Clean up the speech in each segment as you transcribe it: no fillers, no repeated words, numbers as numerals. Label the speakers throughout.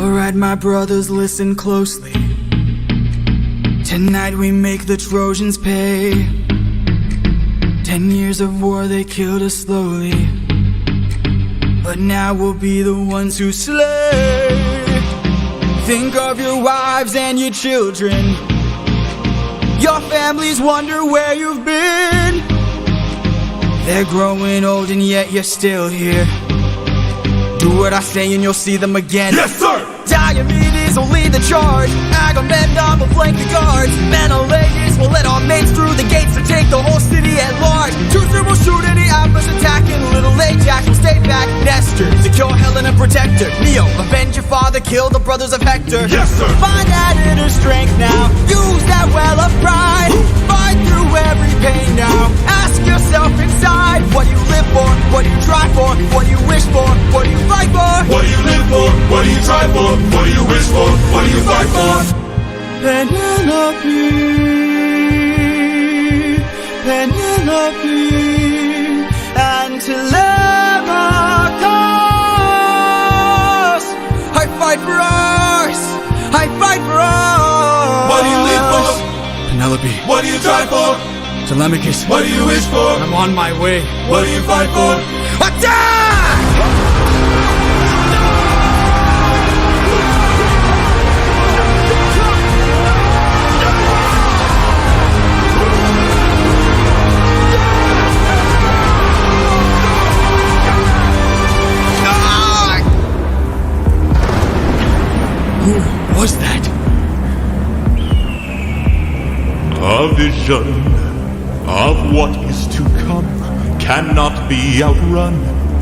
Speaker 1: Alright, my brothers, listen closely. Tonight we make the Trojans pay. 10 years of war, they killed us slowly, but now we'll be the ones who slay. Think of your wives and your children. Your families wonder where you've been. They're growing old and yet you're still here. Do what I say and you'll see them again.
Speaker 2: Yes, sir!
Speaker 1: Diomedes will lead the charge. Agamemnon will flank the guards. Menelaus will let our mates through the gates to take the whole city at large. Teucer will shoot any outpost attacking. Little Ajax will stay back. Nestor, secure Helena, protector. Neo, avenge your father, kill the brothers of Hector.
Speaker 2: Yes, sir!
Speaker 1: Find that inner strength now. Use that well of pride. Fight through every pain now. Ask yourself inside, what do you live for? What do you try for? What do you wish for? What do you fight for?
Speaker 2: What do you live for? What do you try for? What do you wish for? What do you fight for?
Speaker 1: Penelope, Penelope, and Telemachus. I fight for us. I fight for us.
Speaker 2: What do you live for?
Speaker 1: Penelope.
Speaker 2: What do you try for?
Speaker 1: Telemachus.
Speaker 2: What do you wish for?
Speaker 1: I'm on my way.
Speaker 2: What do you fight for?
Speaker 1: Attack! Who was that?
Speaker 2: A vision of what is to come cannot be outrun,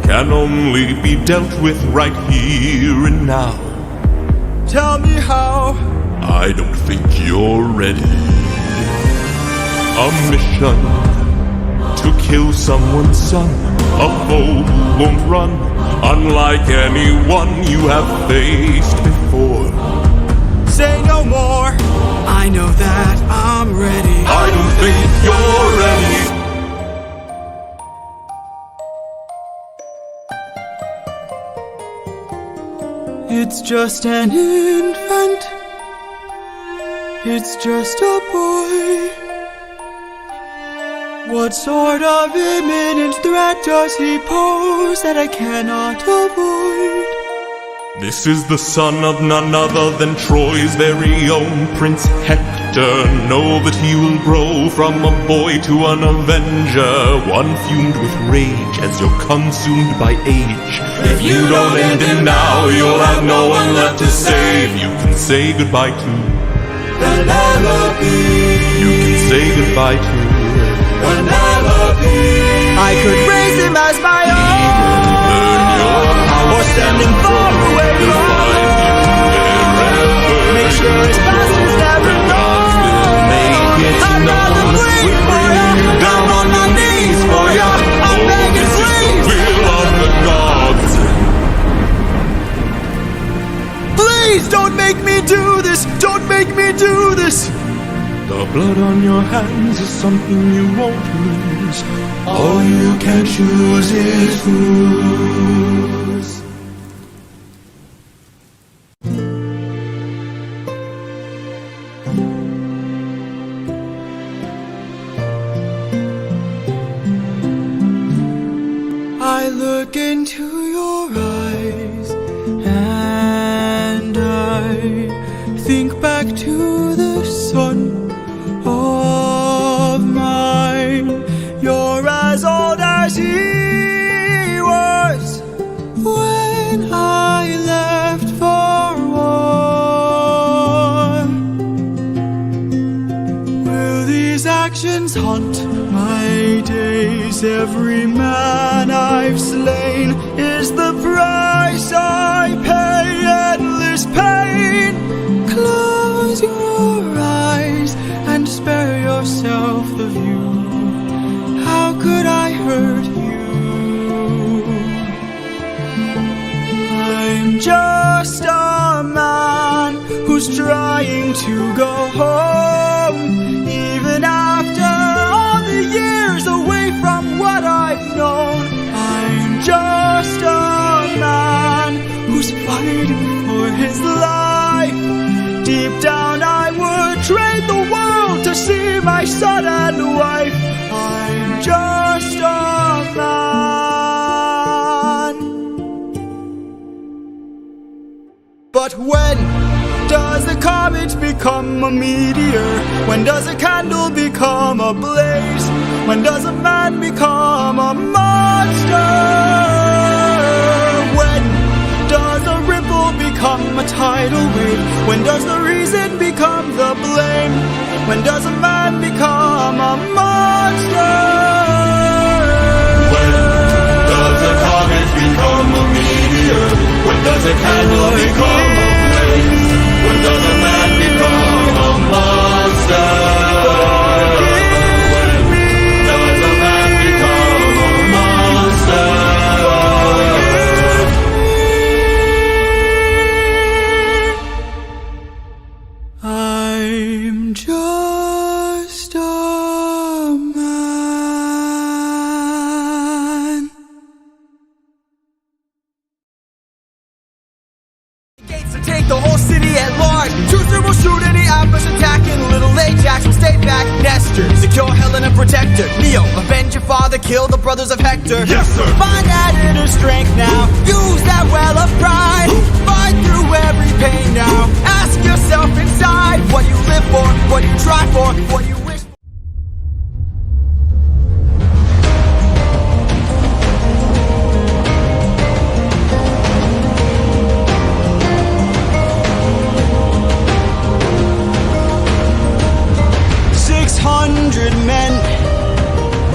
Speaker 2: can only be dealt with right here and now.
Speaker 1: Tell me how.
Speaker 2: I don't think you're ready. A mission to kill someone's son, a foe who won't run, unlike anyone you have faced before.
Speaker 1: Say no more. I know that I'm ready.
Speaker 2: I don't think you're ready.
Speaker 1: It's just an infant. It's just a boy. What sort of imminent threat does he pose that I cannot avoid?
Speaker 2: This is the son of none other than Troy's very own Prince Hector. Know that he will grow from a boy to an avenger, one fumed with rage as you're consumed by age. If you don't end him now, you'll have no one left to save. You can say goodbye to Penelope. You can say goodbye to Penelope.
Speaker 1: I could raise him as my own, or send him far away from home. Make sure his past is never known. I'm not a plead for ya. Down on my knees for ya. I'm begging please.
Speaker 2: Will of the gods.
Speaker 1: Please don't make me do this. Don't make me do this.
Speaker 2: The blood on your hands is something you won't lose. All you can choose is lose.
Speaker 1: I look into your eyes and I think back to the sun of mine. You're as old as he was when I left for war. Will these actions haunt my days? Every man I've slain is the price I pay. Endless pain. Close your eyes and spare yourself the view. How could I hurt you? I'm just a man who's trying to go home, even after all the years away from what I've known. I'm just a man who's fighting for his his life. Deep down I would trade the world to see my son and wife. I'm just a man. But when does a comet become a meteor? When does a candle become a blaze? When does a man become a monster? When does a ripple become a tidal wave? When does the reason become the blame? When does a man become a monster?
Speaker 2: When does a comet become a meteor? When does a candle become a blaze? When does a man become a monster?
Speaker 1: I'm just a man. Gates to take the whole city at large. Chooser will shoot any ambush attacking. Little Ajax will stay back. Nestor, secure Helen and protector. Neo, avenge your father, kill the brothers of Hector.
Speaker 2: Yes, sir.
Speaker 1: Find that inner strength now. Use that well of pride. Fight through every pain now. Ask yourself inside what you live for, what you try for, what you wish for.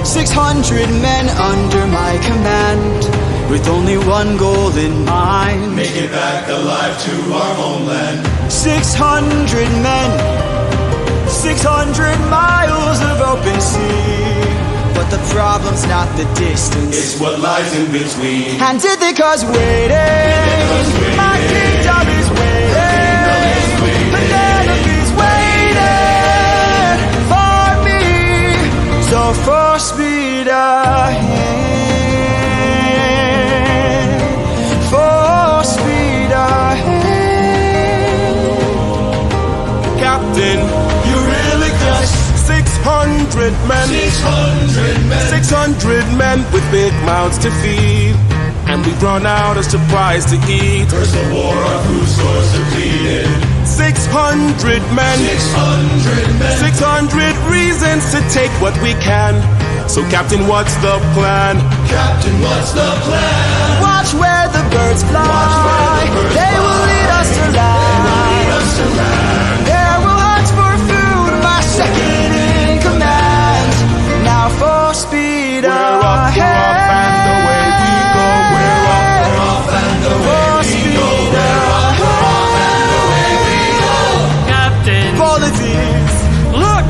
Speaker 1: 600 men under my command, with only one goal in mind.
Speaker 2: Make it back alive to our homeland.
Speaker 1: 600 men, 600 miles of open sea. But the problem's not the distance,
Speaker 2: It's what lies in between.
Speaker 1: and Ithaca's waiting. My kingdom is waiting. Penelope's waiting for me. So full speed ahead. Full speed ahead.
Speaker 2: Captain,
Speaker 3: You really just 600 men.
Speaker 2: 600 men.
Speaker 3: 600 men with big mouths to feed. And we've run out of supplies to eat.
Speaker 2: First the war, our food stores depleted.
Speaker 3: 600 men.
Speaker 2: 600 men.
Speaker 3: 600 reasons to take what we can. So Captain, what's the plan?
Speaker 2: Captain, what's the plan?
Speaker 1: Watch where the birds fly. They will lead us to land. There will hunt for food, my second in command. Now full speed
Speaker 3: We're off,
Speaker 1: ahead.
Speaker 3: and away we go. We're off,
Speaker 2: And away
Speaker 1: Full
Speaker 2: we
Speaker 1: speed
Speaker 2: go. We're off, and away we go.
Speaker 4: Captain,
Speaker 1: Politics.
Speaker 4: look!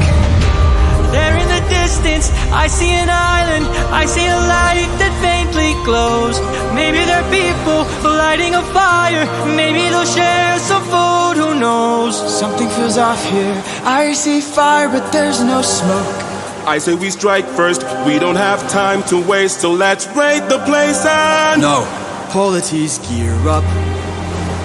Speaker 4: There in the distance, I see an island. I see a light that faintly glows. Maybe they're people lighting a fire. Maybe they'll share some food, who knows?
Speaker 1: Something feels off here. I see fire, but there's no smoke.
Speaker 3: I say we strike first. We don't have time to waste. So let's raid the place and...
Speaker 1: No. Polities, gear up.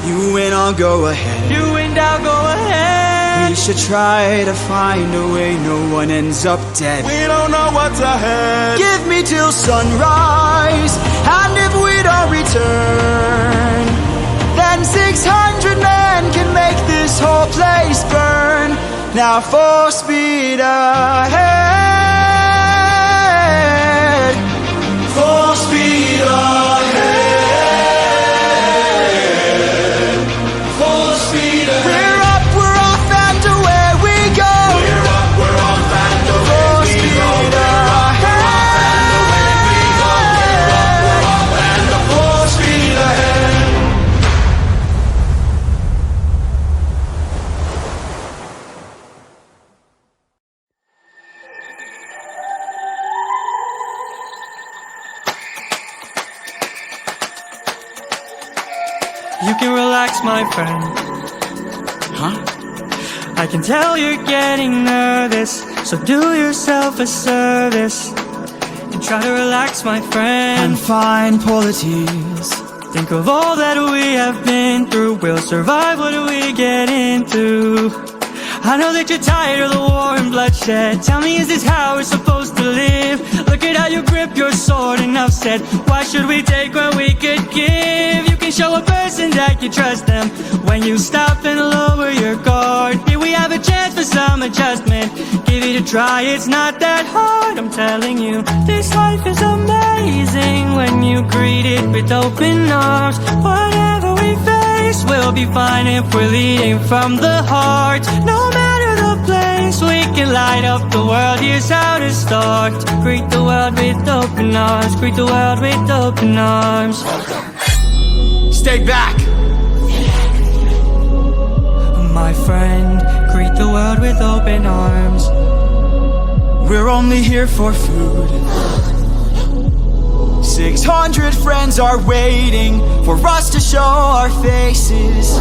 Speaker 1: You win, I'll go ahead.
Speaker 4: You and I'll go ahead.
Speaker 1: We should try to find a way no one ends up dead.
Speaker 3: We don't know what's ahead.
Speaker 1: Give me till sunrise, and if we don't return, then 600 men can make this whole place burn. Now full speed ahead. Full speed ahead. Full speed ahead. We're up, we're off, and away we go.
Speaker 2: We're up, we're off, and away
Speaker 1: Full
Speaker 2: we
Speaker 1: speed
Speaker 2: go.
Speaker 1: ahead.
Speaker 2: We're off, and
Speaker 1: Full speed ahead.
Speaker 4: You can relax, my friend.
Speaker 1: Huh?
Speaker 4: I can tell you're getting nervous, so do yourself a service and try to relax, my friend.
Speaker 1: And fine polities,
Speaker 4: Think of all that we have been through. We'll survive, what do we get into? I know that you're tired of the war and bloodshed. Tell me, is this how we're supposed to live? Look at how you grip your sword, enough said. Why should we take when we could give? You can show a person that you trust them when you stop and lower your guard. Here we have a chance for some adjustment. Give it a try, it's not that hard. I'm telling you, this life is amazing when you greet it with open arms. Whatever we face, we'll be fine if we're leading from the heart. No matter the place, we can light up the world. Here's how to start. Greet the world with open arms. Greet the world with open arms.
Speaker 1: Stay back!
Speaker 4: My friend, greet the world with open arms.
Speaker 1: We're only here for food. 600 friends are waiting for us to show our faces.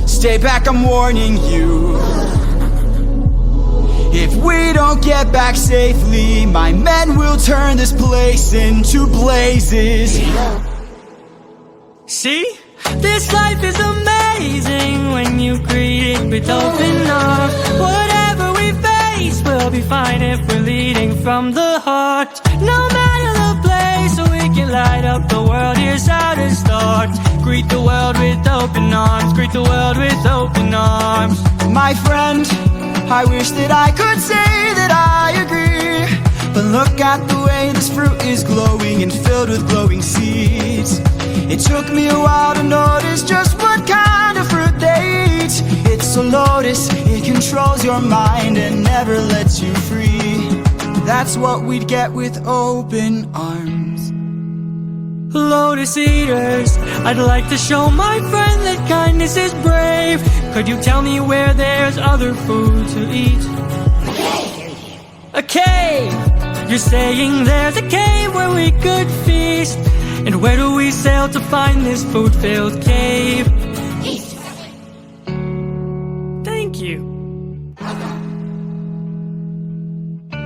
Speaker 1: Stay back, I'm warning you. If we don't get back safely, my men will turn this place into blazes.
Speaker 4: See? This life is amazing when you greet it with open arms. Whatever we face, we'll be fine if we're leading from the heart. No matter the place, we can light up the world. Here's how to start. Greet the world with open arms. Greet the world with open arms.
Speaker 1: My friend, I wish that I could say that I agree, but look at the way this fruit is glowing and filled with glowing seeds. It took me a while to notice just what kind of fruit they eat. It's a lotus, it controls your mind and never lets you free. That's what we'd get with open arms.
Speaker 4: Lotus eaters, I'd like to show my friend that kindness is brave. Could you tell me where there's other food to eat? A cave! You're saying there's a cave where we could feast. And where do we sail to find this food-filled cave? Thank you.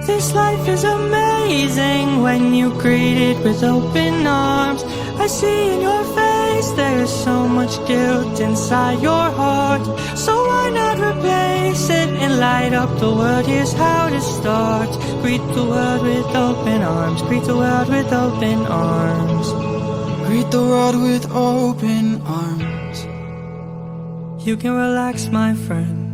Speaker 4: This life is amazing when you greet it with open arms. I see in your face there's so much guilt inside your heart. So why not replace it and light up the world? Here's how to start. Greet the world with open arms. Greet the world with open arms.
Speaker 1: Greet the world with open arms.
Speaker 4: You can relax, my friend.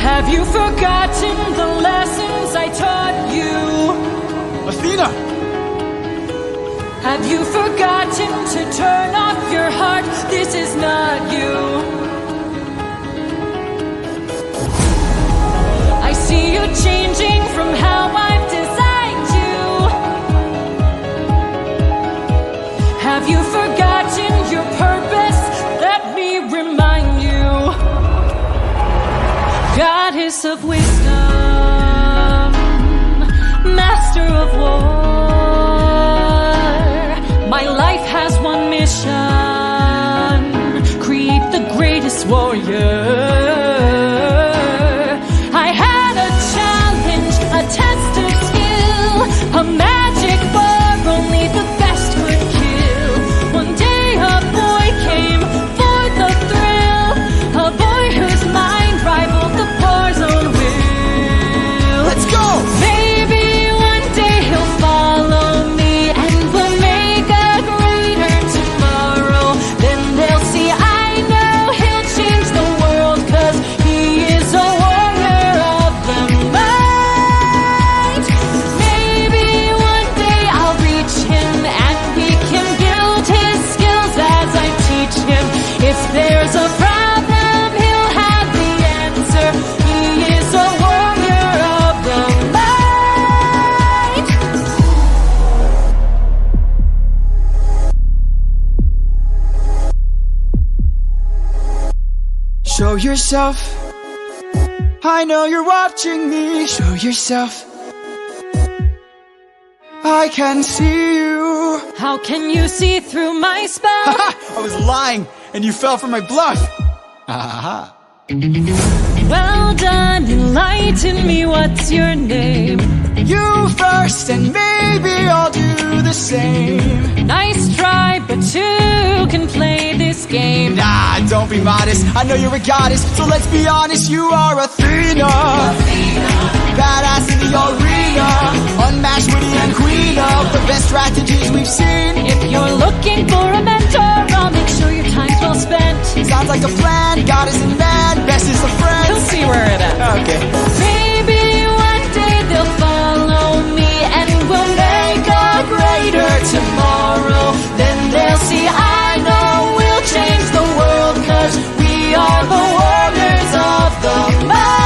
Speaker 5: Have you forgotten the lessons I taught you?
Speaker 1: Athena!
Speaker 5: Have you forgotten to turn off your heart? This is not you. I see you changing from how I've designed you. Have you forgotten your purpose? Let me remind you. Goddess of wisdom, master of war. My life has one mission: create the greatest warrior. I had a challenge, a test of skill, a magic bar only the best could kill. One day a boy came for the thrill, a boy whose mind rivaled the poor's own will.
Speaker 1: Let's go!
Speaker 5: Maybe one day he'll follow me and we'll make a greater tomorrow. Then they'll see I know he'll change the world, 'cause he is a warrior of the mind. Maybe one day I'll reach him and he can build his skills as I teach him. If there's a problem, he'll have the answer. He is a warrior of the mind.
Speaker 1: Show yourself. I know you're watching me. Show yourself. I can see you.
Speaker 5: How How can you see through my spell?
Speaker 1: I was lying, and you fell for my bluff.
Speaker 5: Well done, enlighten me, what's your name?
Speaker 1: You first, and maybe I'll do the same.
Speaker 5: Nice try, but two can play this game.
Speaker 1: Nah, don't be modest, I know you're a goddess, so let's be honest, you are Athena. Badass in the arena, unmatched, witty, and queen of the best strategies we've seen.
Speaker 5: If you're looking for a mentor, I'll make sure your time's well spent.
Speaker 1: Sounds like a plan, goddess and man, best is a friend.
Speaker 5: We'll see where it ends.
Speaker 1: Okay.
Speaker 5: Maybe one day they'll follow me, and we'll make a greater tomorrow. Then they'll see I know we'll change the world, 'cause we are the warriors of the mind.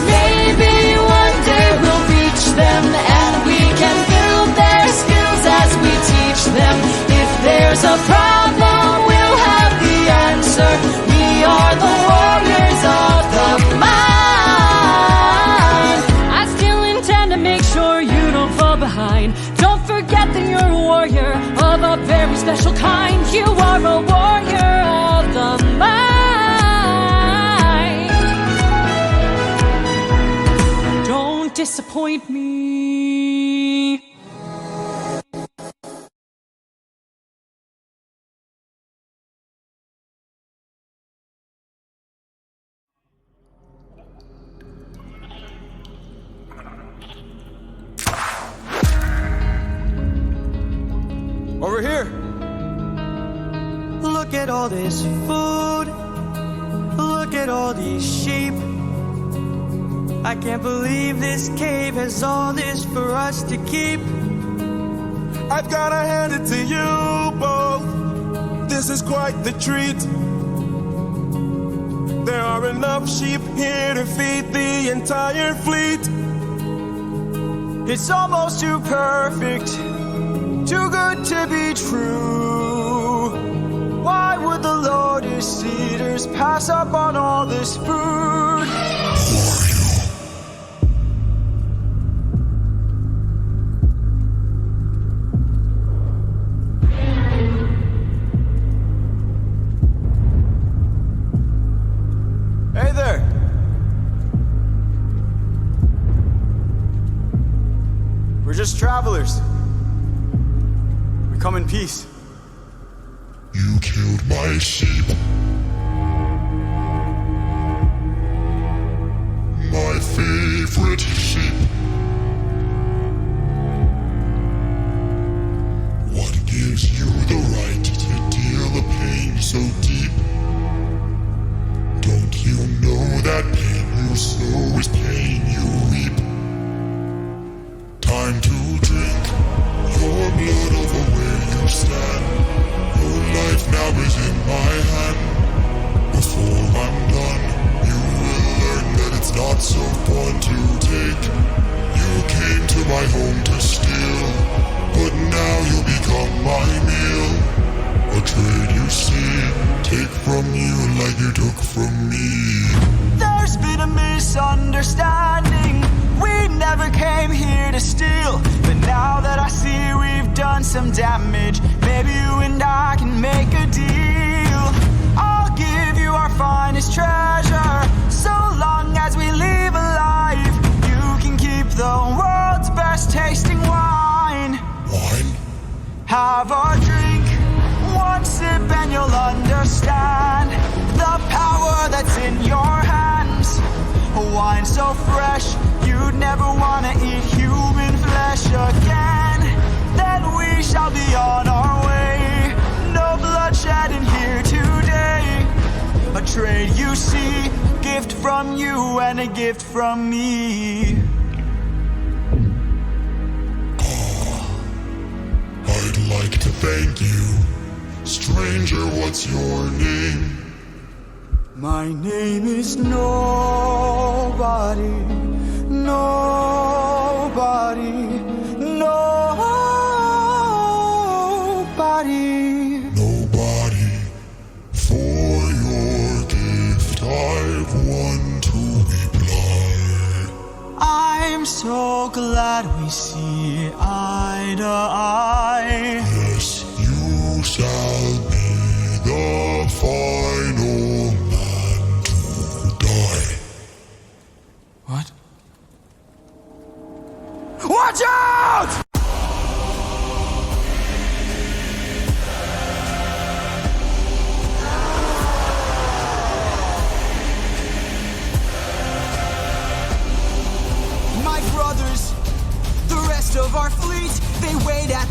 Speaker 5: Maybe one day we'll reach them, and we can build their skills as we teach them. If there's a problem, we'll have the answer. We are the warriors of the mind. I still intend to make sure you don't fall behind. Don't forget that you're a warrior of a very special kind. You are a warrior of the mind. Don't disappoint me.
Speaker 1: Over here.
Speaker 6: Look at all this food. Look at all these sheep. I can't believe this cave has all this for us to keep.
Speaker 3: I've gotta hand it to you both. This is quite the treat. There are enough sheep here to feed the entire fleet.
Speaker 1: It's almost too perfect, too good to be true. Why would the lotus eaters pass up on all this food? Hey there. We're just travelers. We come in peace.
Speaker 2: You killed my sheep. My favorite sheep. What gives you the right to deal the pain so deep? Don't you know that pain you sow is pain you reap? Time to drink your blood over where you stand. Your life now is in my hand. Before I'm done, you will learn that it's not so fun to take. You came to my home to steal, but now you'll become my meal. A trade you see, take from you like you took from me.
Speaker 1: There's been a misunderstanding. We never came here to steal, but now that I see we've done some damage, maybe you and I can make a deal. I'll give you our finest treasure, so long as we leave alive. You can keep the world's best tasting wine.
Speaker 2: Wine?
Speaker 1: Have a drink, one sip and you'll understand the power that's in your hands. A wine so fresh, you'd never wanna eat human flesh again. Then we shall be on our way. No bloodshed in here today. A trade you see, gift from you and a gift from me.
Speaker 2: I'd like to thank you. Stranger, what's your name?
Speaker 1: My name is Nobody. Nobody. Nobody.
Speaker 2: Nobody. For your gift I've won to be blood.
Speaker 1: I'm so glad we see eye to eye.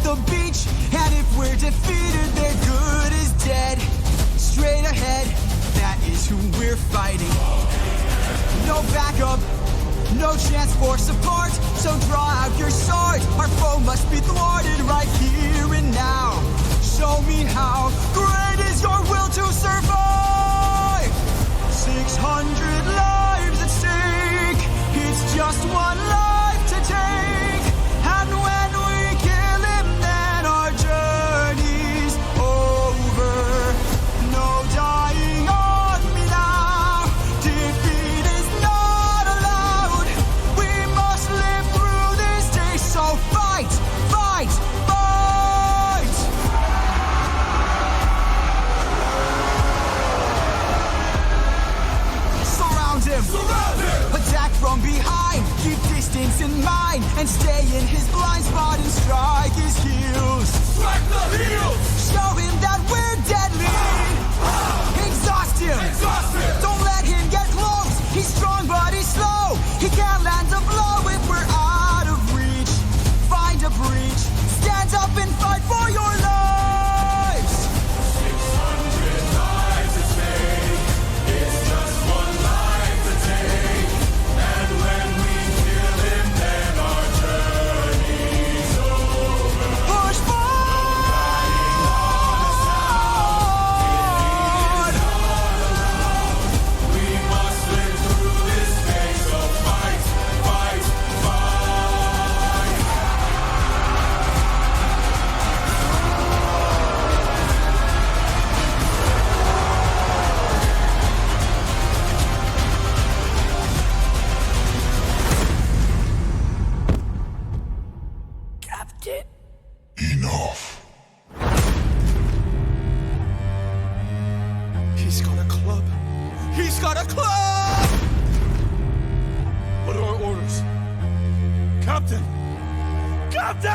Speaker 1: the beach. And if we're defeated, their good is dead. Straight ahead, that is who we're fighting. No backup, no chance for support. So draw out your sword. Our foe must be thwarted right here and now. Show me how great is your will to survive. 600 lives at stake. It's just one life to take. And when we kill him, then our journey's over. No dying on me now. Defeat is not allowed. We must live through this day. So fight, fight, fight. Surround him. Attack from behind. Keep distance in mind and stay in his blind spot and strike his heels. Strike the heels. Show him that we're deadly. Exhaust him. Don't let him get close. He's strong but he's slow. He can't land a blow if we're out of reach. Find a breach. Stand up and fight for your lives. 600 lives at stake. It's just one life to take. And when we kill him, then our journey's over. Push forward! We must live through this day, so fight, fight, fight! Captain.
Speaker 3: Enough.
Speaker 1: He's got a club. He's got a club!
Speaker 3: What are our orders? Captain! Captain!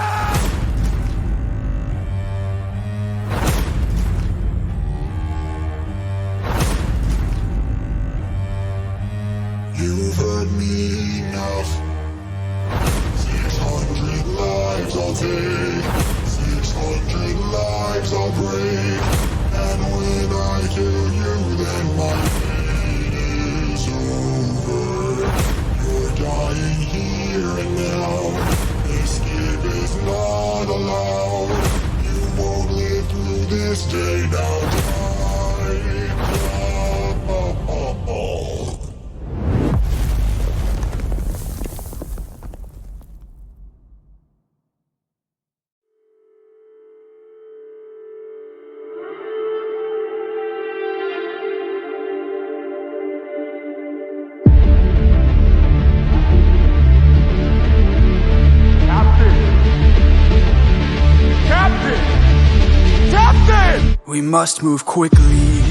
Speaker 3: You've heard me enough. 600 lives I'll take. 600 lives I'll break. And when I kill you, then my fate is over. You're dying here and now. Escape is not allowed. You won't live through this day now. Die.
Speaker 1: We must move quickly.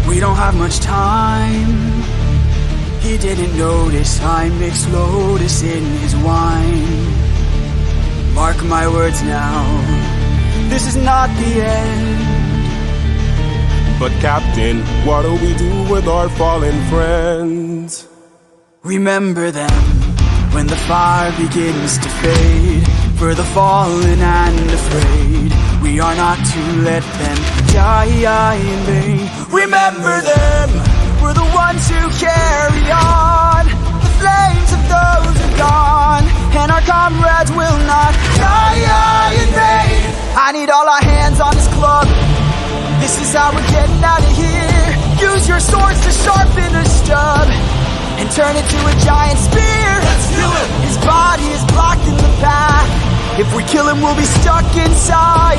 Speaker 1: We don't have much time. He didn't notice I mixed lotus in his wine. Mark my words now, this is not the end.
Speaker 3: But Captain, what do we do with our fallen friends?
Speaker 1: Remember them when the fire begins to fade. For the fallen and afraid, we are not to let them die in vain. Remember them, we're the ones who carry on. The flames of those who are gone, and our comrades will not die in vain. I need all our hands on this club. This is how we're getting out of here. Use your swords to sharpen a stub and turn it to a giant spear. Let's kill him! His body is blocked in the path. If we kill him, we'll be stuck inside.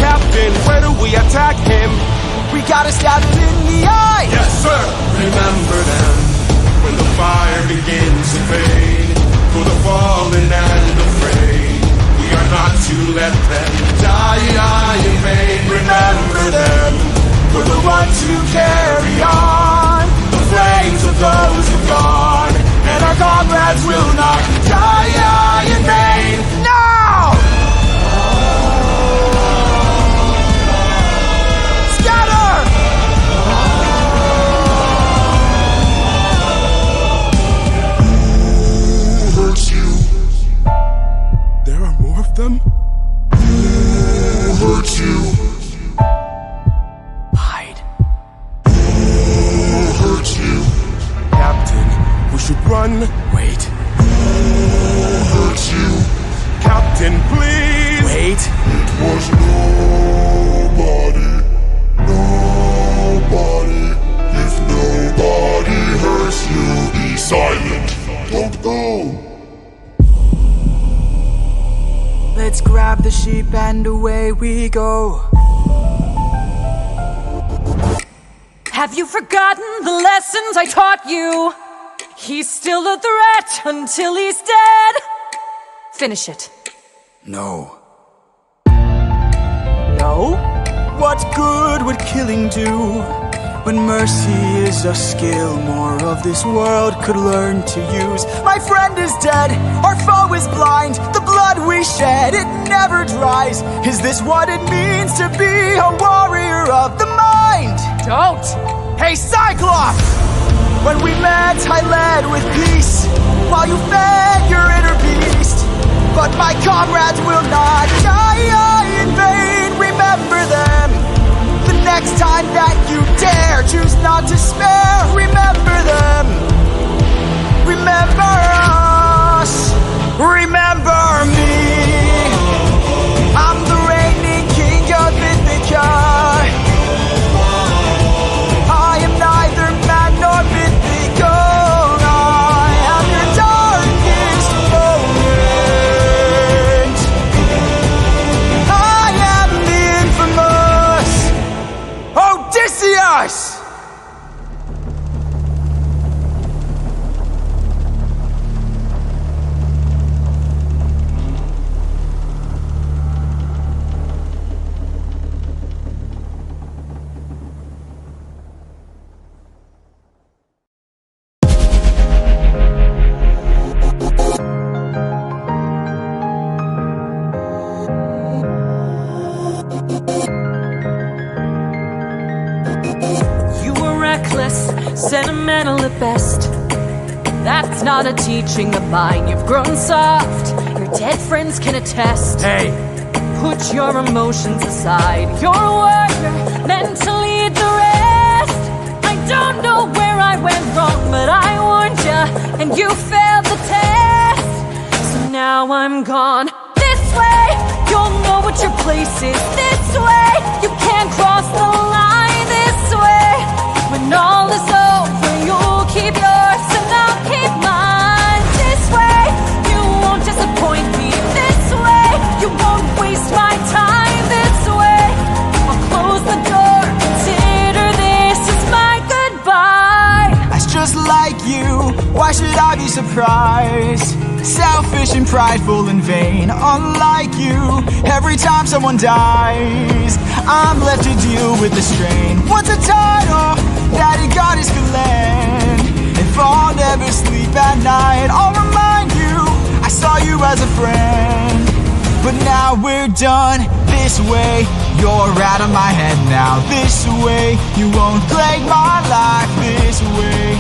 Speaker 3: Captain, where do we attack him?
Speaker 1: We gotta stab him in the eye.
Speaker 3: Yes, sir! Remember them when the fire begins to fade. For the fallen and afraid, we are not to let them die in vain. Remember them, we're the ones who carry on. The flames of those who've gone, and our comrades will not die in vain.
Speaker 1: Now! Scatter!
Speaker 3: Who hurts you? There are more of them?
Speaker 1: sheep and away we go.
Speaker 5: Have you forgotten the lessons I taught you? He's still a threat until he's dead. Finish it.
Speaker 1: No.
Speaker 5: No?
Speaker 1: What good would killing do? When mercy is a skill more of this world could learn to use. My friend is dead, our foe is blind. The blood we shed, it never dries. Is this what it means to be a warrior of the mind?
Speaker 5: Don't!
Speaker 1: Hey Cyclops! When we met I led with peace, while you fed your inner beast. But my comrades will not die in vain. Remember them. The next time that you dare, choose not to spare. Remember them. Remember us. Remember me. I'm the reigning king of Ithaca. I am neither man nor mythical. I am your darkest moment. I am the infamous Odysseus!
Speaker 5: Sentimental at best. That's not a teaching of mine. You've grown soft, your dead friends can attest.
Speaker 1: Hey!
Speaker 5: Put your emotions aside. You're a warrior, meant to lead the rest. I don't know where I went wrong, but I warned ya, and you failed the test. So now I'm gone. This way, you'll know what your place is. This way, you can't cross the line. This way, when all is over, you'll keep yours and I'll keep mine. This way, you won't disappoint me. This way, you won't waste my time. This way, I'll close the door. Consider this as my goodbye.
Speaker 1: That's just like you, why should I be surprised? Selfish and prideful and vain, unlike you. Every time someone dies, I'm left to deal with the strain. What's a title that a goddess could lend? If I'll never sleep at night, I'll remind you I saw you as a friend. But now we're done. This way, you're out of my head now. This way, you won't plague my life. This way,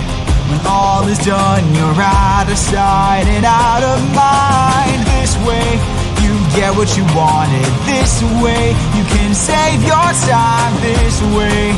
Speaker 1: when all is done, you're out of sight and out of mind. This way, you get what you wanted. This way, you can save your time. This way,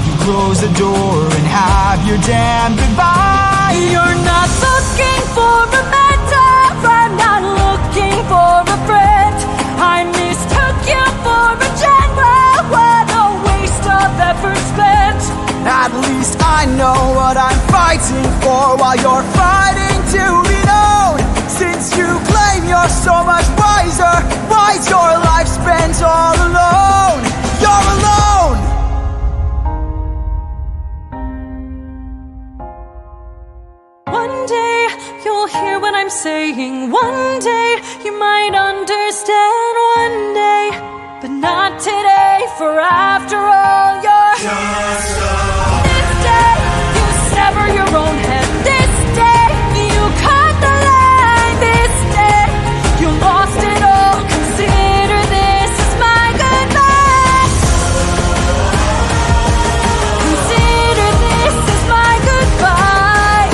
Speaker 1: you close the door and have your damn goodbye.
Speaker 5: You're not looking for a mentor, I'm not looking for a friend. I mistook you for a general. What a waste of effort spent.
Speaker 1: At least I know what I'm fighting for, while you're fighting to be known. Since you claim you're so much wiser, why's your life spent all alone? You're alone!
Speaker 5: One day you'll hear what I'm saying. One day you might understand. One day, but not today. For after all, you're just this day you sever your own head. This day you cut the line. This day you lost it all. Consider this as my goodbye. Consider this as my goodbye.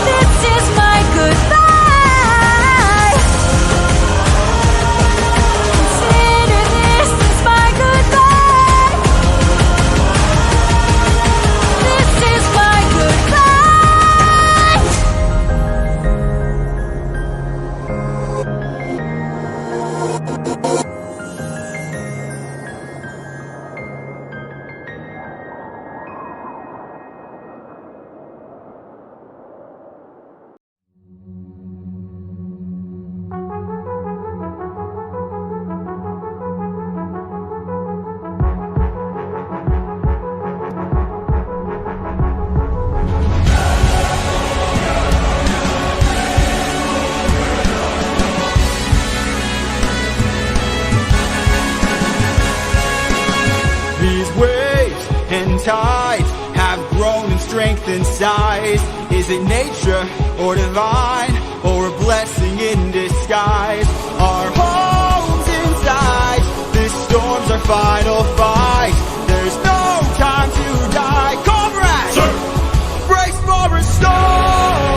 Speaker 5: This is my goodbye.
Speaker 1: strength and size? Is it nature or divine, or a blessing in disguise? Our home's inside, this storm's our final fight. There's no time to die. Comrades, sir, brace for a storm,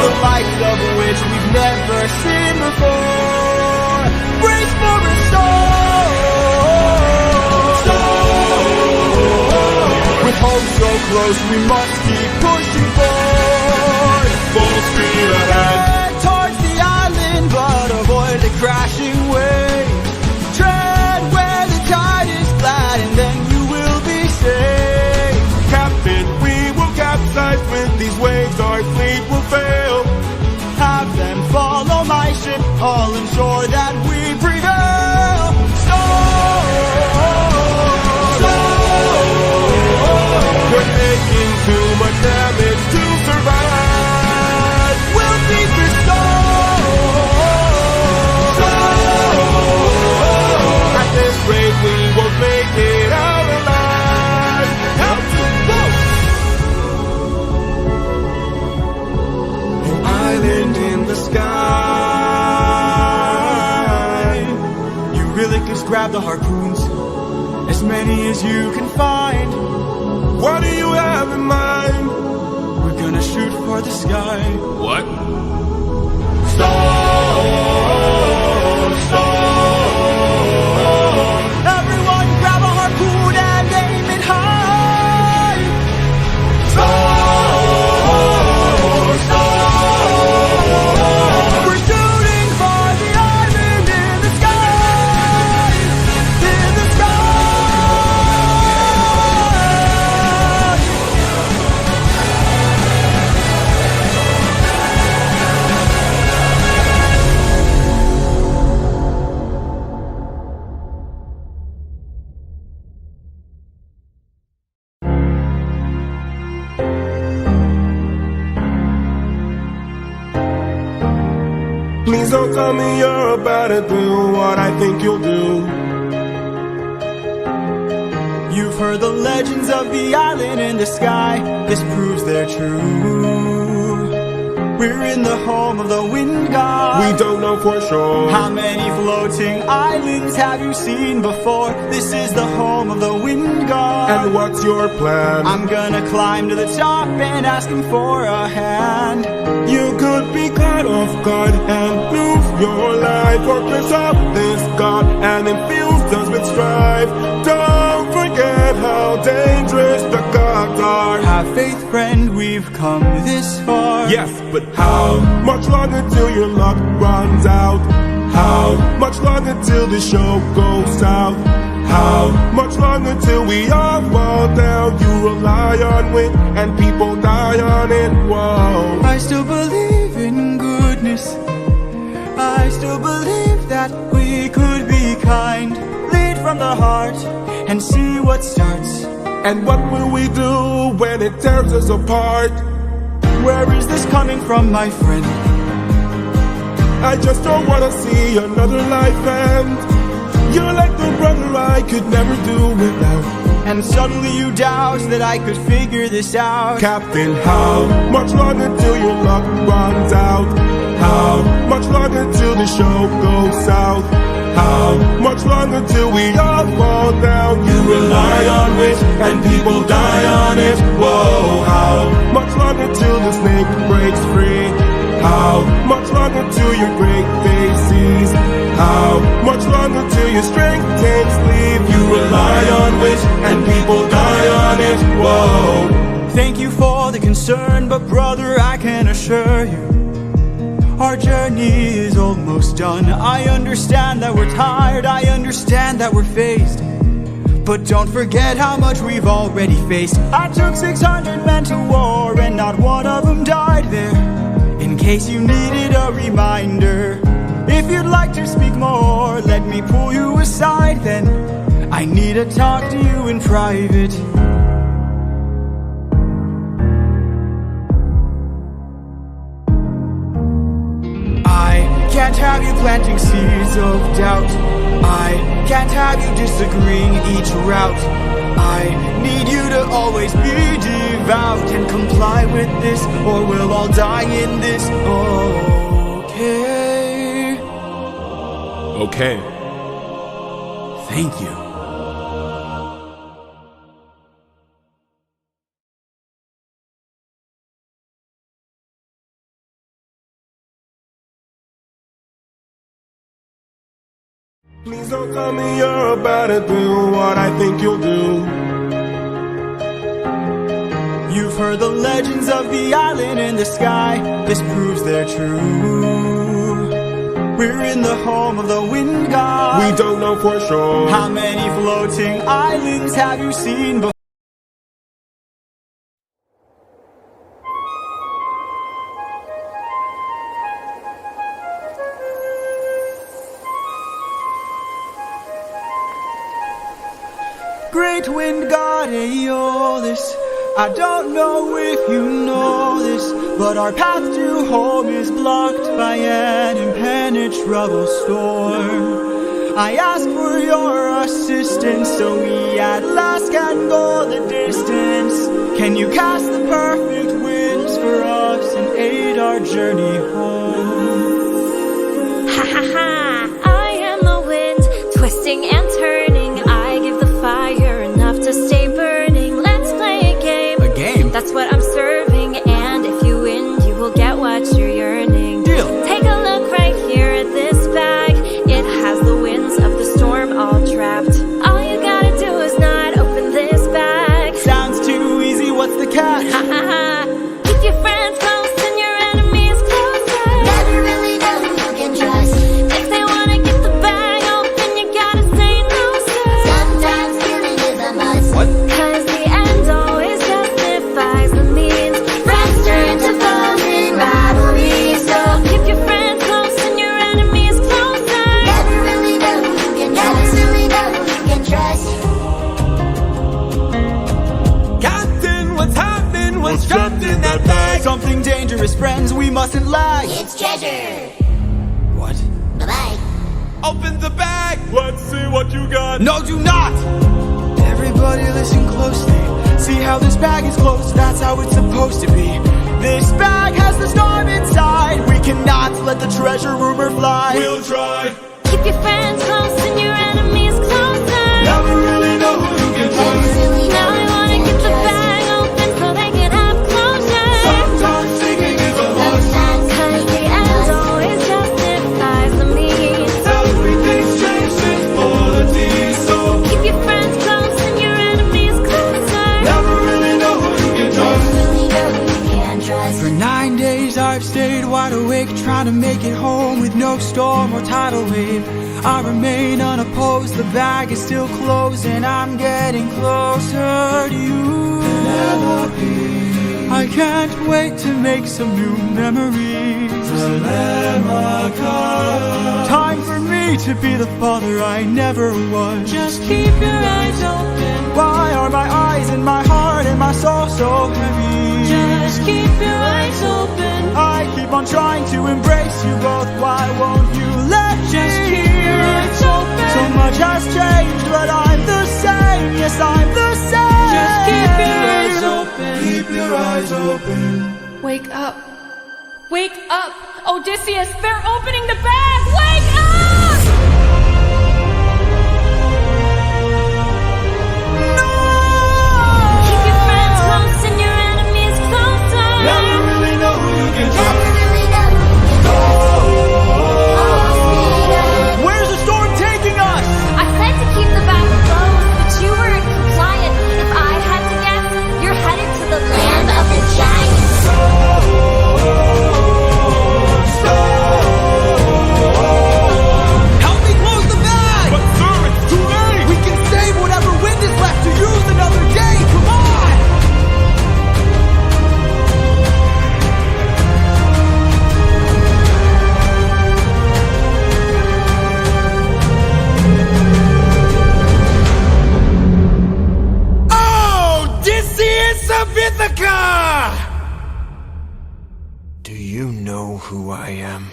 Speaker 1: the likes of which we've never seen before. Brace for a storm, with hope so close we must keep pushing forward.
Speaker 2: Full speed ahead.
Speaker 1: Head towards the island, but avoid the crashing waves. Tread where the tide is flat, and then you will be safe.
Speaker 2: Captain, we will capsize with these waves, our fleet will fail.
Speaker 1: Have them follow my ship, all ensure that we prevail.
Speaker 2: We're taking too much damage to survive.
Speaker 1: We'll beat the storm.
Speaker 2: At this rate, we won't make it out alive. Help to boat. An island in the sky.
Speaker 1: You really just grab the harpoons, as many as you can find.
Speaker 2: What do you have in mind?
Speaker 1: We're gonna shoot for the sky.
Speaker 2: What?
Speaker 1: Storm, storm. Everyone grab a harpoon and aim it high. Storm, storm. We're shooting for the island in the sky. In the sky.
Speaker 2: Please don't tell me you're about to do what I think you'll do.
Speaker 1: You've heard the legends of the island in the sky. This proves they're true. We're in the home of the wind god.
Speaker 2: We don't know for sure.
Speaker 1: How many floating islands have you seen before? This is the home of the wind god.
Speaker 2: And what's your plan?
Speaker 1: I'm gonna climb to the top and ask him for a hand.
Speaker 2: You could be caught off guard and lose your life. Fortress of this god, and it fills us with strife. Don't forget how dangerous the gods are.
Speaker 1: Have faith, friend, we've come this far.
Speaker 2: Yes, but how much longer till your luck runs out? How much longer till the show goes south? How much longer till we all fall down? You rely on wit and people die on it. Whoa.
Speaker 1: I still believe in goodness. I still believe that we could be kind. Lead from the heart and see what starts.
Speaker 2: And what will we do when it tears us apart?
Speaker 1: Where is this coming from, my friend?
Speaker 2: I just don't wanna see another life end. You're like the brother I could never do without.
Speaker 1: And suddenly you doubt that I could figure this out.
Speaker 2: Captain, how much longer till your luck runs out? How much longer till the show goes south? How much longer till we all fall down? You rely on wit and people die on it. Whoa, how much longer till the snake breaks free? How much longer till your great day sees? How much longer till your strength takes leave? You rely on wit and people die on it. Whoa.
Speaker 1: Thank you for the concern, but brother, I can assure you, our journey is almost done. I understand that we're tired, I understand that we're phased, but don't forget how much we've already faced. I took 600 men to war and not one of them died there. In case you needed a reminder, if you'd like to speak more, let me pull you aside then. I need to talk to you in private. Can't have you planting seeds of doubt. I can't have you disagreeing each route. I need you to always be devout and comply with this, or we'll all die in this. Okay.
Speaker 2: Okay.
Speaker 1: Thank you.
Speaker 3: Please don't tell me you're about to do what I think you'll do.
Speaker 1: You've heard the legends of the island in the sky. This proves they're true. We're in the home of the wind god.
Speaker 3: We don't know for sure.
Speaker 1: How many floating islands have you seen before? Great wind god Aeolus, I don't know if you know this, but our path to home is blocked by an impenetrable storm. I ask for your assistance so we at last can go the distance. Can you cast the perfect winds for us and aid our journey home?
Speaker 5: Ha ha ha! I am the wind, twisting and turning. I give the fire enough to stay burning. Let's play a game.
Speaker 1: A game?
Speaker 5: That's what I'm serving, and if you win, you will get what you're yearning.
Speaker 1: Deal.
Speaker 5: Take a look right here at this bag. It has the winds of the storm all trapped. All you gotta do is not open this bag.
Speaker 1: Sounds too easy, what's the catch?
Speaker 5: Ha ha ha! Keep your friends close and your enemies closer. Never really know who you can trust. If they wanna get the bag open, you gotta say no, sir. Sometimes killing is a must.
Speaker 1: What?
Speaker 5: Cause the end always justifies the means. Friends turn to foes in rivalry. So keep your friends close and your enemies closer. Never really know who you can trust. Never really know who you can trust.
Speaker 1: Captain, what's happening? What's trapped in that bag? Something dangerous, friends, we mustn't lag.
Speaker 5: It's treasure.
Speaker 1: What?
Speaker 5: Bye-bye.
Speaker 1: Open the bag!
Speaker 2: Let's see what you got.
Speaker 1: No, do not! Everybody listen closely. See how this bag is closed? That's how it's supposed to be. This bag has the storm inside. We cannot let the treasure rumor fly.
Speaker 2: We'll try.
Speaker 5: Keep your friends close and your enemies closer.
Speaker 3: Never really know who you can trust.
Speaker 5: Now I wanna get the bag open so they can have closure.
Speaker 3: Sometimes thinking is a must.
Speaker 5: Cause the end always justifies the means.
Speaker 3: Everything's changed since polity, so
Speaker 5: Keep your friends close and your enemies closer.
Speaker 3: never really know who you can trust.
Speaker 1: For 9 days I've stayed wide awake, trying to make it home with no storm or tidal wave. I remain unopposed, the bag is still closed, and I'm getting closer to you. I can't wait to make some new memories. Time for me to be the father I never was.
Speaker 6: Just keep your eyes open.
Speaker 1: Why are my eyes and my heart and my soul so heavy?
Speaker 6: Just keep your eyes open.
Speaker 1: I keep on trying to embrace you both. Why won't you let me?
Speaker 6: Just keep your eyes open.
Speaker 1: So much has changed, but I'm the same. Yes, I'm the same.
Speaker 6: Just keep your eyes open.
Speaker 3: Keep your eyes open.
Speaker 7: Wake up. Wake up! Odysseus, they're opening the bag! Wake up!
Speaker 5: Keep your friends close and your enemies closer.
Speaker 3: Never really know who you can trust.
Speaker 1: Where's the storm taking us?
Speaker 5: I said to keep the bag closed, but you weren't compliant. If I had to guess, you're headed to the land of the giants.
Speaker 1: Help me close the bag!
Speaker 2: But sir, it's too late.
Speaker 1: We can save whatever wind is left to use another day. Come on! Odysseus of ITHACA! Do you know who I am?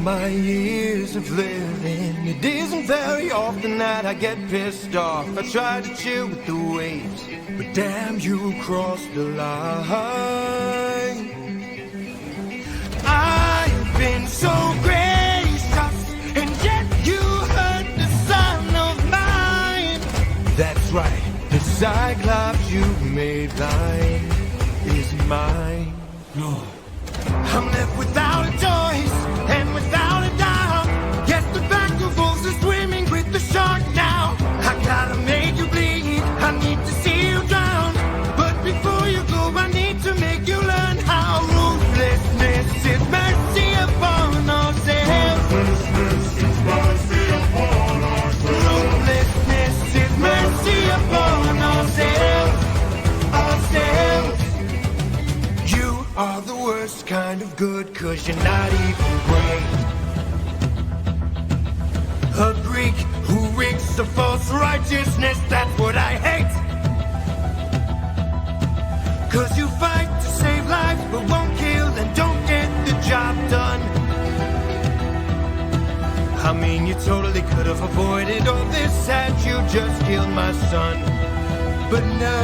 Speaker 8: my years of living, it isn't very often that I get pissed off. I try to chill with the waves, but damn, you crossed the line. I've been so gracious, and yet you hurt the son of mine. That's right, the Cyclops you made blind is mine. No. I'm left without a choice and without a doubt. Yes, the back of wolves are swimming with the shark now. I gotta make you bleed, I need to see you drown. But before you go, I need to make you learn how ruthlessness is mercy upon ourselves. Ruthlessness is mercy upon ourselves. Ruthlessness is mercy upon ourselves. You are the worst kind of good, 'cause you're not even great. A Greek who reeks of false righteousness, that's what I hate. 'Cause you fight to save lives but won't kill and don't get the job done. I mean, you totally could have avoided all this had you just killed my son. But no,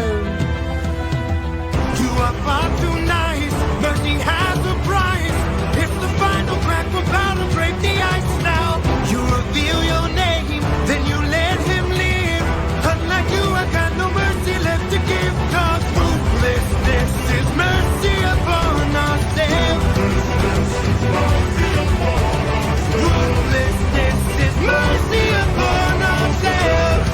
Speaker 8: you are far too nice. Mercy has a price. It's the final crack, we're bound to break the ice now. You reveal your name, then you let him live. Unlike you, I got no mercy left to give. 'Cause ruthlessness is mercy upon ourselves. Ruthlessness is mercy upon ourselves.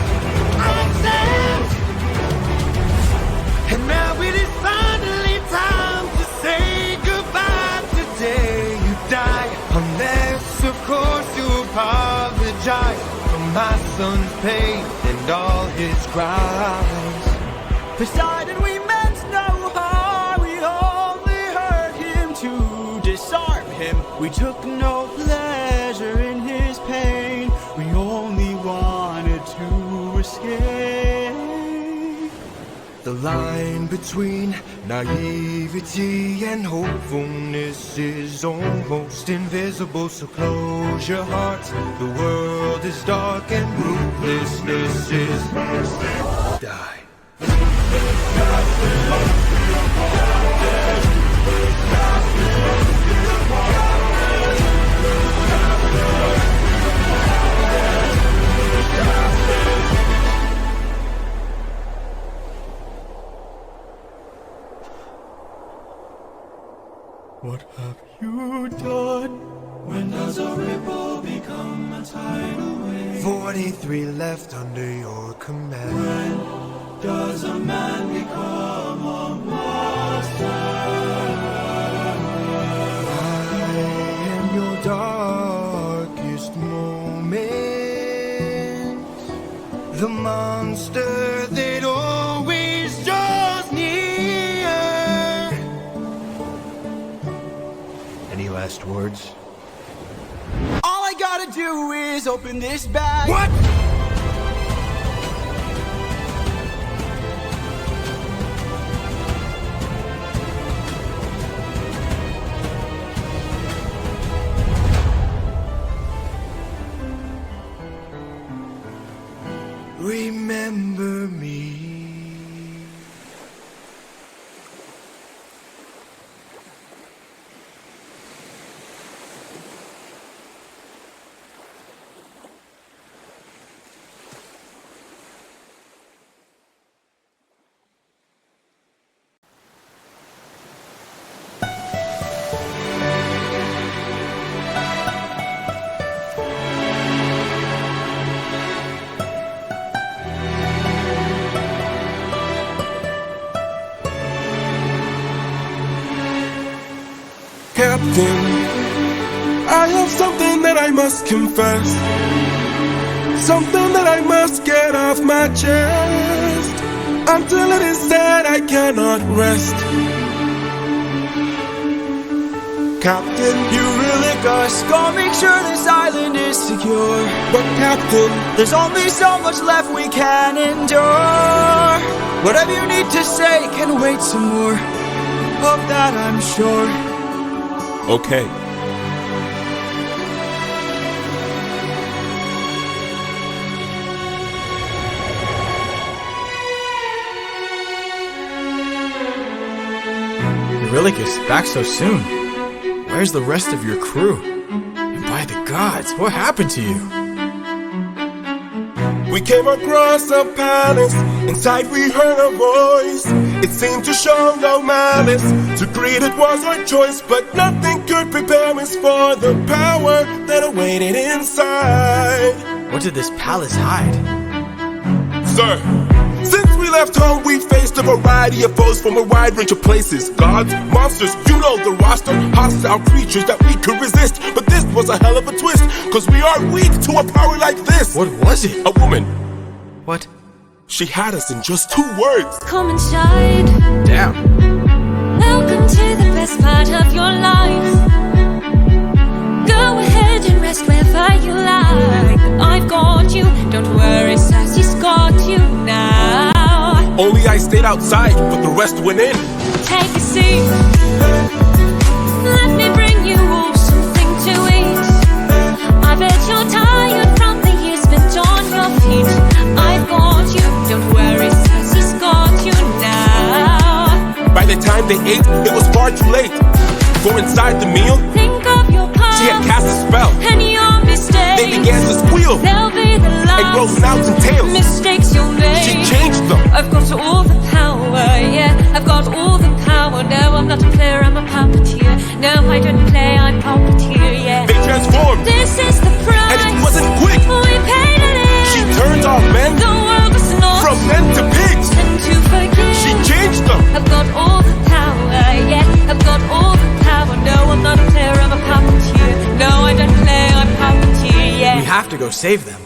Speaker 8: And now it is finally time to say goodbye. Today you die, unless of course you apologize for my son's pain and all his cries.
Speaker 1: Poseidon, we meant no harm, we only hurt him to disarm him. We took no pleasure in his pain, we only wanted to escape.
Speaker 8: The line between naivety and hopefulness is almost invisible, so close your heart. The world is dark and ruthlessness is mercy. Die.
Speaker 1: What have you done?
Speaker 6: When does a ripple become a tidal wave?
Speaker 8: 43 left under your command.
Speaker 6: When does a man become a monster?
Speaker 8: I am your darkest moment, the monster that always draws near. Any last words?
Speaker 1: All I gotta do is open this bag.
Speaker 8: What? Remember me.
Speaker 9: Captain, I have something that I must confess, something that I must get off my chest. Until it is said, I cannot rest. Captain,
Speaker 1: You really gotta make sure this island is secure.
Speaker 9: but Captain,
Speaker 1: There's only so much left we can endure. Whatever you need to say can wait some more. Of that I'm sure.
Speaker 9: okay.
Speaker 1: Eurylochus, back so soon. Where's the rest of your crew? And by the gods, what happened to you?
Speaker 9: We came across a palace. Inside we heard a voice. It seemed to show no malice. To greet it was our choice, but nothing could prepare us for the power that awaited inside.
Speaker 1: What did this palace hide?
Speaker 9: Sir, since we left home, we faced a variety of foes from a wide range of places. Gods, monsters, you know the roster. Hostile creatures that we could resist. But this was a hell of a twist, cause we are weak to a power like this.
Speaker 1: What was it?
Speaker 9: A woman.
Speaker 1: What?
Speaker 9: She had us in just 2 words.
Speaker 5: Come inside.
Speaker 1: Damn.
Speaker 5: Welcome to the best part of your life. Go ahead and rest wherever you like. I've got you, don't worry, Sassy's got you now.
Speaker 9: Only I stayed outside, but the rest went in.
Speaker 5: Take a seat. Let me bring you all something to eat. I bet you're tired from the years spent on your feet. I've got you, don't worry, Sassy's got you now.
Speaker 9: By the time they ate, it was far too late. For inside the meal,
Speaker 5: think of your past.
Speaker 9: She had cast a spell.
Speaker 5: And your mistakes.
Speaker 9: They began to squeal.
Speaker 5: They'll be the last.
Speaker 9: And grow snouts and tails.
Speaker 5: Mistakes you'll make.
Speaker 9: She changed them.
Speaker 5: I've got all the power, yeah. I've got all the power. No, I'm not a player, I'm a puppeteer. No, I don't play, I'm puppeteer, yeah.
Speaker 9: They transformed.
Speaker 5: This is the price.
Speaker 9: And it wasn't quick.
Speaker 5: We paid it in.
Speaker 9: She turned our men.
Speaker 5: The world is not.
Speaker 9: From men to pigs.
Speaker 5: And to forgive.
Speaker 9: She changed them.
Speaker 5: I've got all the power, yeah. I've got all the power. No, I'm not a player, I'm a puppeteer. No, I don't play, I'm puppeteer, yeah.
Speaker 1: We have to go save them.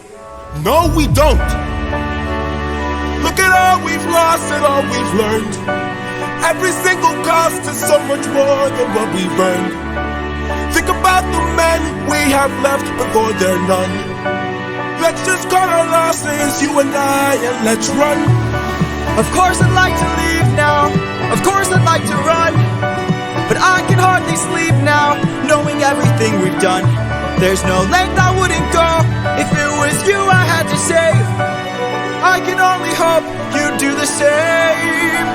Speaker 9: No, we don't. Look at all we've lost and all we've learned. Every single cost is so much more than what we've earned. Think about the men we have left before they're none. Let's just cut our losses, you and I, and let's run.
Speaker 6: Of course I'd like to leave now. Of course I'd like to run. But I can hardly sleep now, knowing everything we've done. There's no length I wouldn't go if it was you I had to save. I can only hope you'd do the same.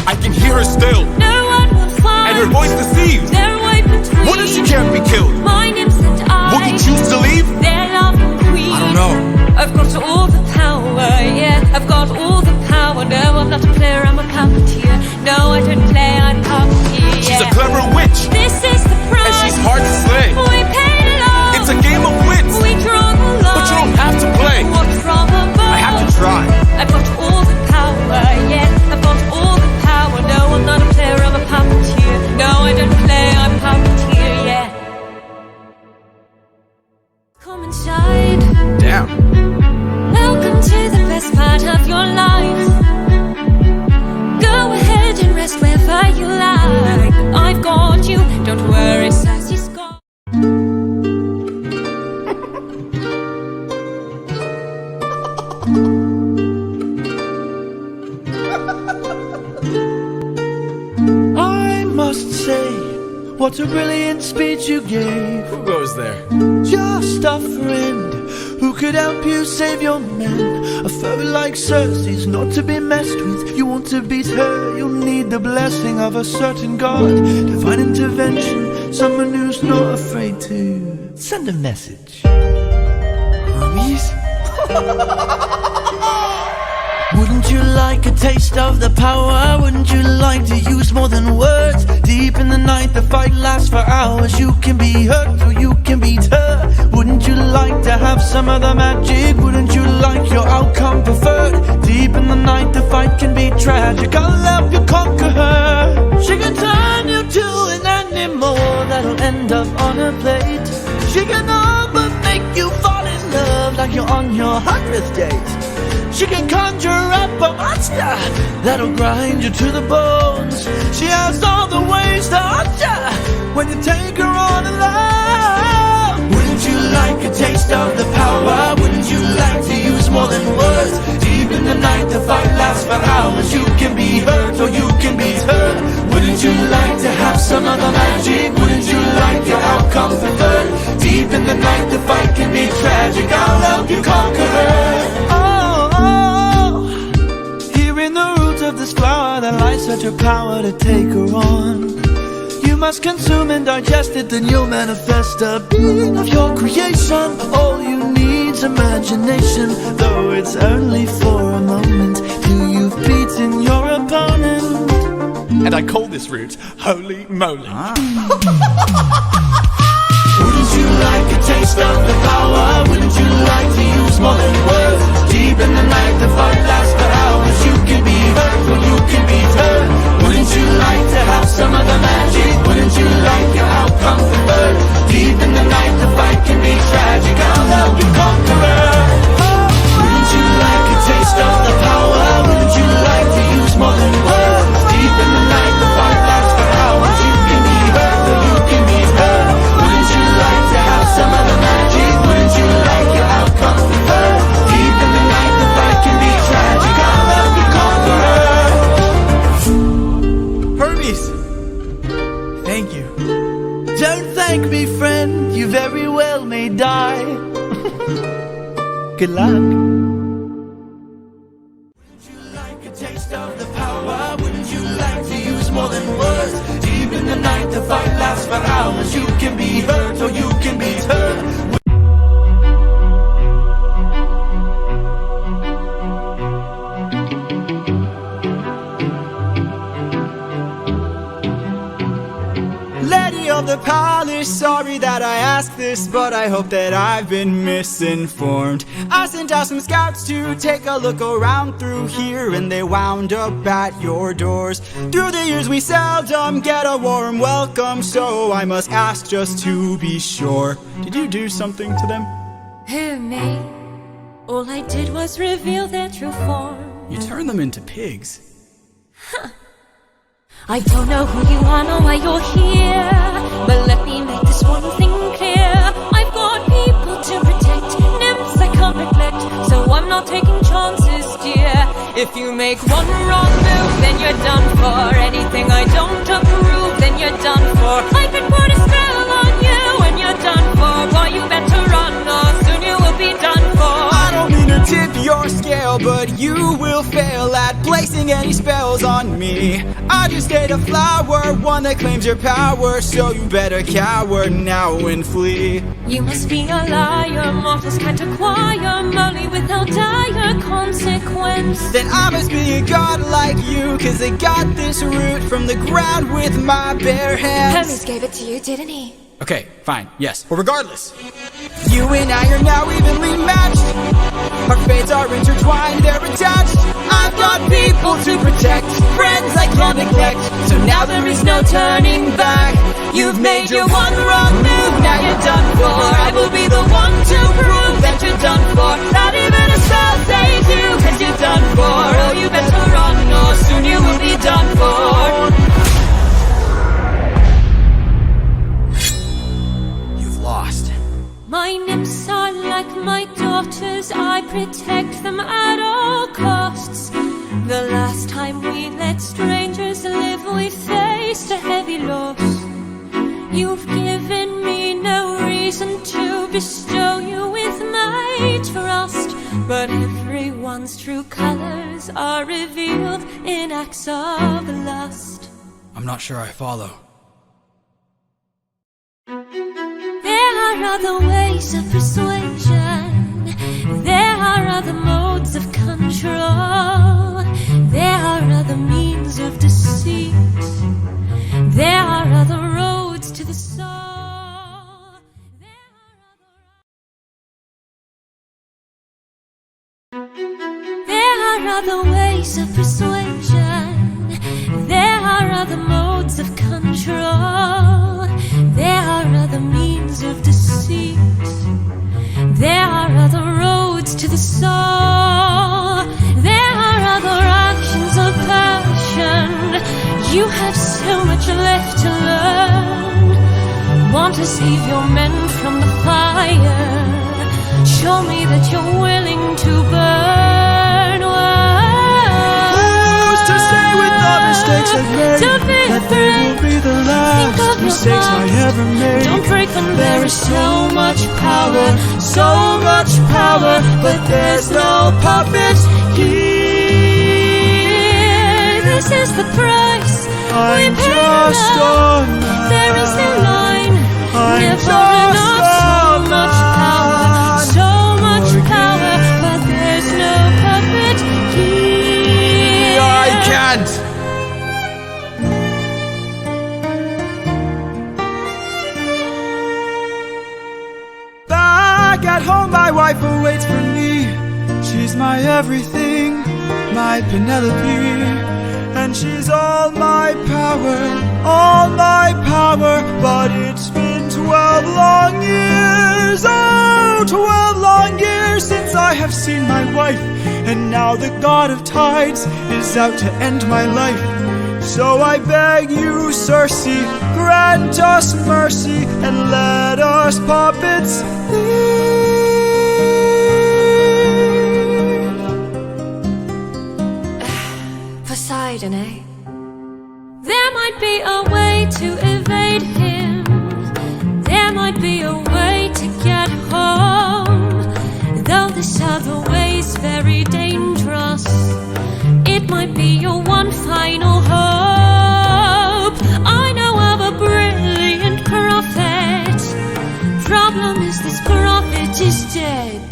Speaker 9: I can hear her still.
Speaker 5: No one will find.
Speaker 9: And her voice deceives.
Speaker 5: Their way between.
Speaker 9: What if she can't be killed?
Speaker 5: My name's and I.
Speaker 9: Will you choose to leave?
Speaker 5: Their loving queen.
Speaker 1: I don't know.
Speaker 5: I've got all the power, yeah. I've got all the power. No, I'm not a player, I'm a puppeteer. No, I don't play, I'm puppeteer.
Speaker 9: She's a clever witch.
Speaker 5: This is the price.
Speaker 9: And she's hard to slay.
Speaker 5: We paid it all.
Speaker 9: It's a game of wits.
Speaker 5: We draw the line.
Speaker 9: But you don't have to play.
Speaker 5: What's from above?
Speaker 1: I have to try.
Speaker 5: I've got all the power, yeah. I've got all the power. No, I'm not a player, I'm a puppeteer. No, I don't play, I'm puppeteer, yeah. Come inside.
Speaker 1: Damn.
Speaker 5: Welcome to the best part of your life. Go ahead and rest wherever you like. I've got you, don't worry, Sassy's got.
Speaker 6: I must say, what a brilliant speech you gave.
Speaker 1: Who goes there?
Speaker 6: Just a friend who could help you save your men. A foe like Circe's not to be messed with. You want to beat her, you'll need the blessing of a certain god. Divine intervention, someone who's not afraid to send a message.
Speaker 1: Hermes?
Speaker 6: Wouldn't you like a taste of the power? Wouldn't you like to use more than words? Deep in the night the fight lasts for hours. You can be hurt or you can beat her. Wouldn't you like to have some of the magic? Wouldn't you like your outcome preferred? Deep in the night the fight can be tragic. I'll help you conquer her. She can turn you to an animal that'll end up on a plate. She can all but make you fall in love like you're on your 100th date. She can conjure up a monster that'll grind you to the bones. She has all the ways to hurt ya when you take her on alone. Wouldn't you like a taste of the power? Wouldn't you like to use more than words? Deep in the night the fight lasts for hours. You can be hurt or you can be hurt. Wouldn't you like to have some of the magic? Wouldn't you like your outcome preferred? Deep in the night the fight can be tragic. I'll help you conquer her. Here in the roots of this flower that lies such her power to take her on. You must consume and digest it, then you'll manifest a being of your creation. All you need's imagination, though it's only for a moment, till you've beaten your opponent.
Speaker 9: And I call this route Holy Moly.
Speaker 6: Wouldn't you like a taste of the power? Wouldn't you like to use more than words? Deep in the night, the fight lasts for hours. You can be hurt or you can be turned. Wouldn't you like to have some of the magic? Wouldn't you like your outcome preferred? Deep in the night, the fight can be tragic. I'll help you conquer. Wouldn't you like a taste of the power? Wouldn't you like to use more than words? Deep in the night, the fight lasts for hours. You can be hurt or you can be turned. Wouldn't you like to have some of the magic? Wouldn't you like your outcome preferred? Deep in the night, the fight can be tragic. I'll help you conquer.
Speaker 1: Hermes! Thank you.
Speaker 6: Don't thank me, friend. You very well may die. Good luck. Wouldn't you like a taste of the power? Wouldn't you like to use more than words? Deep in the night, the fight lasts for hours. You can be hurt or you can be turned.
Speaker 1: Lady of the palace, sorry that I asked this, but I hope that I've been misinformed. I sent out some scouts to take a look around through here, and they wound up at your doors. Through the years we seldom get a warm welcome, so I must ask just to be sure. Did you do something to them?
Speaker 5: Who, me? All I did was reveal their true form.
Speaker 1: You turned them into pigs.
Speaker 5: I don't know who you are nor why you're here, but let me make this one thing clear. I've got people to protect, nymphs I can't neglect, so I'm not taking chances, dear. If you make one wrong move, then you're done for. Anything I don't approve, then you're done for. I could put a spell on you and you're done for. Boy, you better run or soon you will be done for.
Speaker 1: I don't mean to tip your scale, but you will fail at placing any spells on me. I just ate a flower, one that claims your power, so you better cower now and flee.
Speaker 5: You must be a liar, mortals can't acquire money without dire consequence.
Speaker 1: Then I must be a god like you, cause I got this root from the ground with my bare hands.
Speaker 5: Hermes gave it to you, didn't he?
Speaker 1: Okay, fine, yes. But regardless, you and I are now evenly matched. Our fates are intertwined, they're attached. I've got people to protect, friends I can't neglect, so now there is no turning back. You've made your one wrong move, now you're done for. I will be the one to prove that you're done for. Not even a spell saves you, cause you're done for. Oh, you better run or soon you will be done for. Lost.
Speaker 5: My nymphs are like my daughters, I protect them at all costs. The last time we let strangers live, we faced a heavy loss. You've given me no reason to bestow you with my trust, but everyone's true colors are revealed in acts of lust.
Speaker 1: I'm not sure I follow.
Speaker 5: There are other ways of persuasion. There are other modes of control. There are other means of deceit. There are other roads to the soul. There are other ways of persuasion. There are other modes of control. There are other means of deceit. There are other roads to the soul. There are other actions of passion. You have so much left to learn. Want to save your men from the fire? Show me that you're willing to burn.
Speaker 6: Who's to say with the mistakes I've made
Speaker 5: Don't be
Speaker 6: that they will be the last mistakes I ever made?
Speaker 5: Don't break them.
Speaker 6: There is so much power, but there's no puppets here.
Speaker 5: This is is the price we
Speaker 1: I'm
Speaker 5: pay
Speaker 1: just
Speaker 5: now.
Speaker 1: a man.
Speaker 5: There is no line,
Speaker 1: I'm
Speaker 5: never
Speaker 1: just
Speaker 5: enough.
Speaker 1: a
Speaker 5: So much power, but there's no puppet here.
Speaker 1: I can't. Back at home, my wife awaits for me. She's my everything, my Penelope. And she's all my power, all my power. But it's been 12 long years, oh, 12 long years since I have seen my wife. And now the god of tides is out to end my life. So I beg you, CIRCE, grant us mercy and let us puppets leave.
Speaker 5: Poseidon, eh? There might be a way to evade him. There might be a way to get home. Though this other way's very dangerous, it might be your one final hope. I know of a brilliant prophet. Problem is this prophet is dead.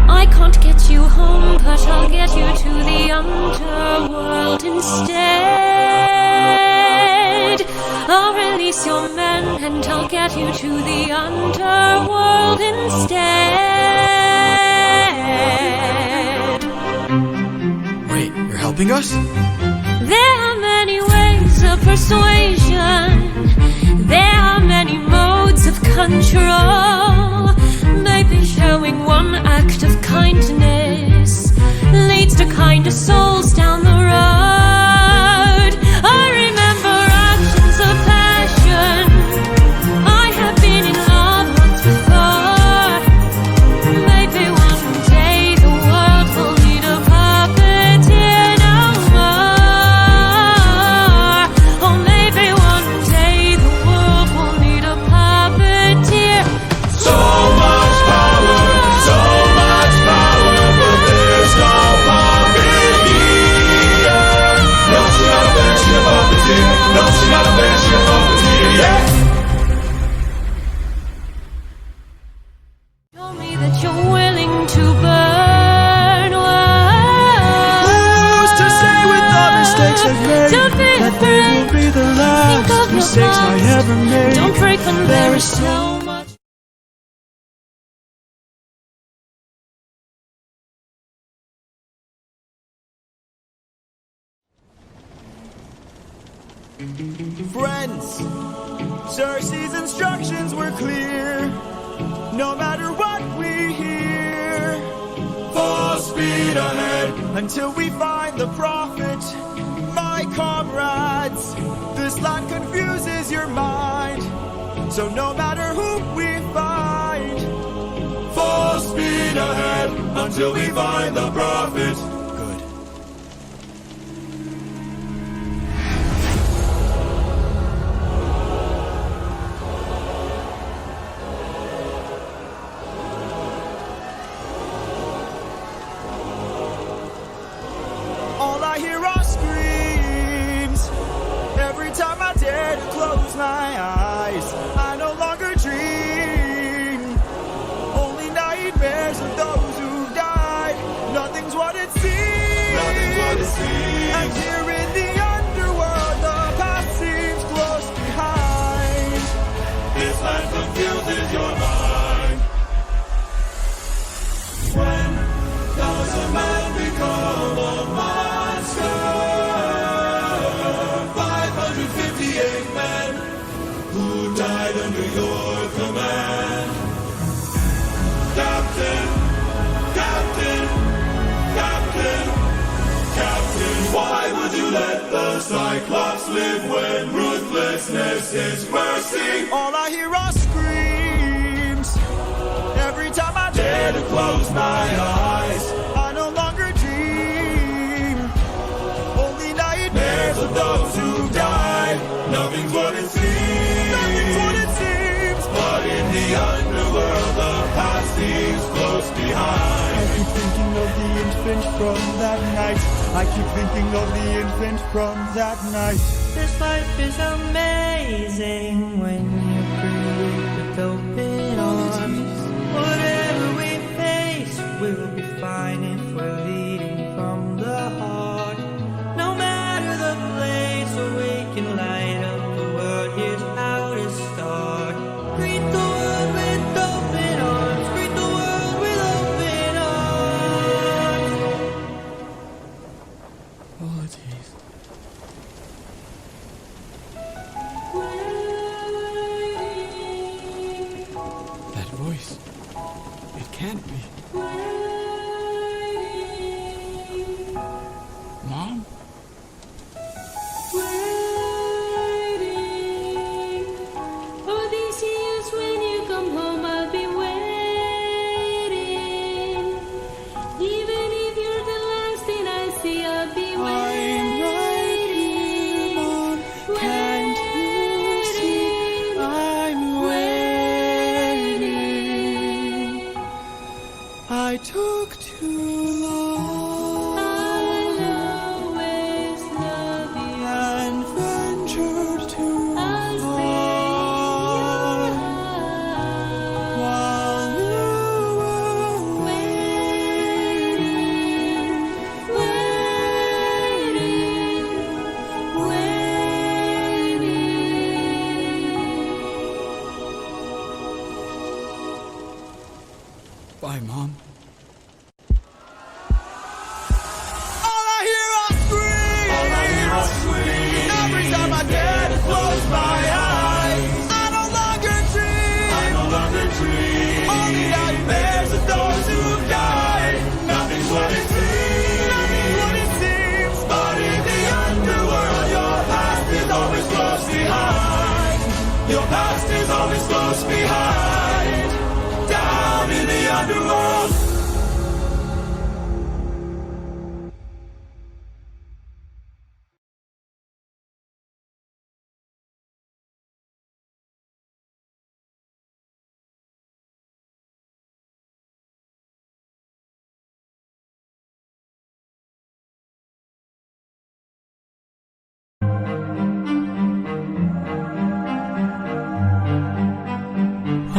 Speaker 5: I can't get you home, but I'll get you to the underworld instead. I'll release your men and I'll get you to the underworld instead.
Speaker 1: Wait, you're helping us?
Speaker 5: There are many ways of persuasion. There are many modes of control. Maybe showing one act of kindness leads to kinder souls down the road. I remember actions of passion. I have been in love once before. Maybe one day the world will need a puppeteer no more. Or maybe one day the world will need a puppeteer.
Speaker 9: So much power, but there's no puppet here. No, she's not a man, she's a puppeteer. No, she's not a man, she's a puppeteer, yeah.
Speaker 5: Show me that you're willing to burn.
Speaker 1: Who's to say with the mistakes I've made
Speaker 5: Don't be
Speaker 1: that they will
Speaker 5: afraid.
Speaker 1: be the
Speaker 5: Think
Speaker 1: last
Speaker 5: of your
Speaker 1: mistakes I
Speaker 5: past.
Speaker 1: ever made?
Speaker 5: Don't break when there is so much.
Speaker 1: Friends, CIRCE's instructions were clear. No matter what we hear,
Speaker 9: Full speed ahead.
Speaker 1: until we find the prophet, my comrades. This land confuses your mind, so no matter who we find,
Speaker 9: Full speed ahead until we find the prophet.
Speaker 1: good. All I hear are screams. Every time I dare to close my eyes, I no longer dream. Only nightmares of those who died. Nothing's what it seems.
Speaker 9: Nothing's what it seems.
Speaker 1: And here in the underworld, the past seems close behind.
Speaker 9: This land confuses your mind. When does a man become a monster? 558 men who died under your command. Captain, Captain, Captain, Captain, why would you let the Cyclops live when ruthlessness is mercy?
Speaker 1: All I hear are screams. Every time I dare to close my eyes, I no longer dream. Only nightmares of those who die.
Speaker 9: Nothing's what it seems.
Speaker 1: Nothing's what it seems.
Speaker 9: But in the underworld, the past seems close behind.
Speaker 1: I've been thinking of the infinite infant from that night. I keep thinking of the infant from that night.
Speaker 4: This life is amazing when you breathe with open arms. Whatever we face, we'll be fine if we're leading from the heart. No matter the place, we can light up the world. Here's how to start. Greet the world with open arms. Greet the world with open arms.
Speaker 1: Apologies. That voice. It can't be. Mom?
Speaker 5: Odysseus, when you come home, I'll be waiting. Even if you're the last thing I see, I'll be
Speaker 1: I'm right here, Mom. Can't you see? I'm waiting. I took too long
Speaker 5: I'll always love you.
Speaker 1: and ventured too
Speaker 5: I'll
Speaker 1: far
Speaker 5: stay
Speaker 1: while you were
Speaker 5: waiting, waiting.
Speaker 1: Bye, Mom. Every time I dare to close my eyes, I no longer dream. Only nightmares of those who died. Nothing's what it seems. But in the underworld, your past is always close behind. Your past is always close behind. Down in the underworld.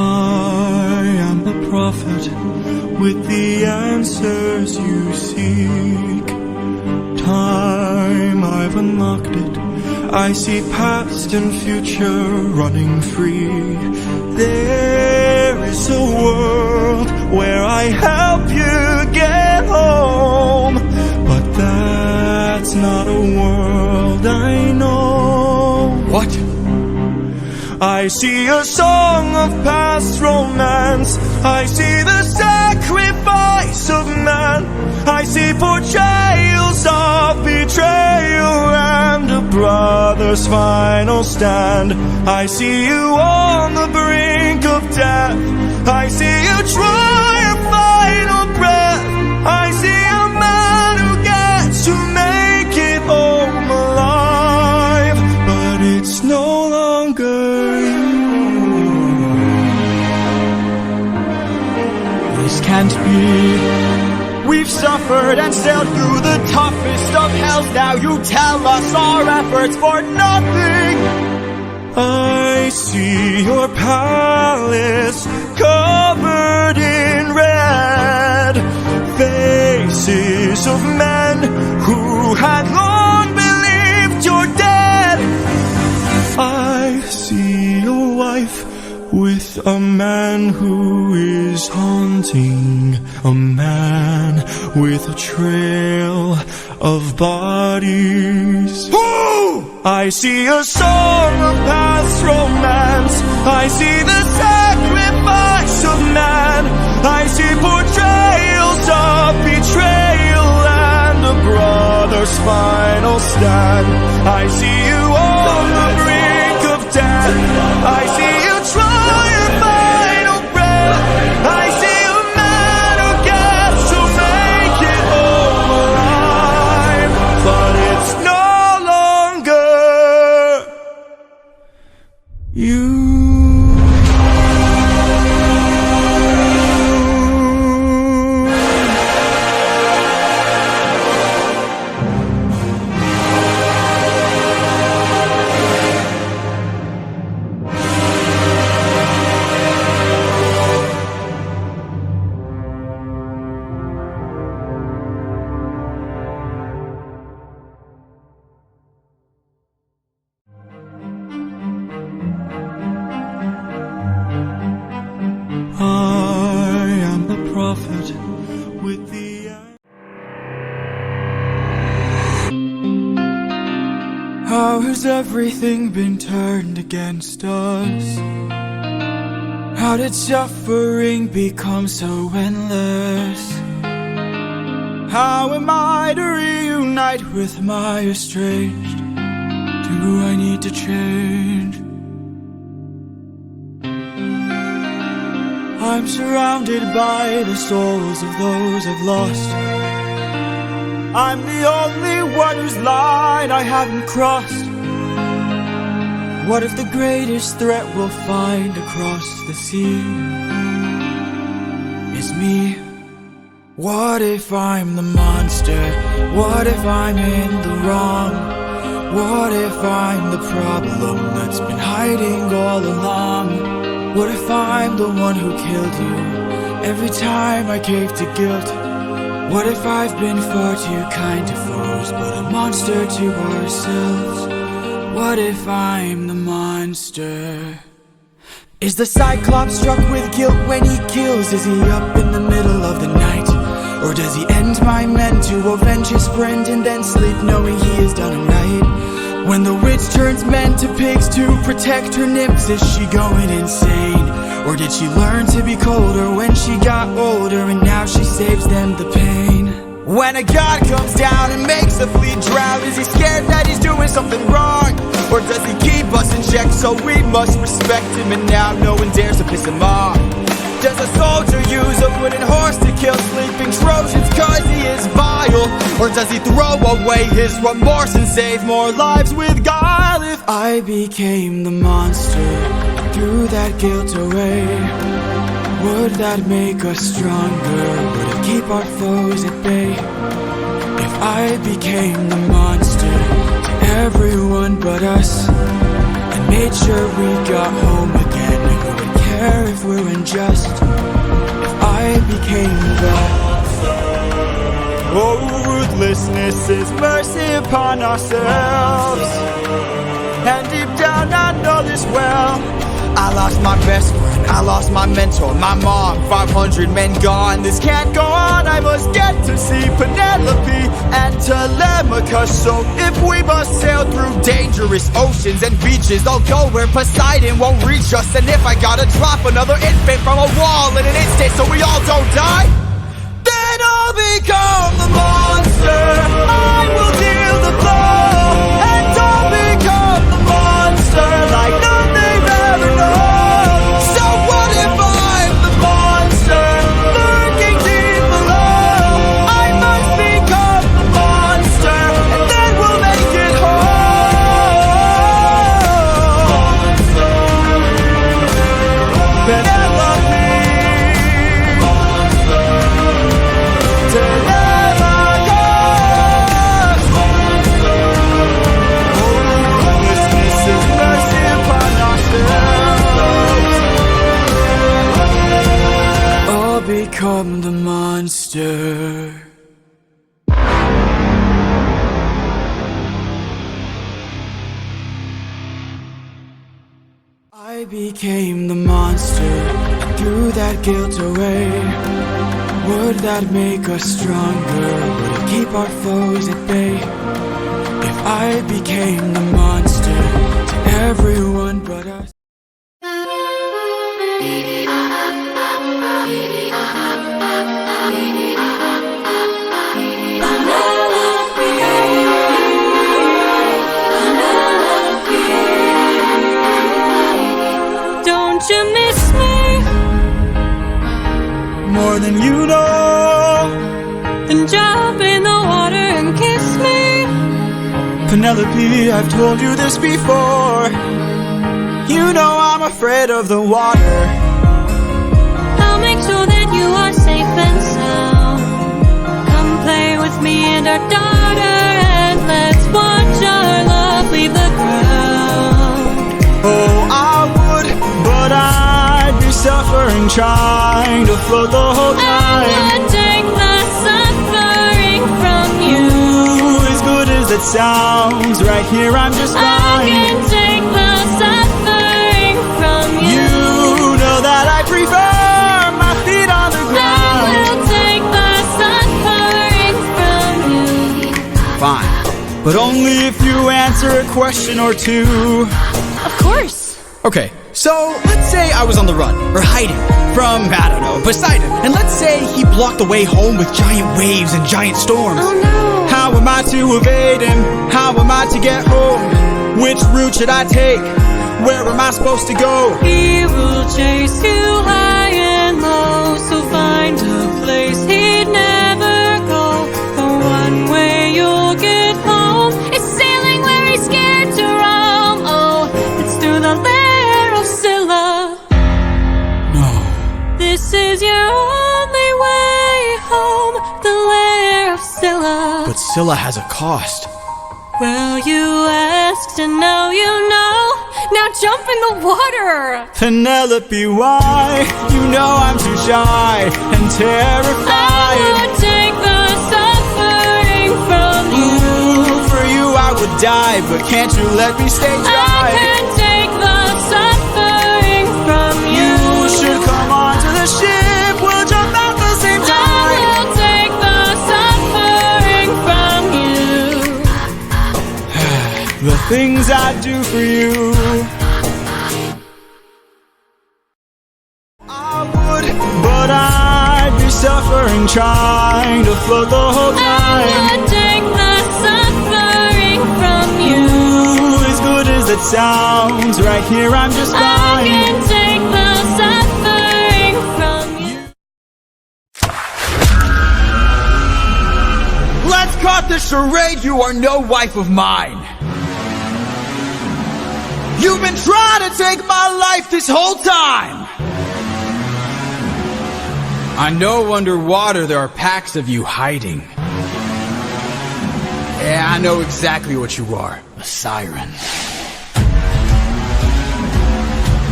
Speaker 1: I am the prophet with the answers you seek. Time, I've unlocked it. I see past and future running free. There is a world where I help you get home, but that's not a world I know. What? I see a song of past romance. I see the sacrifice of man. I see portrayals of betrayal and a brother's final stand. I see you on the brink of death. I see you try your final breath. I see a man who gets to make it home alive, but it's no longer can't be. We've suffered and sailed through the toughest of hells. Now you tell us our efforts for nothing. I see your palace covered in red, faces of men who had long believed you're dead. I see your wife with a man who is haunting, a man with a trail of bodies. Woo! I see a song of past romance. I see the sacrifice of man. I see portrayals of betrayal and a brother's final stand. I see you on the brink of death. I see you try your final breath. I see a man who gets to make it home alive, but it's no longer you. How has everything been turned against us? How did suffering become so endless? How am I to reunite with my estranged? Do I need to change? I'm surrounded by the souls of those I've lost. I'm the only one whose line I haven't crossed. What if the greatest threat we'll find across the sea is me? What if I'm the monster? What if I'm in the wrong? What if I'm the problem that's been hiding all along? What if I'm the one who killed you every time I cave to guilt? What if I've been far too kind to foes, but a monster to ourselves? What if I'm the monster? Is the Cyclops struck with guilt when he kills? Is he up in the middle of the night? Or does he end my men to avenge his friend and then sleep knowing he has done him right? When the witch turns men to pigs to protect her nymphs, is she going insane? Or did she learn to be colder when she got older and now she saves them the pain? When a god comes down and makes a fleet drown, is he scared that he's doing something wrong? Or does he keep us in check so we must respect him and now no one dares to piss him off? Does a soldier use a wooden horse to kill sleeping Trojans cause he is vile? Or does he throw away his remorse and save more lives with guile? If I became the monster, threw that guilt away, would that make us stronger? Would it keep our foes at bay? If I became the monster to everyone but us, and made sure we got home again, who would care if we're unjust? If I became the ruthlessness is mercy upon ourselves. And deep down I know this well. I lost my best friend, I lost my mentor, my mom, 500 men gone. This can't go on, I must get to see Penelope and Telemachus. So if we must sail through dangerous oceans and beaches, I'll go where Poseidon won't reach us. And if I gotta drop another infant from a wall in an instant so we all don't die, then I'll become the monster. I will deal the blow, and I'll become the monster like none they've ever known. So what if I'm the monster lurking deep below? I must become the monster, and then we'll make it whole. Penelope, Ruthlessness is mercy upon ourselves. I'll become the monster. I became the monster, threw that guilt away. Would that make us stronger? Would it keep our foes at bay? If I became the monster to everyone but us.
Speaker 5: Don't you miss me?
Speaker 1: More than you know.
Speaker 5: Then jump in the water and kiss me.
Speaker 1: Penelope, I've told you this before. You know I'm afraid of the water.
Speaker 5: I'll make sure that you are safe and sound. Come play with me and our daughter, and let's watch our love leave the ground.
Speaker 1: Oh, I would, but I'd be suffering trying to float the whole
Speaker 5: I
Speaker 1: time.
Speaker 5: would take the suffering from you.
Speaker 1: As good as it sounds, right here I'm just
Speaker 5: I
Speaker 1: fine.
Speaker 5: can take the suffering from you.
Speaker 1: You know that I prefer my feet on the
Speaker 5: I
Speaker 1: ground.
Speaker 5: will take the suffering from you.
Speaker 1: Fine, but only if you answer a question or two.
Speaker 7: Of course.
Speaker 1: Okay, so let's say I was on the run, or hiding, from, I don't know, Poseidon. And let's say he blocked the way home with giant waves and giant storms.
Speaker 7: Oh no.
Speaker 1: How am I to evade him? How am I to get home? Which route should I take? Where am I supposed to go?
Speaker 4: He will chase you high and low, so find a place he'd never go. The one way you'll get home
Speaker 7: It's sailing where he's scared to roam. Oh,
Speaker 4: it's through the lair of Scylla.
Speaker 1: No.
Speaker 4: This is your only way home, the lair of Scylla.
Speaker 1: But Scylla has a cost.
Speaker 4: Well, you asked and now you know.
Speaker 7: now jump in the water.
Speaker 1: Penelope, why? You know I'm too shy and terrified.
Speaker 4: I would take the suffering from you.
Speaker 1: Ooh, for you I would die, but can't you let me stay dry?
Speaker 4: I can take the suffering from you.
Speaker 1: You should come onto the ship, we'll jump at the same
Speaker 4: I
Speaker 1: time.
Speaker 4: will take the suffering from you.
Speaker 1: The things I do for you. I would, but I'd be suffering trying to float the whole
Speaker 4: I
Speaker 1: time.
Speaker 4: would take the suffering from you.
Speaker 1: Ooh, as good as it sounds, right here I'm just
Speaker 4: I
Speaker 1: fine.
Speaker 4: can take the suffering from you.
Speaker 1: Let's cut the charade, you are no wife of mine. You've been trying to take my life this whole time. I know underwater there are packs of you hiding. Yeah, I know exactly what you are, a siren.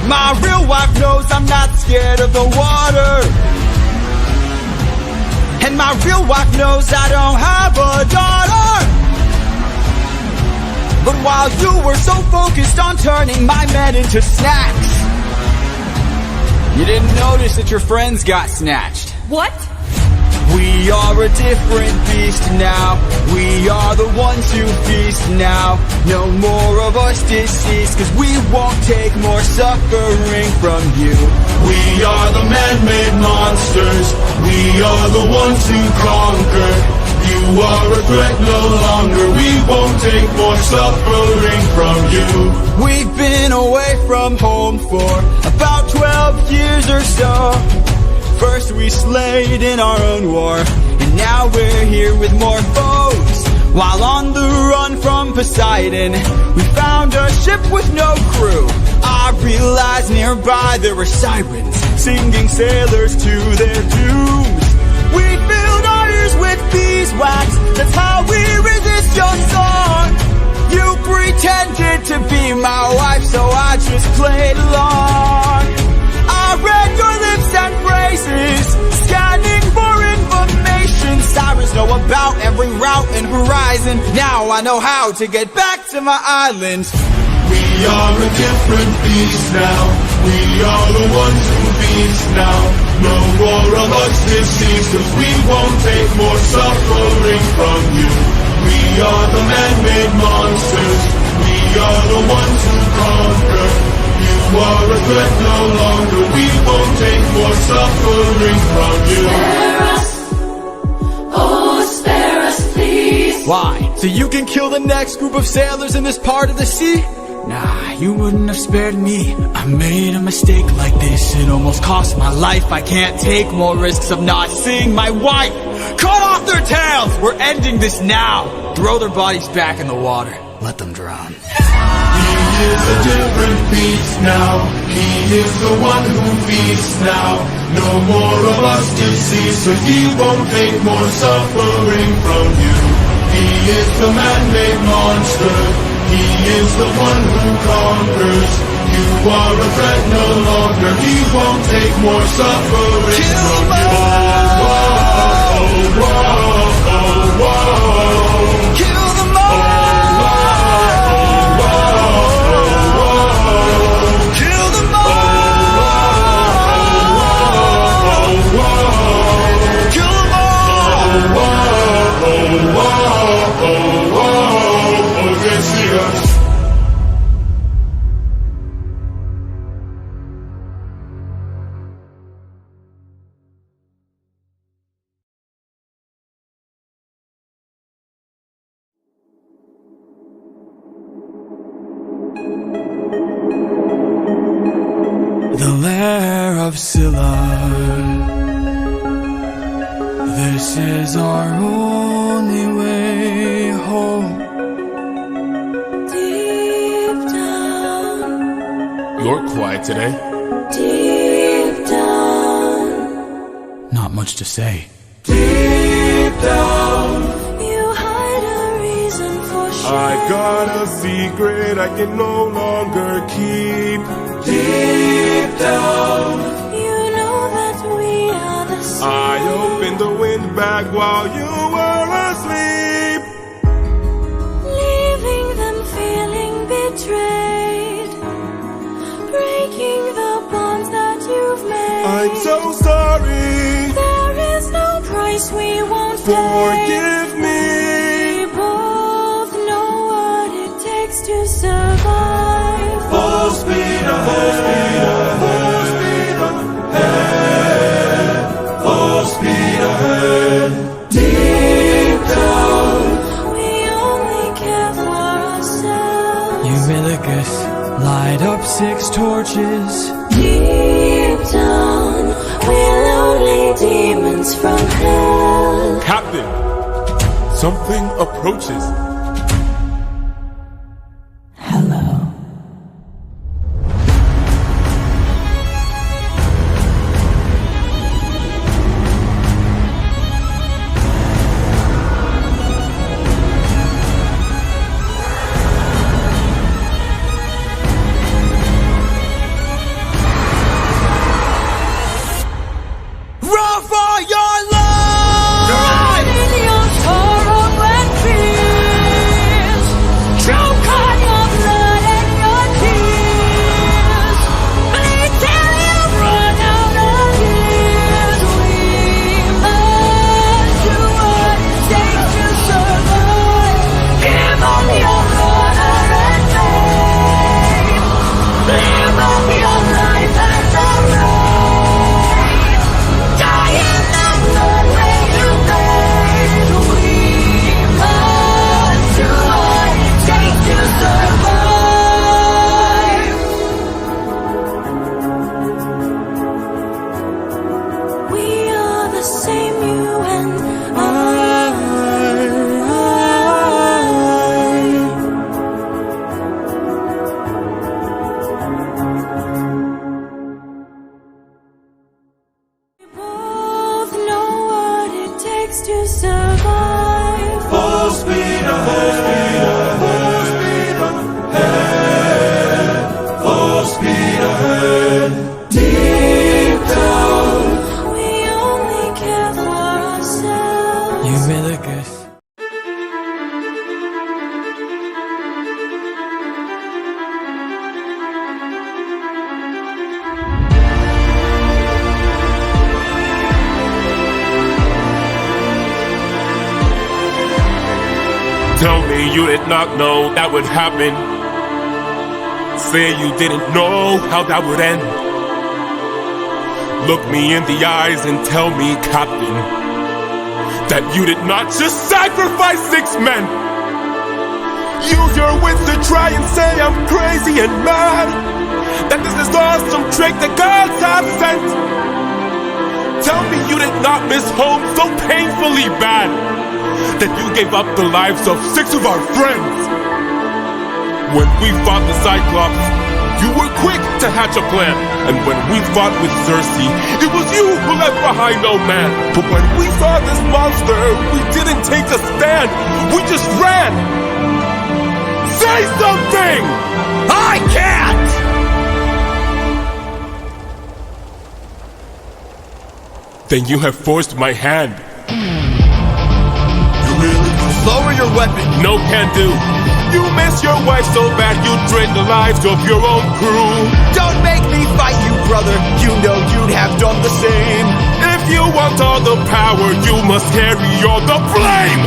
Speaker 1: My real wife knows I'm not scared of the water. And my real wife knows I don't have a daughter. But while you were so focused on turning my men into snacks, you didn't notice that your friends got snatched.
Speaker 7: What?
Speaker 1: We are a different beast now. We are the ones who feast now. No more of us deceased, cause we won't take more suffering from you.
Speaker 3: We are the man-made monsters. We are the ones who conquer. You are a threat no longer. We won't take more suffering from you.
Speaker 1: We've been away from home for about 12 years or so. First we slayed in our own war, and now we're here with more foes. While on the run from Poseidon, we found a ship with no crew. I realized nearby there were sirens, singing sailors to their dooms. We filled our ears with beeswax, that's how we resist your song. You pretended to be my wife, so I just played along. I read your lips and phrases, scanning for information. Sirens know about every route and horizon. Now I know how to get back to my island.
Speaker 3: We are a different beast now. We are the ones who feast now. No more of us deceased, cause we won't take more suffering from you. We are the man-made monsters. We are the ones who conquer. You are a threat no longer. We won't take more suffering from you.
Speaker 5: Spare us, oh spare us please.
Speaker 1: Why? So you can kill the next group of sailors in this part of the sea? Nah, you wouldn't have spared me. I made a mistake like this, it almost cost my life. I can't take more risks of not seeing my wife. Cut off their tails! We're ending this now. Throw their bodies back in the water. Let them drown.
Speaker 3: He is a different beast now. He is the one who feasts now. No more of us deceased, so he won't take more suffering from you. He is the man-made monster. He is the one who conquers. You are a threat no longer. He won't take more suffering from you. Whoa, whoa, whoa.
Speaker 1: Kill them all! Kill them all! Kill them all! of Scylla. This is our only way home.
Speaker 5: Deep down,
Speaker 9: You're quiet today.
Speaker 5: deep down,
Speaker 1: Not much to say.
Speaker 9: Deep down,
Speaker 5: you hide a reason for shame.
Speaker 9: I got a secret I can no longer keep. Deep down,
Speaker 5: You know that we are the same.
Speaker 9: I opened the wind bag while you were asleep.
Speaker 5: Leaving them feeling betrayed, breaking the bonds that you've made.
Speaker 9: I'm so sorry.
Speaker 5: There is no price we won't pay.
Speaker 9: Forgive me.
Speaker 5: We both know what it takes to survive.
Speaker 9: Full speed ahead. Full speed ahead. Full speed ahead. Deep down,
Speaker 5: We only care for ourselves.
Speaker 1: Eurylochus, light up 6 torches.
Speaker 5: Deep down, we're lonely demons from hell.
Speaker 9: Captain, something approaches.
Speaker 1: Hello.
Speaker 6: Run for your life!
Speaker 5: In your sorrow and fears, choke on your blood and your tears. Bleed till you run out of years. We must do what it takes to survive. Give up your honor and fame. Live up your life and the road. Die in the blood where you bathe. We must do what it takes to survive. We are the same, you and I. We both know what it takes to survive.
Speaker 9: Full speed ahead. Full speed ahead. Full speed ahead. Deep down,
Speaker 5: We only care for ourselves.
Speaker 1: Eurylochus.
Speaker 9: tell me you did not know that would happen. Say you didn't know how that would end. Look me in the eyes and tell me, Captain, that you did not just sacrifice 6 men. Use your wits to try and say I'm crazy and mad, that this is all some trick the gods have sent. Tell me you did not miss home so painfully bad that you gave up the lives of 6 of our friends. When we fought the Cyclops, you were quick to hatch a plan. And when we fought with CIRCE, it was you who left behind no man. But when we saw this monster, we didn't take a stand. We just ran. Say something! I can't! Then you have forced my hand. You really lower your weapon. No can do. You miss your wife so bad you drain the lives of your own crew.
Speaker 10: Don't make me fight you, brother. You know you'd have done the same.
Speaker 9: If you want all the power, you must carry all the blame.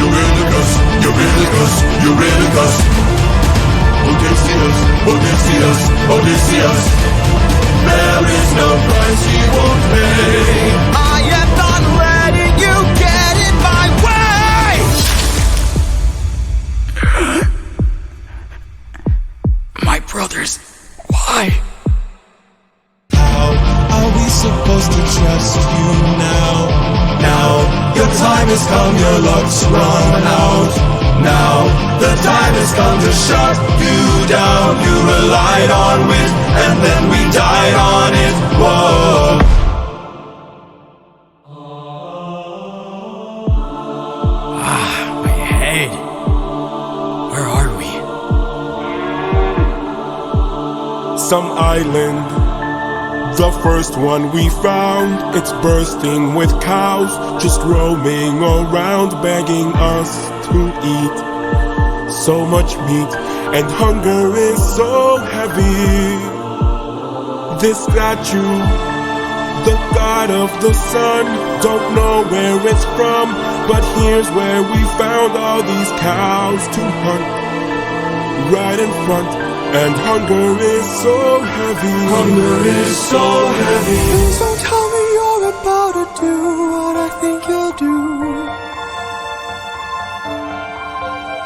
Speaker 9: Eurylochus, Eurylochus, Eurylochus. Odysseus, Odysseus, Odysseus. There is no price he won't pay.
Speaker 10: I am not letting you get in my way!
Speaker 1: My brothers, why?
Speaker 3: our luck's run out. Now the time has come to shut you down. You relied on wit, and then we died on it. Whoa.
Speaker 1: My head. Where are we?
Speaker 9: Some island, the first one we found. It's bursting with cows, just roaming around, begging us to eat. So much meat, and hunger is so heavy. This statue, the god of the sun, don't know where it's from, but here's where we found all these cows to hunt, right in front. And hunger is so heavy.
Speaker 3: Hunger is so heavy.
Speaker 10: Please don't tell me you're about to do what I think you'll do.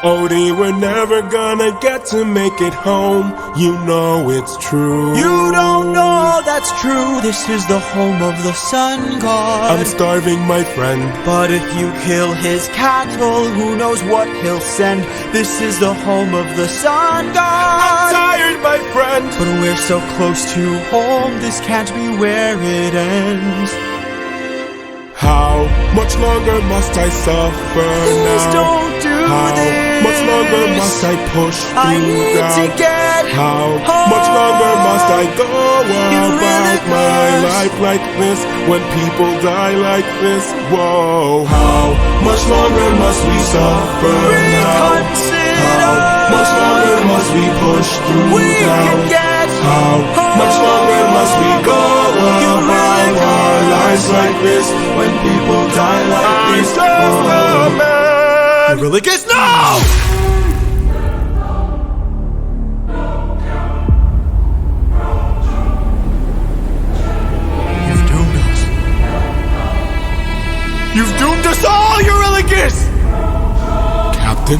Speaker 9: Odie, we're never gonna get to make it home. You know it's true.
Speaker 6: You don't know that's true. This is the home of the sun god.
Speaker 9: I'm starving, my friend.
Speaker 6: But if you kill his cattle, who knows what he'll send. This is the home of the sun god.
Speaker 9: I'm tired, my friend.
Speaker 6: But we're so close to home, this can't be where it ends.
Speaker 9: How much longer must I suffer
Speaker 6: Please
Speaker 9: now?
Speaker 6: don't do
Speaker 9: How
Speaker 6: this.
Speaker 9: much longer must I push through
Speaker 6: I need
Speaker 9: doubt?
Speaker 6: to get
Speaker 9: How
Speaker 6: home.
Speaker 9: much longer must I go about
Speaker 6: really
Speaker 9: my
Speaker 6: must.
Speaker 9: life like this, when people die like this? Whoa. How much longer must we suffer now?
Speaker 6: Reconsider.
Speaker 9: How much longer must we push through
Speaker 6: We
Speaker 9: doubt?
Speaker 6: can get
Speaker 9: How much longer must we go about our lives like this, when people die like this?
Speaker 6: It really gets no!
Speaker 1: You've doomed us.
Speaker 6: You've doomed us all, Eurylochus!
Speaker 9: Captain?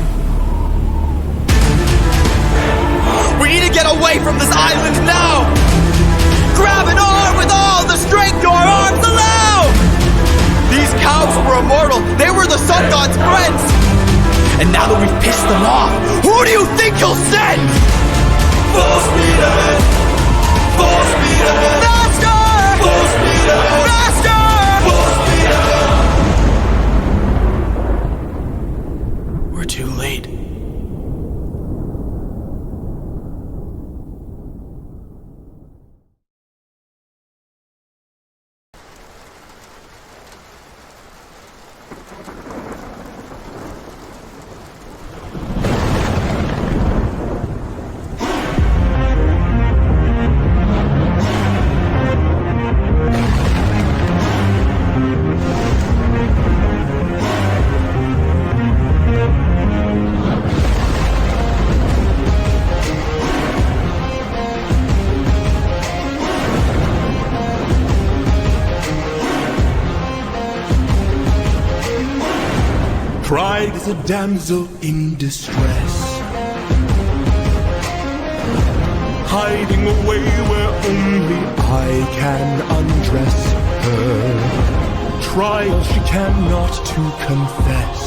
Speaker 6: We need to get away from this island now! Grab an arm with all the strength your arms allow! These cows were immortal, they were the sun god's friends! And now that we've pissed them off, who do you think you'll send?
Speaker 3: Full speed ahead. Full speed ahead.
Speaker 6: Faster!
Speaker 3: Full speed ahead.
Speaker 6: Faster!
Speaker 3: Full speed ahead.
Speaker 1: We're too late.
Speaker 2: Pride is a damsel in distress, hiding away where only I can undress her. Trial she cannot to confess.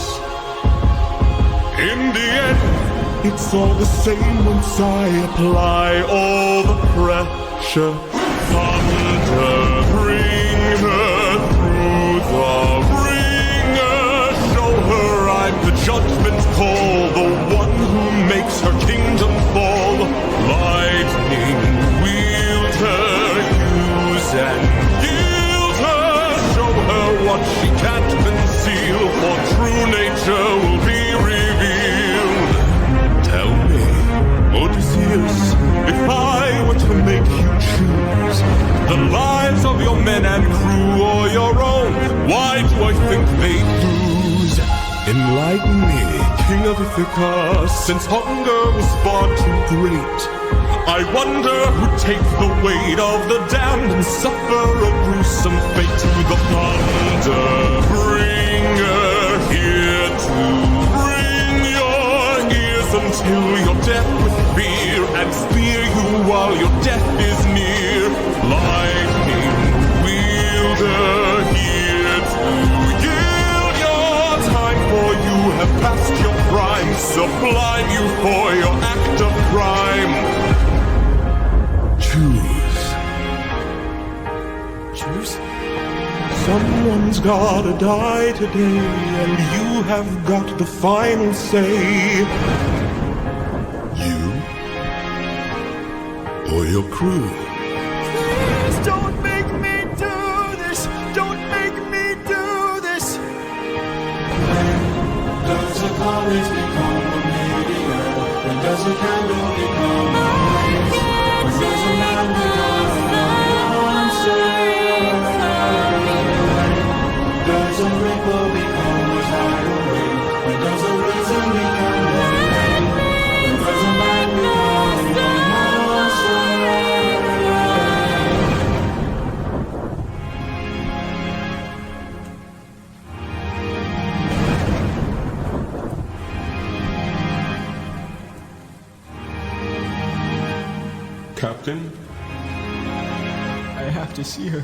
Speaker 2: In the end, it's all the same once I apply all the pressure. Thunder, bring her through the ringer. Show her I'm the judgment call, the one who makes her kingdom fall. Lightning, wield her, use and yield her. Show her what she can't conceal, for true nature will be revealed. Tell me, Odysseus, if I were to make you choose the lives of your men and crew or your own, why do I think they'd lose? Enlighten me, King of Ithaca, since hunger was far too great. I wonder who'd take the weight of the damned and suffer a gruesome fate. To the thunder bringer, here to bring your ears until you're deaf with fear, and spear you while your death is near. Lightning wielder, here to yield your time for past your prime, sublime you for your act of crime. Choose.
Speaker 9: Choose?
Speaker 2: Someone's gotta die today, and you have got the final say. You or your crew.
Speaker 9: Please don't make me do this! Don't make me do this!
Speaker 1: Does a college become a meteor? When does a candle become a blaze? When does a man become a monster? Does a ripple become a tidal wave? When does a reason become a rain? When does a man become a monster?
Speaker 2: Captain?
Speaker 1: I have to see her.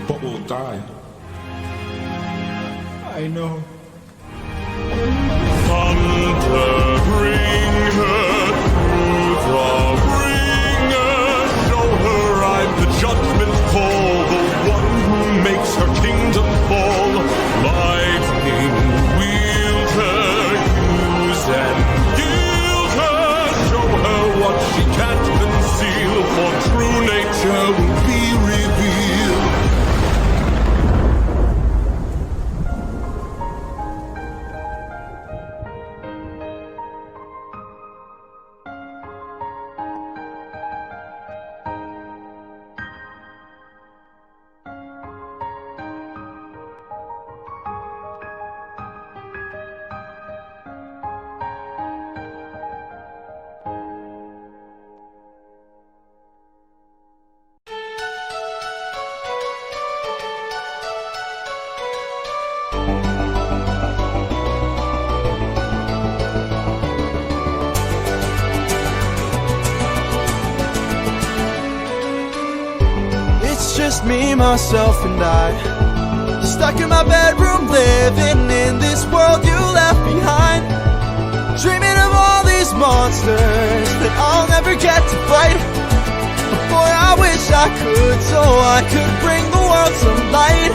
Speaker 2: But we'll die.
Speaker 1: I know.
Speaker 2: Thunder, bring her through the ringer. Show her I'm the judgment call, the one who makes her kingdom fall. Lightning, wield her, use and gild her. Show her what she can't conceal, for true nature will be revealed.
Speaker 6: Just me, myself, and I, stuck in my bedroom, living in this world you left behind, dreaming of all these monsters that I'll never get to fight. But boy, I wish I could, so I could bring the world some light.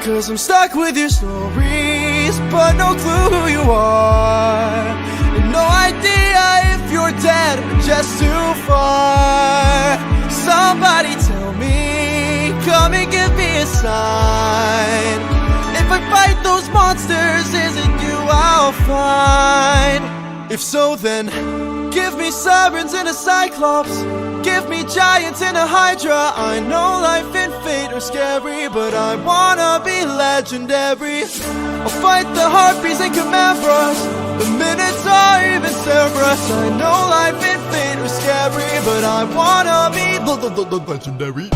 Speaker 6: Cause I'm stuck with your stories, but no clue who you are, and no idea if you're dead or just too far. Somebody tell me, come and give me a sign. If I fight those monsters, is it you I'll find? If so, then give me sirens and a cyclops, give me giants and a hydra. I know life and fate are scary, but I wanna be legendary. I'll fight the harpies and chimera's, the minotaur, even Cerberus. I know life and fate are scary, but I wanna be legendary.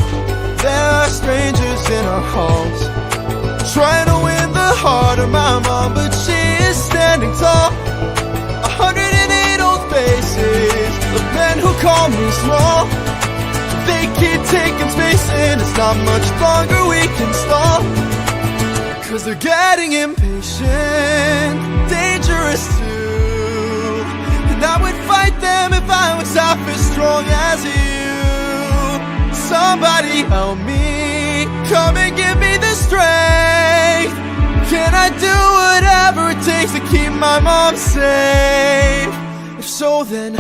Speaker 6: There are strangers in our halls, trying to win the heart of my mom, but she is standing tall. 108 old faces of men who call me small. They keep taking space and it's not much longer we can stall. Cause they're getting impatient, dangerous too. And I would fight them if I was half as strong as you. Somebody help me, come and give me the strength. Can I do whatever it takes to keep my mom safe? If so, then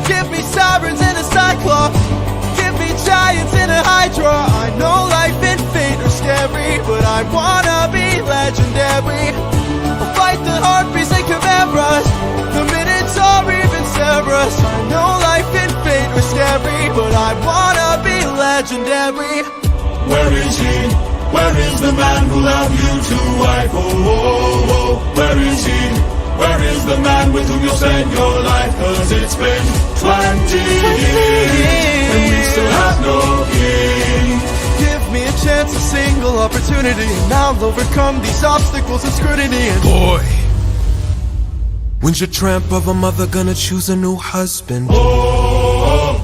Speaker 6: give me sirens and a cyclops, give me giants and a hydra. I know life and fate are scary, but I wanna be legendary. I'll fight the harpies and chimeras, the minotaur, even Cerberus. I know life and fate are scary, but I wanna be legendary.
Speaker 1: Where is he? Where is the man who loved you to wife? Oh, oh, oh. Where is he? Where is the man with whom you'll spend your life? Cause it's been 20 years and we still have no king.
Speaker 6: Give me a chance, a single opportunity, and I'll overcome these obstacles and scrutiny. And
Speaker 9: Boy, when's your tramp of a mother gonna choose a new husband?
Speaker 1: Oh,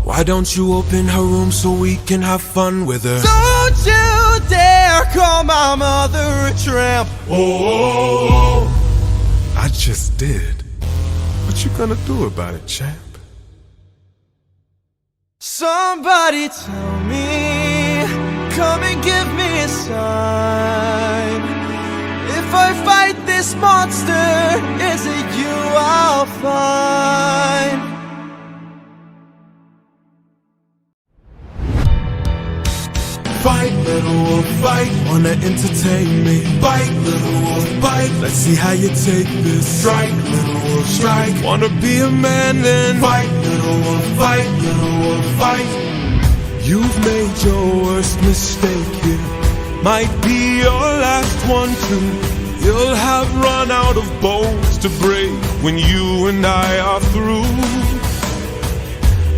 Speaker 9: Why don't you open her room so we can have fun with her?
Speaker 6: don't you dare
Speaker 10: dare call my mother a tramp.
Speaker 9: Oh, I just did. What you gonna do about it, champ?
Speaker 10: Somebody tell me, come and give me a sign. If I fight this monster, is it you I'll find?
Speaker 9: Fight, little wolf, fight, wanna entertain me. Bite, little wolf, bite, let's see how you take this. Strike, little wolf, strike, wanna be a man then. Fight, little wolf, fight, little wolf, fight. You've made your worst mistake here, might be your last one too. You'll have run out of bones to break when you and I are through.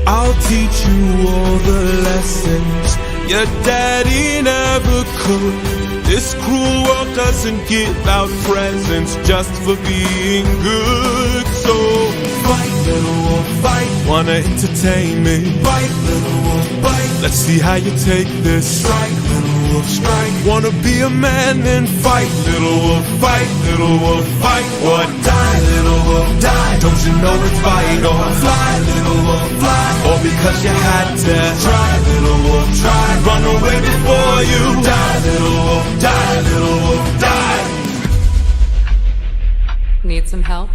Speaker 9: I'll teach you all the lessons your daddy never could. This cruel world doesn't give out presents just for being good. So fight, little wolf, fight, wanna entertain me. Bite, little wolf, bite, let's see how you take this. Strike, little wolf, strike, wanna be a man then fight, little wolf, fight, little wolf, fight. Or die, little wolf, die, don't you know it's fight or fly, little wolf, fly. Or because you had to try, little wolf, try, run away before you die, little wolf, die, little wolf, die.
Speaker 7: Need some help?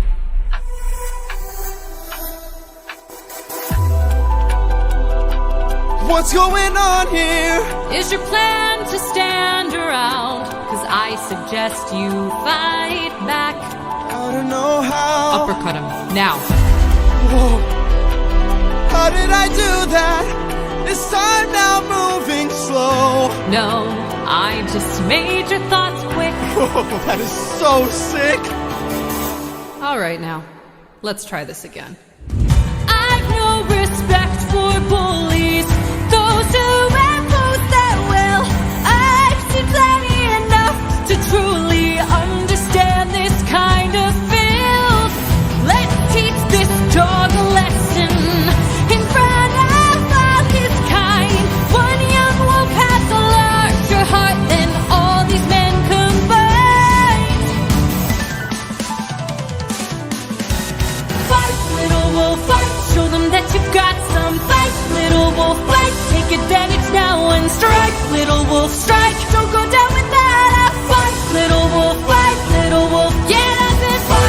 Speaker 10: What's going on here?
Speaker 7: Is your plan to stand around? Cause I suggest you fight back.
Speaker 10: I don't know how.
Speaker 7: Uppercut him, now.
Speaker 10: Whoa. How did I do that? This time now moving slow.
Speaker 7: No, I just made your thoughts quick.
Speaker 10: Whoa, that is so sick.
Speaker 7: Alright now, let's try this again.
Speaker 5: I've no respect for bullies, those who impose their will. I've seen plenty enough to truly understand this kind of filth. Let's teach this dog a lesson in front of all his kind. One young wolf has a larger heart than all these men combined. Fight, little wolf, fight, show them that you've got some fight. Little wolf, fight, take advantage now and strike. Little wolf, strike, don't go down without a fight. Little wolf, fight, little wolf, get up and fight.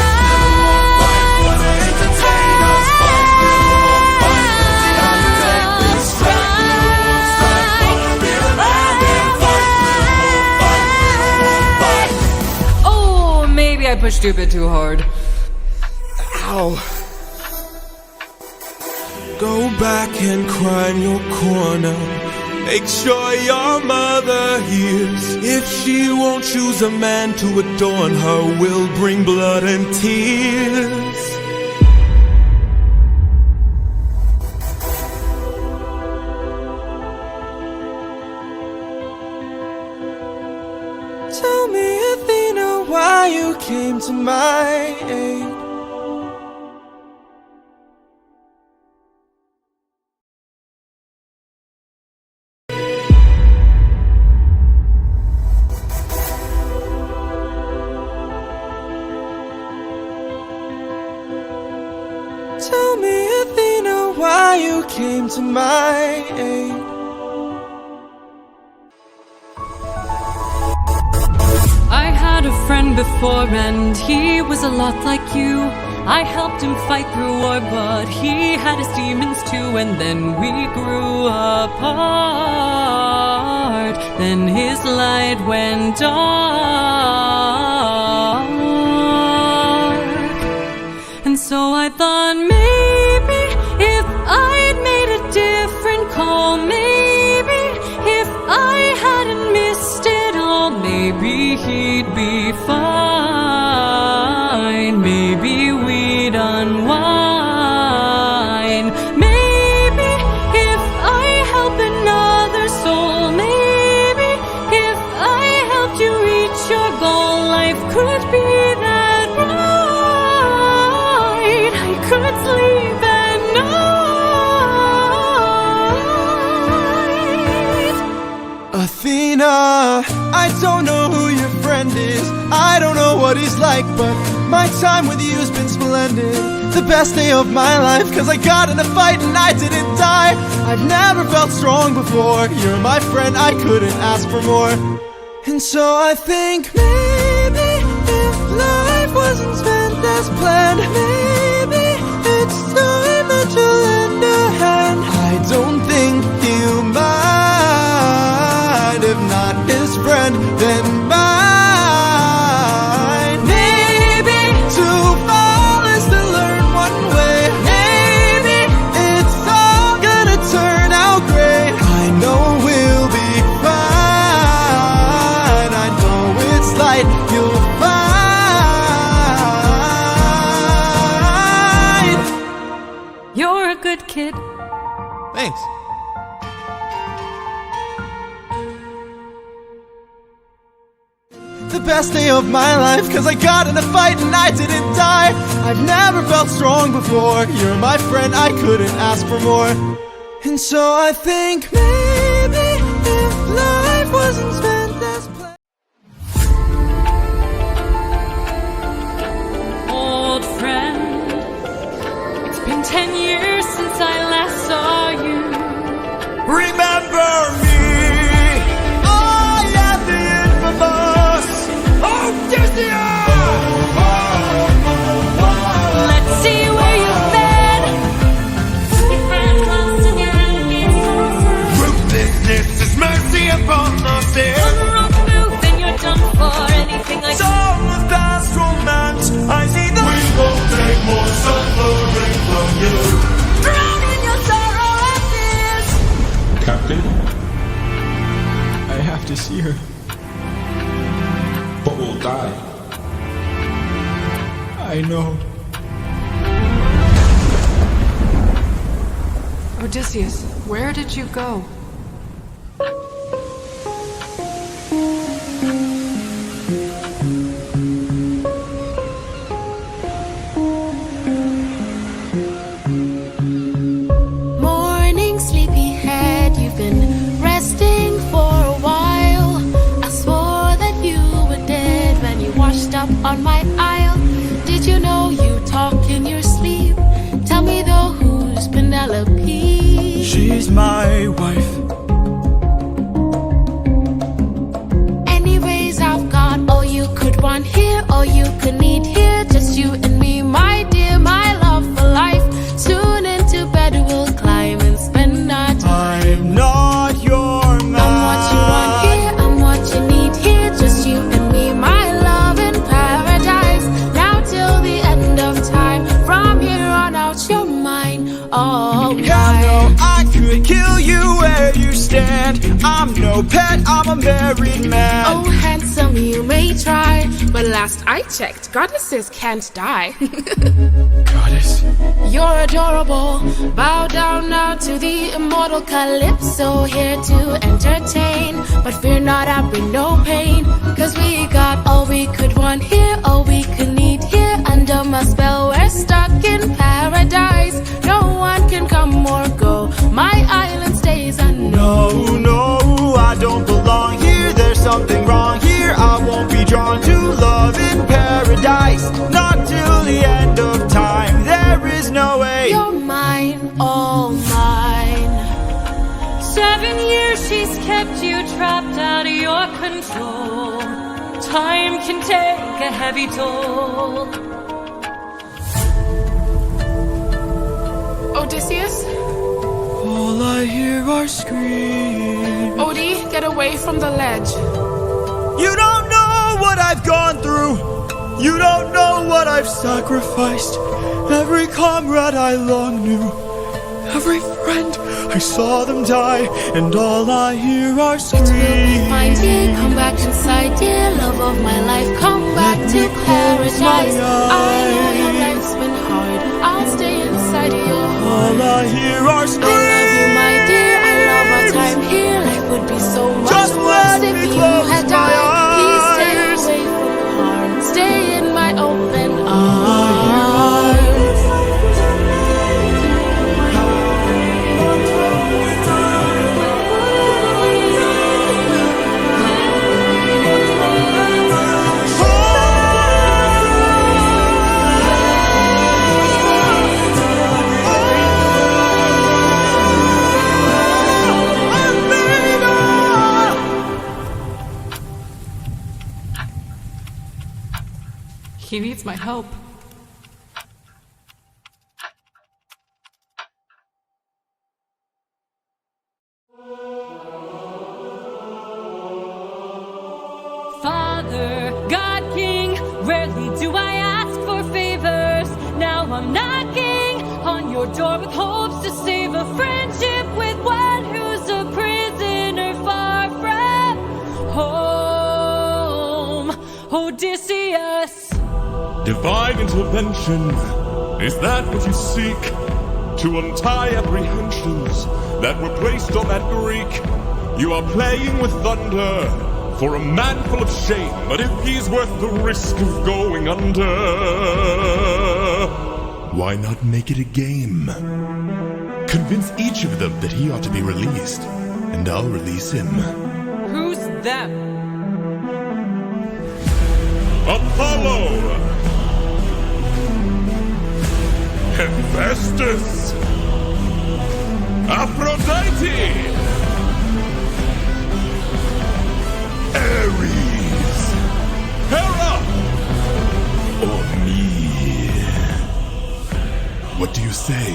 Speaker 9: Wanna entertain us, fight, little wolf, fight, let's see how you take this. Strike, little wolf, strike, wanna be a man then fight, little wolf, fight, little wolf, fight.
Speaker 7: Oh, maybe I pushed you a bit too hard.
Speaker 9: Ow. Go back and cry in your corner. Make sure your mother hears. If she won't choose a man to adorn her, we'll bring blood and tears.
Speaker 10: Tell me, Athena, why you came to my aid. Tell me, Athena, why you came to my aid.
Speaker 7: I had a friend before and he was a lot like you. I helped him fight through war, but he had his demons too. And then we grew apart. Then his light went dark. And so I thought maybe if I'd made a different call, maybe if I hadn't missed it all, maybe he'd be fine. Maybe we'd unwind. Maybe if I help another soul, maybe if I helped you reach your goal, life could be that right. I could sleep at night.
Speaker 10: Athena, I I don't know who your friend is, I don't know what he's like, but my time with you's been splendid. The best day of my life, cause I got in a fight and I didn't die. I've never felt strong before, you're my friend, I couldn't ask for more. And so I think maybe if life wasn't spent as planned, maybe it's time that you lend a hand. I don't think he'll mind, if not his friend, then mine. Maybe to fall is to learn one way. Maybe it's all gonna turn out great. I know we'll be fine. I know it's light, you'll find.
Speaker 7: You're a good kid.
Speaker 10: Thanks. The best day of my life, cause I got in a fight and I didn't die. I've never felt strong before, you're my friend, I couldn't ask for more. And so I think maybe if life wasn't spent as planned.
Speaker 7: Old friend, it's been 10 years since I last saw you.
Speaker 8: Remember me? I am the infamous Odysseus!
Speaker 7: Let's see where you've been.
Speaker 8: Ruthlessness is mercy upon the sin.
Speaker 7: On the wrong move and you're done for. Anything like
Speaker 8: Some of past romance, I see the we won't take more suffering from you.
Speaker 7: drown in your sorrow and fears.
Speaker 2: Captain,
Speaker 1: I have to see her.
Speaker 2: but we'll die.
Speaker 1: I know.
Speaker 11: Odysseus, where did you go?
Speaker 5: Morning, sleepyhead, you've been resting for a while. I swore that you were dead when you washed up on my aisle. Did you know you talk in your sleep? Tell me though, who's Penelope?
Speaker 1: She's my wife.
Speaker 5: Anyways, I've got all you could want here, all you could need here. Just you and me, my dear, my love for life. Soon into bed we'll climb and spend our time.
Speaker 1: I'm not your man.
Speaker 5: I'm what you want here, I'm what you need here. Just you and me, my love in paradise. Now till the end of time, from here on out you're mine, all
Speaker 1: Yeah, no,
Speaker 5: mine.
Speaker 1: I could kill you where you stand. I'm no pet, I'm a married man.
Speaker 5: Oh, handsome, you may try, but last I checked, goddesses can't die.
Speaker 1: Goddess.
Speaker 5: You're adorable. Bow down now to the immortal Calypso, here to entertain. But fear not, I bring no pain, cause we got all we could want here, all we could need here. Under my spell, we're stuck in paradise. No one can come or go. My island stays unknown.
Speaker 1: No, no, I don't belong here. There's something wrong here. I won't be drawn to love in paradise. Not till the end of time. There is no way.
Speaker 5: You're mine, all mine.
Speaker 7: 7 years she's kept you trapped out of your control. Time can take a heavy toll.
Speaker 5: Odysseus?
Speaker 1: All I hear are screams.
Speaker 5: Odie, get away from the ledge.
Speaker 1: You don't know what I've gone through. You don't know what I've sacrificed. Every comrade I long knew, every friend, I saw them die, and all I hear are
Speaker 5: It will be fine,
Speaker 1: screams.
Speaker 5: dear. Come back inside, dear. Love of my life, come back to paradise. I know your life's been hard. I'll stay inside of your heart.
Speaker 1: All I hear are
Speaker 5: I
Speaker 1: screams.
Speaker 5: love you, my dear. I love our time here. Life would be so much
Speaker 1: Just
Speaker 5: worse
Speaker 1: let
Speaker 5: if
Speaker 1: me
Speaker 5: you
Speaker 1: close
Speaker 5: had
Speaker 1: my
Speaker 5: died. Please stay
Speaker 1: eyes.
Speaker 5: away from harm. Stay in my open
Speaker 1: All I hear are
Speaker 5: arms.
Speaker 11: He needs my help.
Speaker 7: Father, God King, rarely do I ask for favors. Now I'm knocking on your door with hopes to save a friendship with one who's a prisoner far from home. Odysseus.
Speaker 2: Divine intervention, is that what you seek? To untie apprehensions that were placed on that Greek? You are playing with thunder for a man full of shame, but if he's worth the risk of going under, why not make it a game? Convince each of them that he ought to be released, and I'll release him.
Speaker 7: Who's them?
Speaker 2: Apollo! Hephaestus! Aphrodite! Ares! Hera! Or me? What do you say?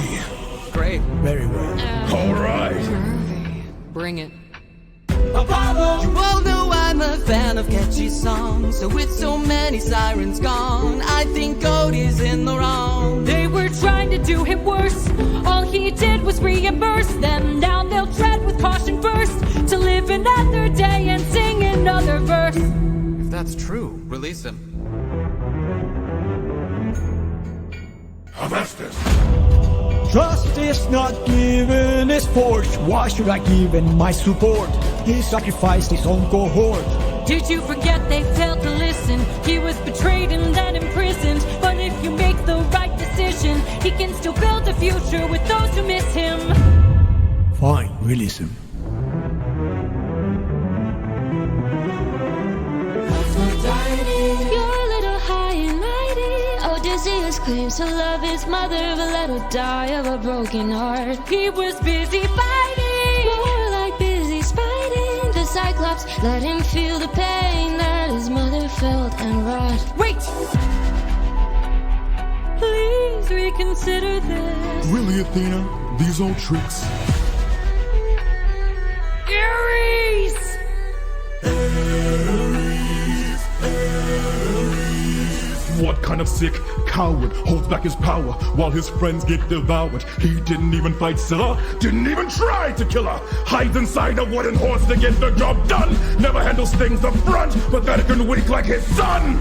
Speaker 6: Great. Very well.
Speaker 2: All right.
Speaker 7: Bring it.
Speaker 6: Apollo! You all know I'm a fan of catchy songs, so with so many sirens gone, I think Cody's in the wrong.
Speaker 7: They were trying to do him worse. All he did was reimburse them. Now they'll tread with caution first to live another day and sing another verse.
Speaker 12: If that's true, release him.
Speaker 2: Hephaestus!
Speaker 13: Trust is not given, is forged. Why should I give him my support? He sacrificed his own cohort.
Speaker 7: Did you forget they failed to listen? He was betrayed and then imprisoned. But if you make the right decision, he can still build a future with those who miss him.
Speaker 13: Fine, release him.
Speaker 5: You're a little high and mighty. Odysseus claims to love his mother, but let her die of a broken heart.
Speaker 7: He was busy fighting,
Speaker 5: more like busy spiting. The Cyclops let him feel the pain that his mother felt and wrought.
Speaker 7: Wait! Please reconsider this.
Speaker 2: Really, Athena? These old tricks?
Speaker 7: Ares!
Speaker 2: What kind of sick coward holds back his power while his friends get devoured? He didn't even fight Scylla, didn't even try to kill her. Hides inside a wooden horse to get the job done. Never handles things up front, pathetic and weak like his son.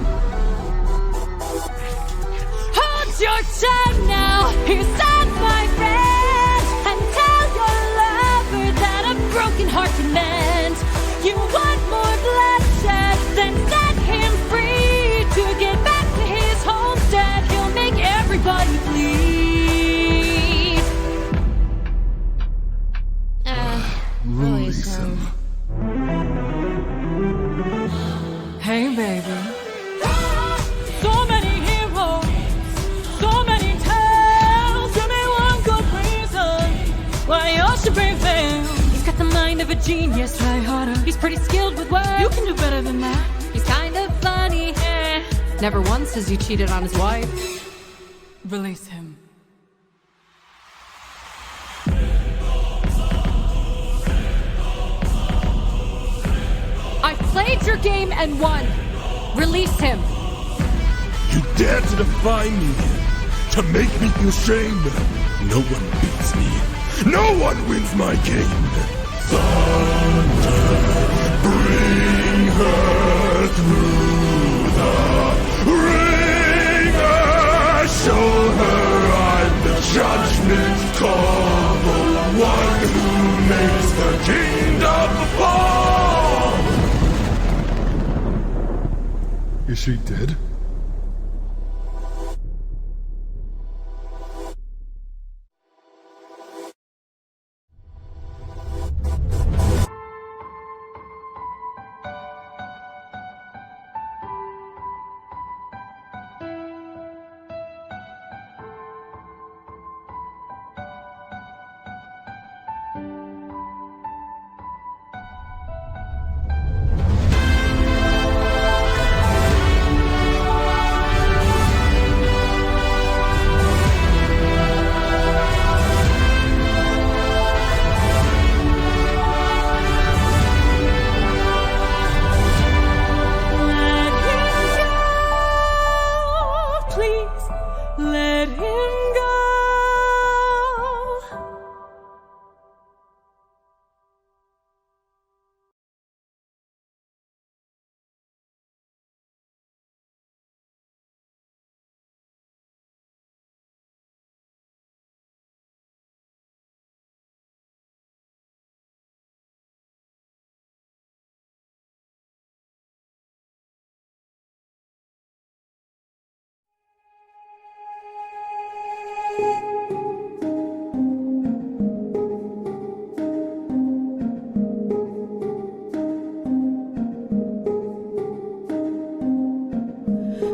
Speaker 7: Hold your tongue now, here's on my friend, and tell your lover that a broken heart can mend. You want more bloodshed, then set him free to get back to his homestead. He'll make everybody bleed.
Speaker 5: Release him.
Speaker 7: Hey, baby. So many heroes, so many tales. Give me one good reason why you should be failed. He's got the mind of a genius, try harder. He's pretty skilled with words. You can do better than that. He's kind of funny.
Speaker 11: Never once has he cheated on his wife. Release him.
Speaker 7: I played your game and won. Release him.
Speaker 2: You dare to defy me, to make me feel shame. No one beats me. No one wins my game. Thunder, bring her through the ringer. Show her I'm the judgment call, the one who makes the kingdom fall. Is she dead?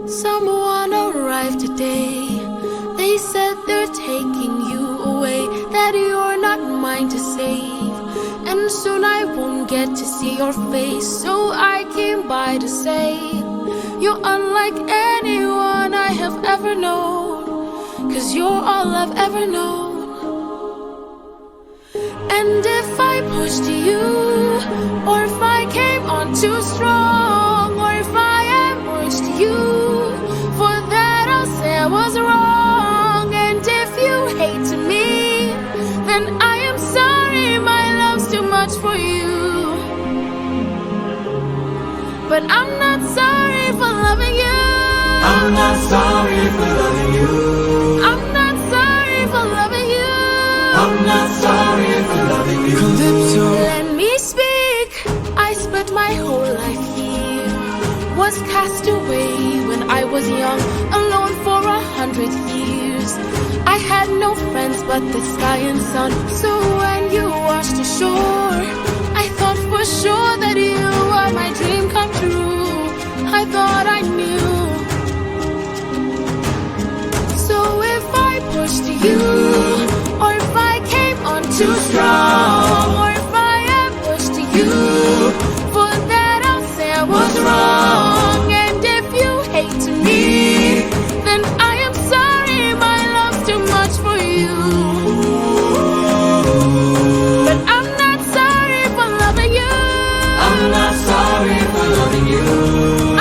Speaker 5: Someone arrived today. They said they're taking you away, that you're not mine to save, and soon I won't get to see your face. So I came by to say, you're unlike anyone I have ever known, 'cause you're all I've ever known. And if I pushed you, or if I came on too strong, or if I ambushed you, for that I'll say I was wrong. And if you hate me, then I am sorry, my love's too much for you. But I'm not sorry for loving you.
Speaker 6: I'm not sorry for loving you.
Speaker 5: I'm not sorry for loving you.
Speaker 6: I'm not sorry for loving you.
Speaker 1: Calypso.
Speaker 5: Let me speak. I spent my whole life here, was cast away when I was young, alone for 100 years. I had no friends but the sky and sun. So when you washed ashore, I thought for sure that you were my dream come true. I thought I knew. So if I pushed you, or if I came on too strong, or if I ambushed you, for that I'll say I was wrong. And if you hate me, then I am sorry, my love's too much for you. But I'm not sorry for loving you.
Speaker 6: I'm not sorry for loving you.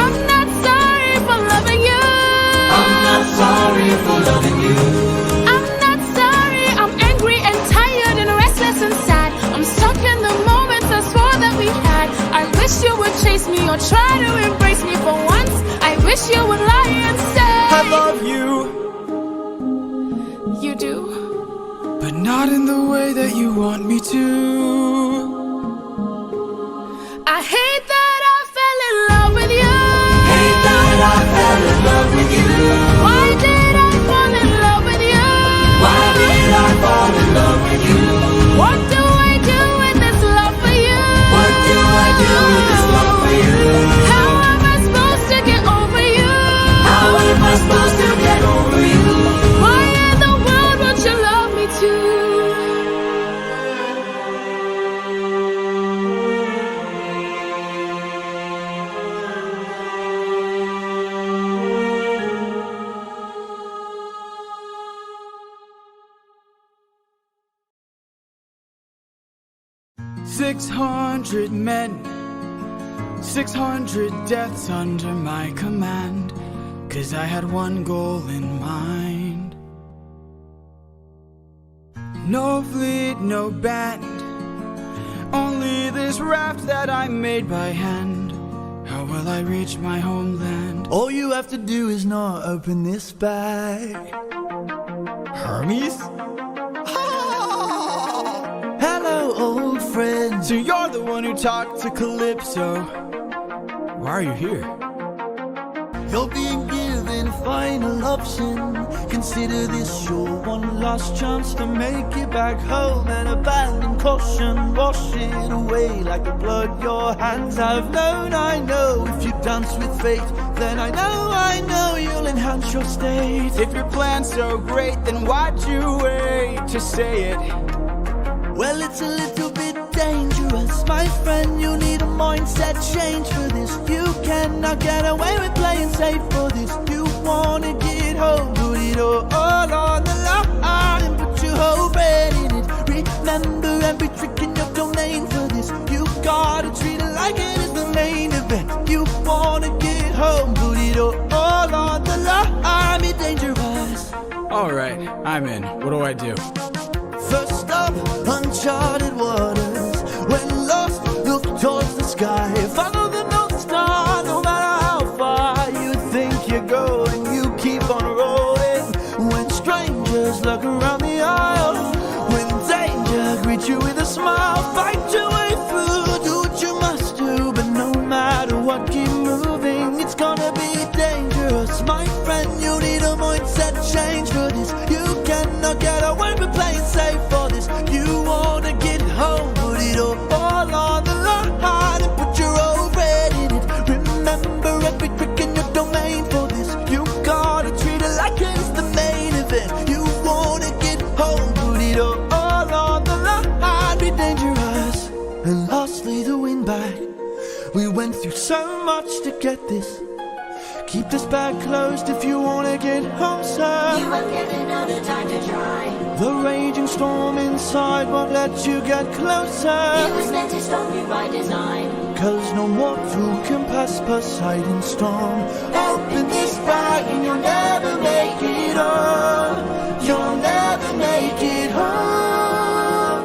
Speaker 5: I'm not sorry for loving you.
Speaker 6: I'm not sorry for loving you.
Speaker 5: I'm not sorry, I'm angry and tired and restless and sad. I'm stuck in the moments I swore that we had. I wish you would chase me or try to embrace me for once. I wish you would lie and say
Speaker 1: I love you,
Speaker 5: you do.
Speaker 1: but not in the way that you want me to.
Speaker 5: I hate that I fell in love with you.
Speaker 6: Hate that I fell in love with you.
Speaker 5: Why did I fall in love with you?
Speaker 6: Why did I fall in love with you?
Speaker 5: What do I do with this love for you?
Speaker 6: What do I do with this love for you?
Speaker 5: How am I supposed to get over you?
Speaker 6: How am I supposed to get over you?
Speaker 5: Why in the world won't you love me too?
Speaker 1: "600 men, 600 deaths under my command, 'cause I had one goal in mind. No fleet, no band, only this raft that I made by hand. How will I reach my homeland?"
Speaker 10: All you have to do is not open this bag.
Speaker 1: Hermes?
Speaker 10: Hello, old friend.
Speaker 1: So you're the one who talked to Calypso. Why are you here?
Speaker 10: You're being given a final option. Consider this your one last chance to make it back home and abandon caution. Wash it away like the blood your hands have known. I know if you dance with fate, then I know you'll enhance your state.
Speaker 1: If your plan's so great, then why'd you wait to say it?
Speaker 10: Well, it's a little bit dangerous, my friend. You need a mindset change for this. You cannot get away with playing safe for this. You wanna get home, put it all on the line and put your whole brain in it. Remember every trick in your domain for this. You gotta treat it like it is the main event. You wanna get home, put it all on the line. Be dangerous.
Speaker 1: Alright, I'm in. What do I do?
Speaker 10: First up, uncharted waters. When lost, look towards the sky. Follow the North Star, no matter how far you think you're going. You keep on rolling. When strangers look around the aisle, when danger greets you with a smile, fight your way through. Do what you must do, but no matter what, keep moving. It's gonna be dangerous, my friend. You need a mindset change for this. You cannot get away with playing safe for this. You wanna get home, put it all on the line and put your whole red in it. Remember every trick in your domain for this.
Speaker 6: get this. Keep this bag closed if you wanna get home, sir.
Speaker 5: You won't get another time to try.
Speaker 6: The raging storm inside won't let you get closer.
Speaker 5: It was meant to stop you by design.
Speaker 6: 'Cause no mortal can pass Poseidon's storm. Open this bag and you'll never make it home. You'll never make it home.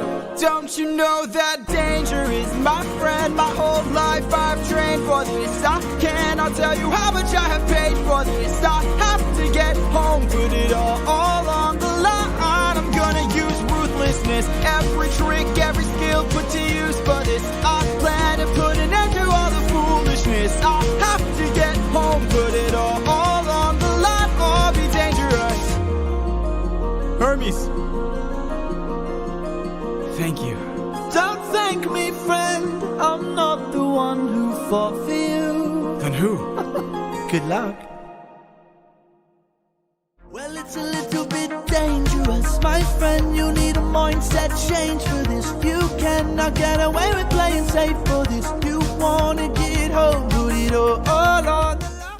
Speaker 1: Don't you know that danger is my friend? My whole life I've trained for this. I cannot tell you how much I have paid for this. I have to get home, put it all on the line. I'm gonna use ruthlessness, every trick, every skill put to use for this. I plan to put an end to all the foolishness. I have to get home, put it all on the line, or be dangerous. Hermes, thank you.
Speaker 6: Don't thank me, friend. I'm not the one who fought for you.
Speaker 1: Then who?
Speaker 6: Good luck. Well, it's a little bit dangerous, my friend. You need a mindset change for this. You cannot get away with playing safe for this. You wanna get home, put it all on the line.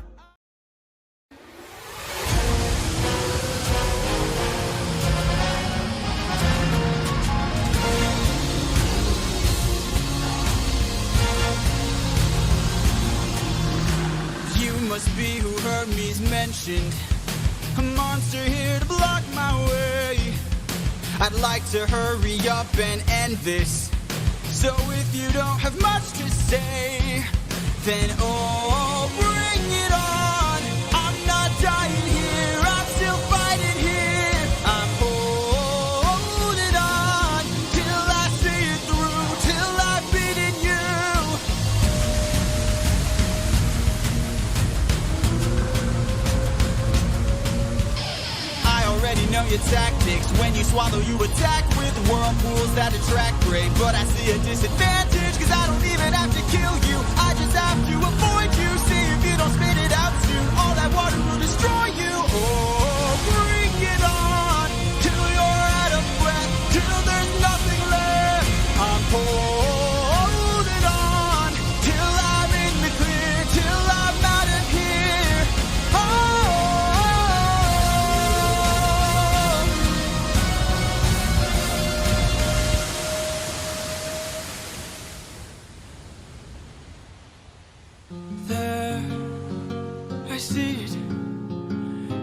Speaker 1: Must be who Hermes mentioned. A monster here to block my way. I'd like to hurry up and end this. So if you don't have much to say, then oh, bring it on. I'm not dying here, I'm still fighting here. I'm holding on till I see it through, till I've beaten you. Already know your tactics. When you swallow, you attack with whirlpools that attract prey. But I see a disadvantage, 'cause I don't even have to kill you. I just have to avoid you. See if you don't spit it out soon, all that water will destroy you. Oh, bring it on till you're out of breath, till there's nothing left. I'm holding on till I'm in the clear, till I'm out of here. Oh, I see it,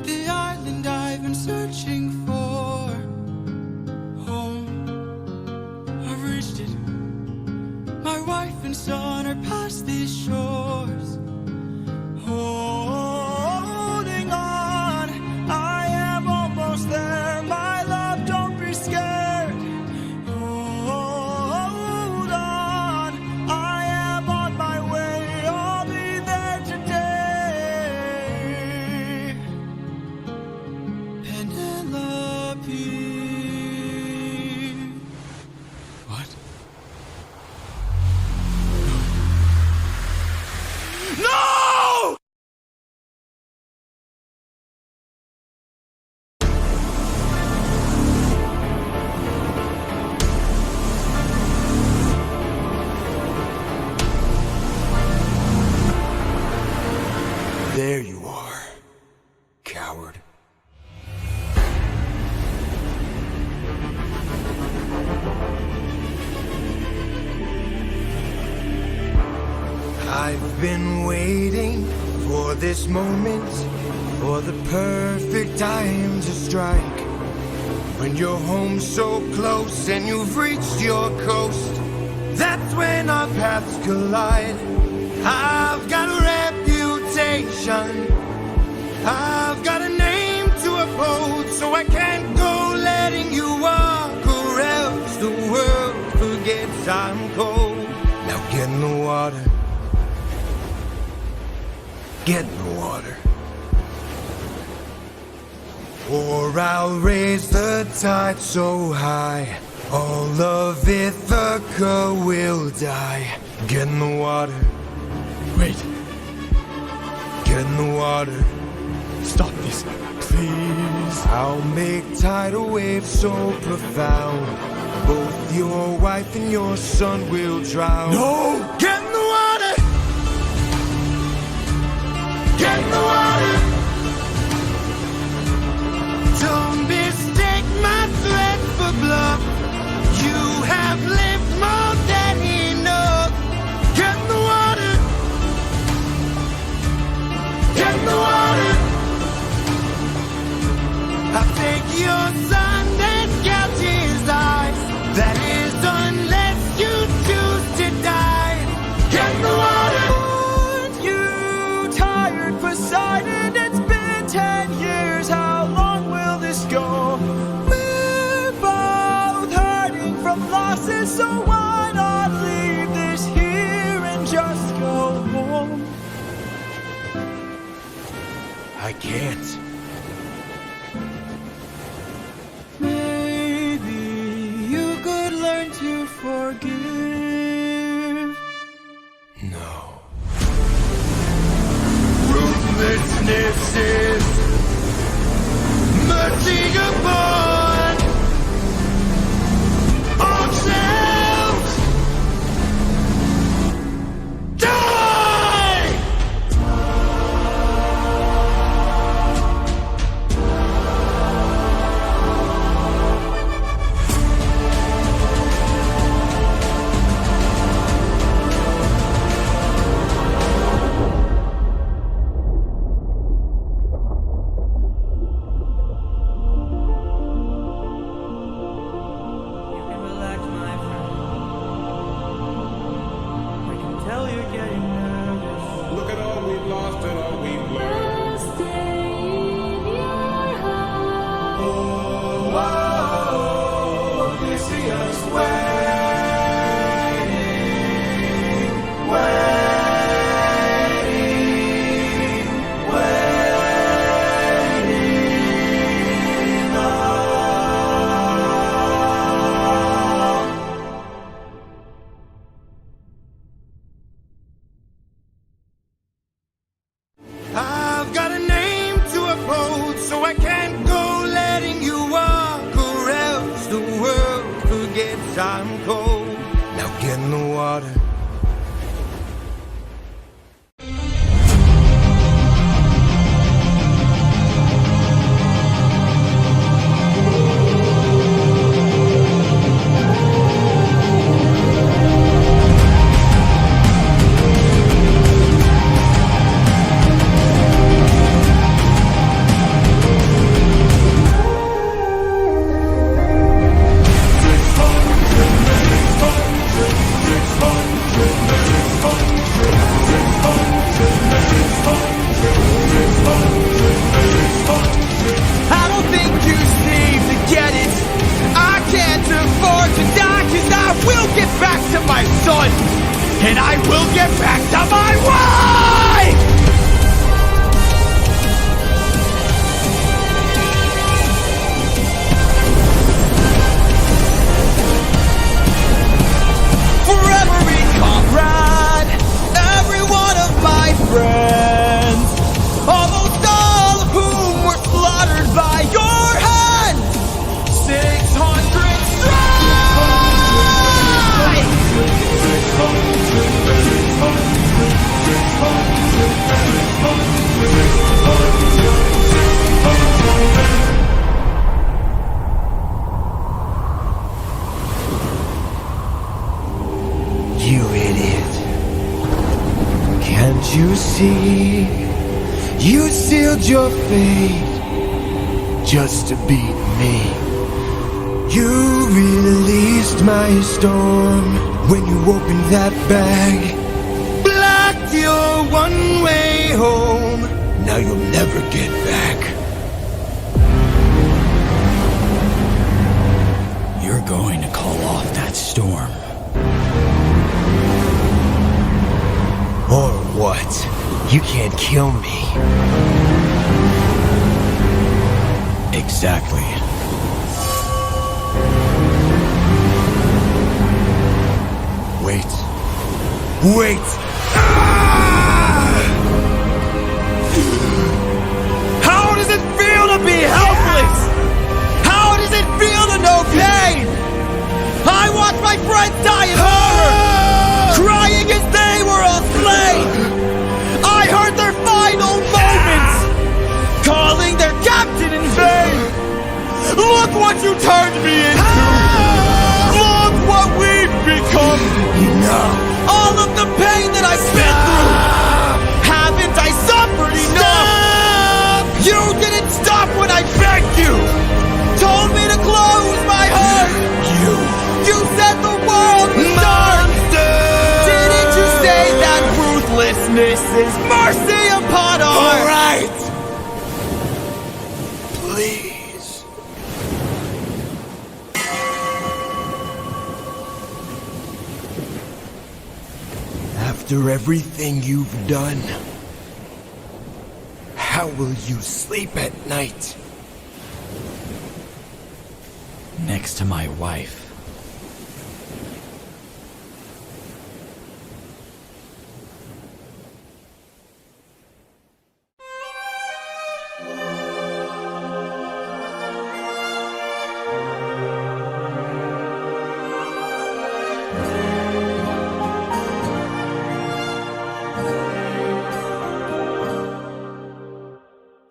Speaker 1: the island I've been searching for. Home, I've reached it. My wife and son are past these shores. Holding on, I am almost there. My love, don't be scared. Hold on, I am on my way. I'll be there today. Penelope. What? No!
Speaker 8: There you are, coward. I've been waiting for this moment, for the perfect time to strike. When you're home so close and you've reached your coast, that's when our paths collide. I've got a reputation, I've got a name to uphold, so I can't go letting you walk, or else the world forgets I'm cold. Now get in the water, get in the water, or I'll raise the tide so high, all of Ithaca will die. Get in the water.
Speaker 1: Wait.
Speaker 8: Get in the water.
Speaker 1: Stop this, please.
Speaker 8: I'll make tidal waves so profound, both your wife and your son will drown.
Speaker 1: No!
Speaker 8: Get in the water! Get in the water. Don't mistake my threat for bluff. You have lived more than enough. Get in the water. Get in the water. I'll take your son and gouge his eyes. That is unless you choose to die. Get in the water.
Speaker 10: Aren't you tired, Poseidon? It's been 10 years. How long will this go? We're both hurting from losses, so why not leave this here and just go home?
Speaker 8: I can't.
Speaker 10: Maybe you could learn to forgive.
Speaker 8: No. Ruthlessness is mercy upon ourselves. Die!
Speaker 10: You can relax, my friend. I can tell you're getting nervous.
Speaker 9: Look at all we've lost and all we've learned.
Speaker 5: Stay in your heart.
Speaker 10: Odysseus,
Speaker 8: I've got a name to uphold, so I can't go letting you walk, or else the world forgets I'm cold. Now get in the water.
Speaker 10: I don't think you seem to get it. I can't afford to die, 'cause I will get back to my son, and I will get back to my wife! For every comrade, every one of my friends, almost all of whom were slaughtered by your hand, 600 strike!
Speaker 8: You idiot. Can't you see? You sealed your fate just to beat me. You released my storm when you opened that bag. Blocked your one-way home. Now you'll never get back.
Speaker 1: You're going to call off that storm.
Speaker 8: Or what? You can't kill me.
Speaker 1: Exactly.
Speaker 8: Wait. Wait! Ah! How does it feel to be helpless? How does it feel to know pain? I watched my friends die in horror, crying as they were all slain. I heard their final
Speaker 9: you turned me into. Look what we've become.
Speaker 10: All of the pain that I've been through. Haven't I suffered enough? You didn't stop when I begged you. Told me to close my heart. You said the world was dark. Didn't you say that ruthlessness is mercy upon our...
Speaker 9: All right. Please.
Speaker 10: After everything you've done, how will you sleep at night?
Speaker 1: Next to my wife.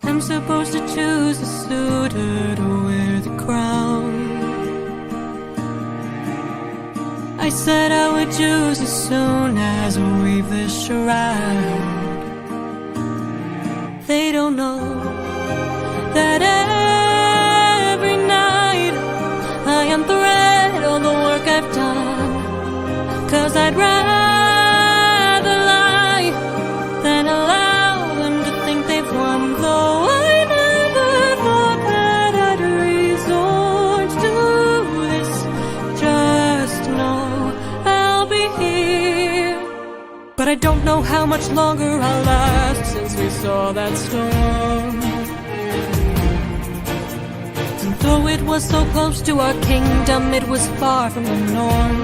Speaker 7: I'm supposed to choose a suitor to wear the crown. I said I would choose as soon as we weave this shroud. They don't know that every night I unthread all the work I've done. 'Cause I'd rather lie than allow them to think they've won. Though I never thought that I'd resort to this. Just know I'll be here. But I don't know how much longer I'll last since we saw that storm. And though it was so close to our kingdom, it was far from the norm.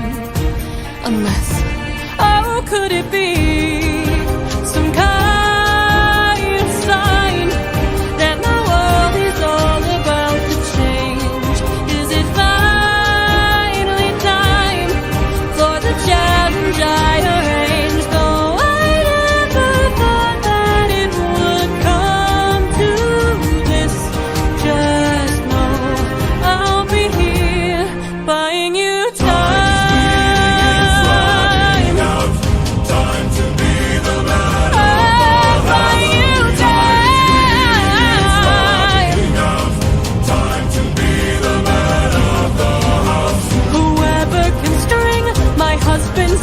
Speaker 7: Unless, oh, could it be some kind of sign that my world is all about to change? Is it finally time for the challenge I arranged? Though I never thought that it would come to this. Just know I'll be here buying you time.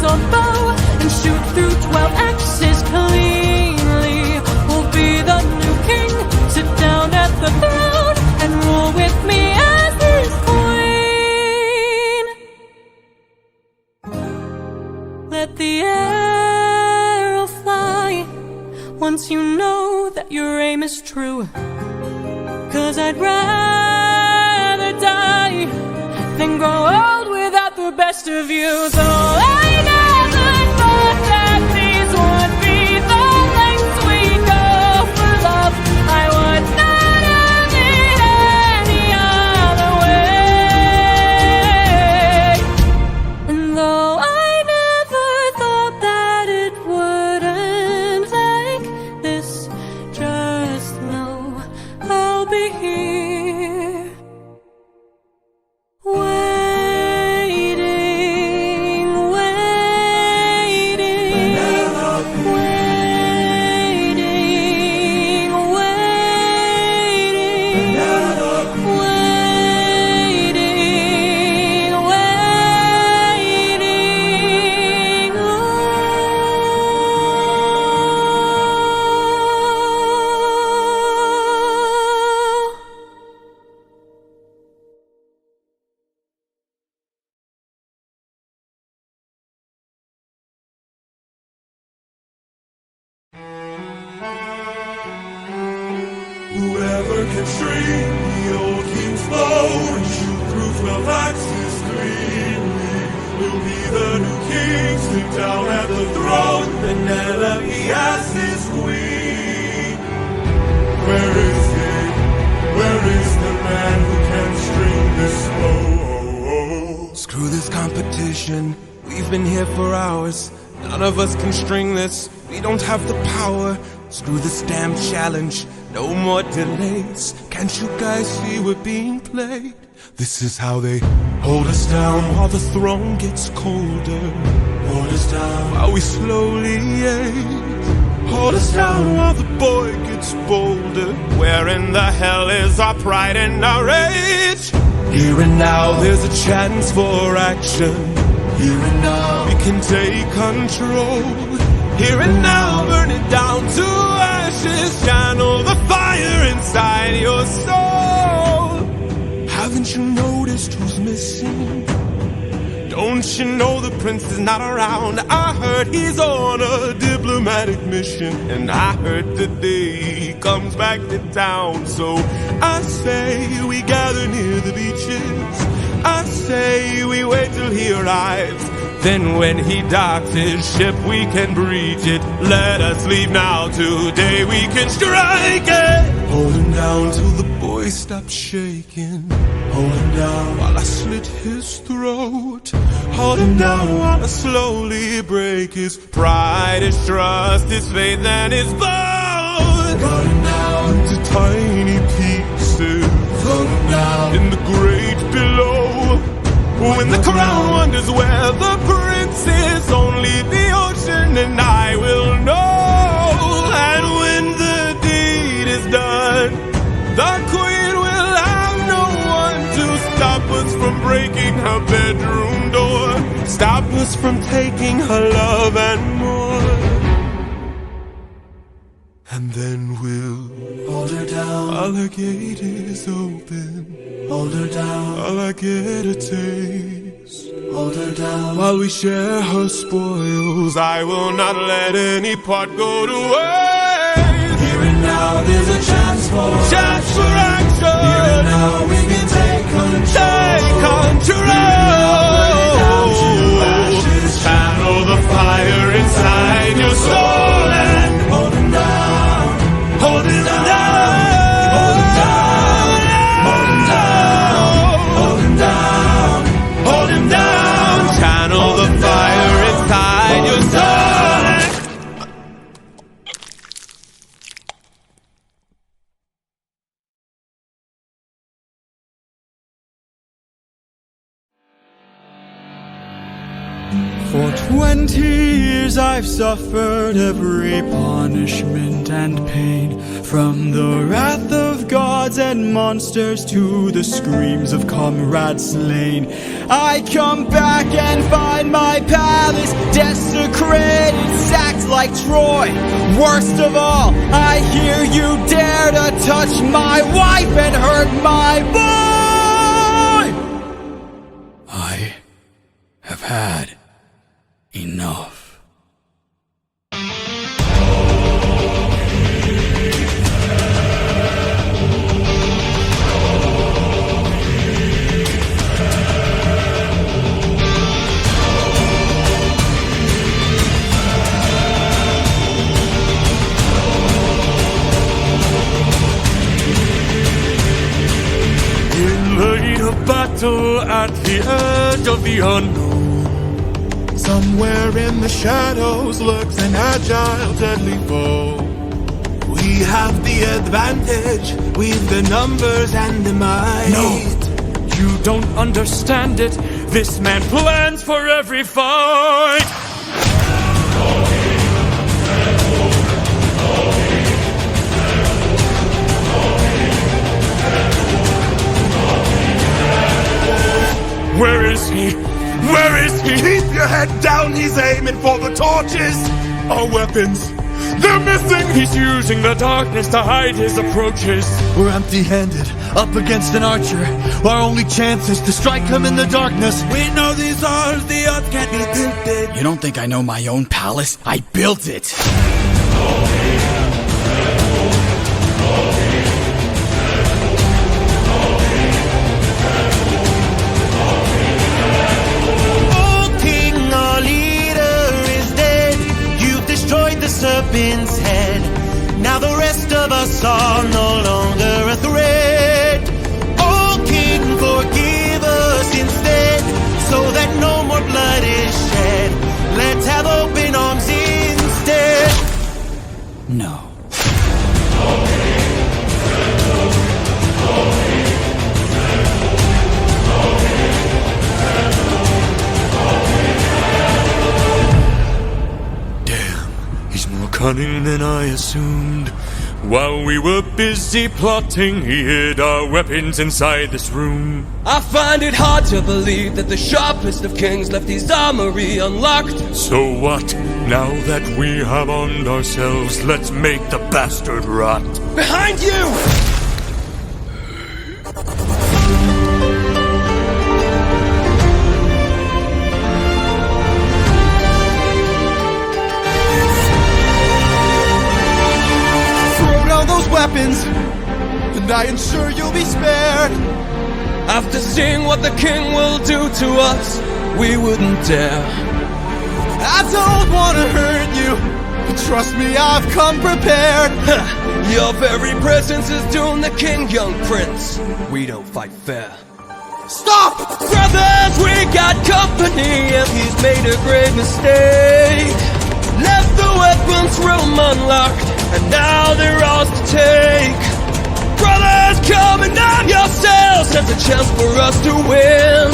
Speaker 7: Or bow and shoot through 12 axes cleanly will be the new king. Sit down at the throne and rule with me as his queen. Let the arrow fly once you know that your aim is true. 'Cause I'd rather die than grow old without the best of you. Though I never thought that these would be the lengths we go for love, I would not have it any other way. And though I never thought that it would end like this, just know I'll be here.
Speaker 3: Whoever can string the old king's bow and shoot through 12 axes cleanly will be the new king. Sit down at the throne, Penelope as his queen. Where is he? Where is the man who can string this bow?
Speaker 9: Screw this competition. We've been here for hours. None of us can string this. We don't have the power. Screw this damn challenge. No more delays. Can't you guys see we're being played? This is how they hold us down while the throne gets colder. Hold us down while we slowly age. Hold us down while the boy gets bolder. Where in the hell is our pride and our rage? Here and now there's a chance for action. Here and now we can take control. Here and now burn it down to ashes. Channel the fire inside your soul. Haven't you noticed who's missing? Don't you know the prince is not around? I heard he's on a diplomatic mission, and I heard today he comes back to town. So I say we gather near the beaches. I say we wait till he arrives. Then when he docks his ship we can breach it. Let us leave now, today we can strike it. Hold him down till the boy stops shaking. Hold him down while I slit his throat. Hold him down while I slowly break his pride, his trust, his faith and his bones. Cut him down into tiny pieces. Cut him down in the great below. When the crown wonders where the prince is, only the ocean and I will know. And when the deed is done, the queen will have no one to stop us from breaking her bedroom door. Stop us from taking her love and more. And then we'll hold her down while her gate is open. Hold her down while I get a taste. Hold her down while we share her spoils. I will not let any part go to waste. Here and now there's a chance for action. Here and now we can take control. Take control. Channel the fire inside your soul and hold him down. Hold him down. Hold him down. Hold him down. Hold him down. Hold him down. Channel the fire inside your soul.
Speaker 1: For 20 years I've suffered every punishment and pain, from the wrath of gods and monsters to the screams of comrades slain. I come back and find my palace desecrated, sacked like Troy. Worst of all, I hear you dare to touch my wife and hurt my boy. I have had enough. In the heat of battle at the edge of the unknown, somewhere in the shadows lurks an agile, deadly foe. We have the advantage, we've the numbers and the might. No, you don't understand it. This man plans for every fight. Where is he? Where is he? Keep your head down, he's aiming for the torches. Our weapons, they're missing. He's using the darkness to hide his approaches.
Speaker 6: We're empty-handed, up against an archer. Our only chance is to strike him in the darkness.
Speaker 1: We know these odds, the odds can't be tilted. You don't think I know my own palace? I built it.
Speaker 6: The serpent's head. Now the rest of us are no longer a threat. Oh King, forgive us instead, so that no more blood is shed. Let's have open arms instead.
Speaker 1: No.
Speaker 2: cunning than I assumed. While we were busy plotting, he hid our weapons inside this room.
Speaker 14: I find it hard to believe that the sharpest of kings left his armory unlocked.
Speaker 2: So what? Now that we have armed ourselves, let's make the bastard rot.
Speaker 14: Behind you!
Speaker 10: Those weapons, and I ensure you'll be spared.
Speaker 14: After seeing what the king will do to us, we wouldn't dare.
Speaker 10: I don't want to hurt you, but trust me, I've come prepared.
Speaker 14: Your very presence is doomed the king, young prince. We don't fight fair.
Speaker 10: Stop!
Speaker 14: Brothers, we got company, and he's made a great mistake. Left the weapons room unlocked, and now they're ours to take. Brothers, come and arm yourselves. There's a chance for us to win.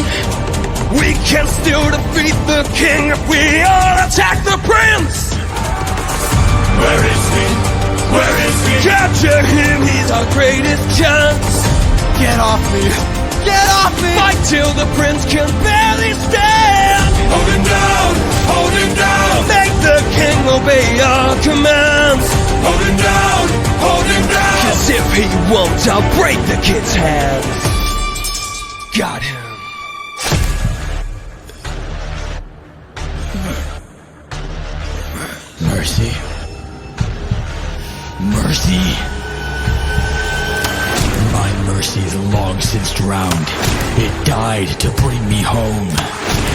Speaker 14: We can still defeat the king if we all attack the prince.
Speaker 2: Where is he? Where is he?
Speaker 14: Capture him, he's our greatest chance.
Speaker 10: Get off me! Get off me!
Speaker 14: Fight till the prince can barely stand.
Speaker 2: Hold him down! Hold him down!
Speaker 14: Make the king obey our commands.
Speaker 2: Hold him down! Hold him down!
Speaker 14: 'Cause if he won't, I'll break the kid's hands. Got him.
Speaker 6: Mercy. Mercy. My mercy is long since drowned. It died to bring me home.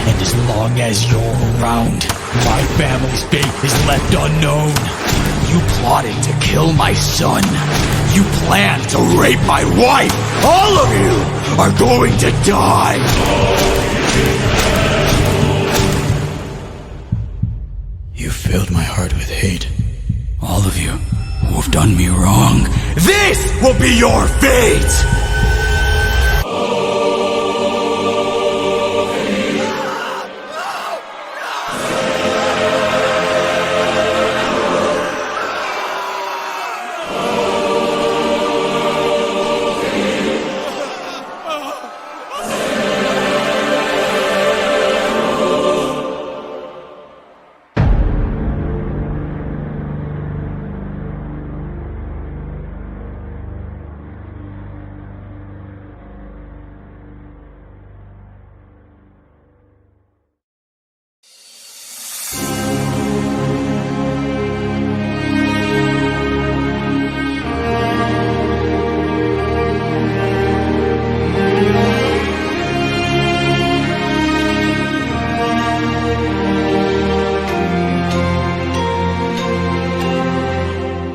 Speaker 6: And as long as you're around, my family's fate is left unknown. You plotted to kill my son. You planned to rape my wife. All of you are going to die. You filled my heart with hate. All of you who have done me wrong. This will be your fate!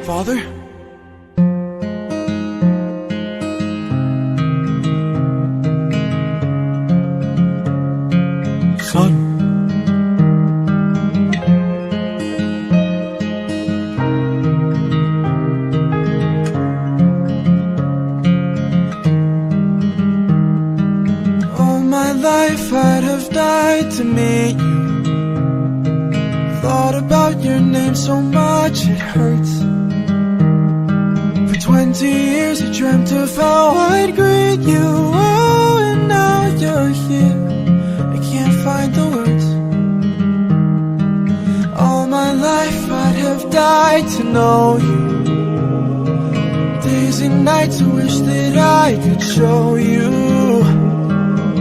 Speaker 10: Father?
Speaker 6: Son.
Speaker 10: All my life I'd have died to meet you. Thought about your name so much it hurts. 20 years I dreamt of how I'd greet you. Oh, and now you're here. I can't find the words. All my life I'd have died to know you. Days and nights I wish that I could show you.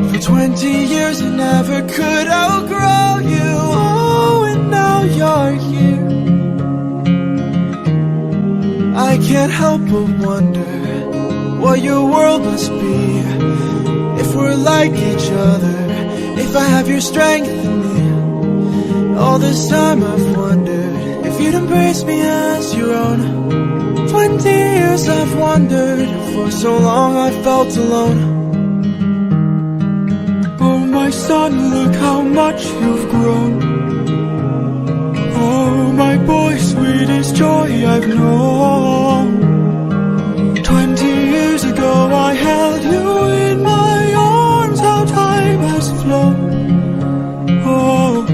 Speaker 10: For 20 years I never could outgrow you. Oh, and now you're here. I can't help but wonder what your world must be. If we're like each other, if I have your strength in me. All this time I've wondered if you'd embrace me as your own. 20 years I've wondered, for so long I felt alone.
Speaker 6: Oh my son, look how much you've grown. Oh my boy, sweetest joy I've known. 20 years ago I held you in my arms, how time has flown. Oh,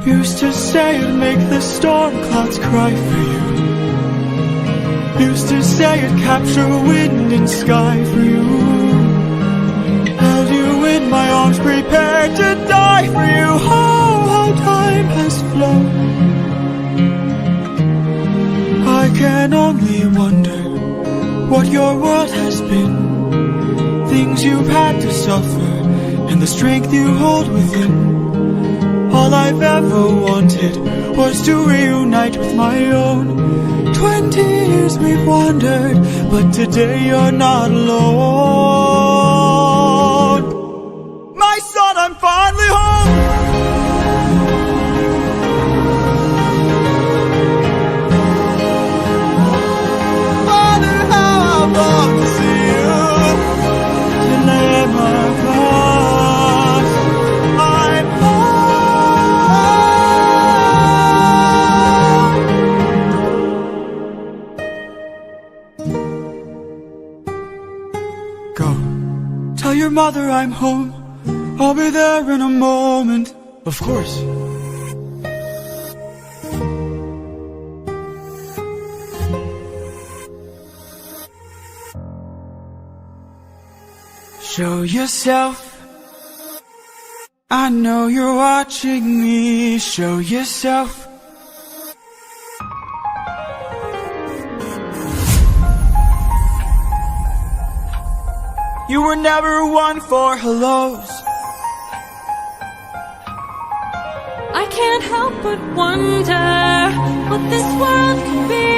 Speaker 6: used to say I'd make the
Speaker 1: cry for you. Used to say I'd capture wind and sky for you. Held you in my arms, prepared to die for you. Oh, how time has flown. I can only wonder what your world has been. Things you've had to suffer, and the strength you hold within. All I've ever wanted was to reunite with my own. 20 years we've wandered, but today you're not alone. My son, I'm finally home. Father, how I've longed to see you. To lay my cross, I'm home. Go, tell your mother I'm home. I'll be there in a moment. Of course. Show yourself. I know you're watching me. Show yourself. You were never one for hellos.
Speaker 7: I can't help but wonder what this world could be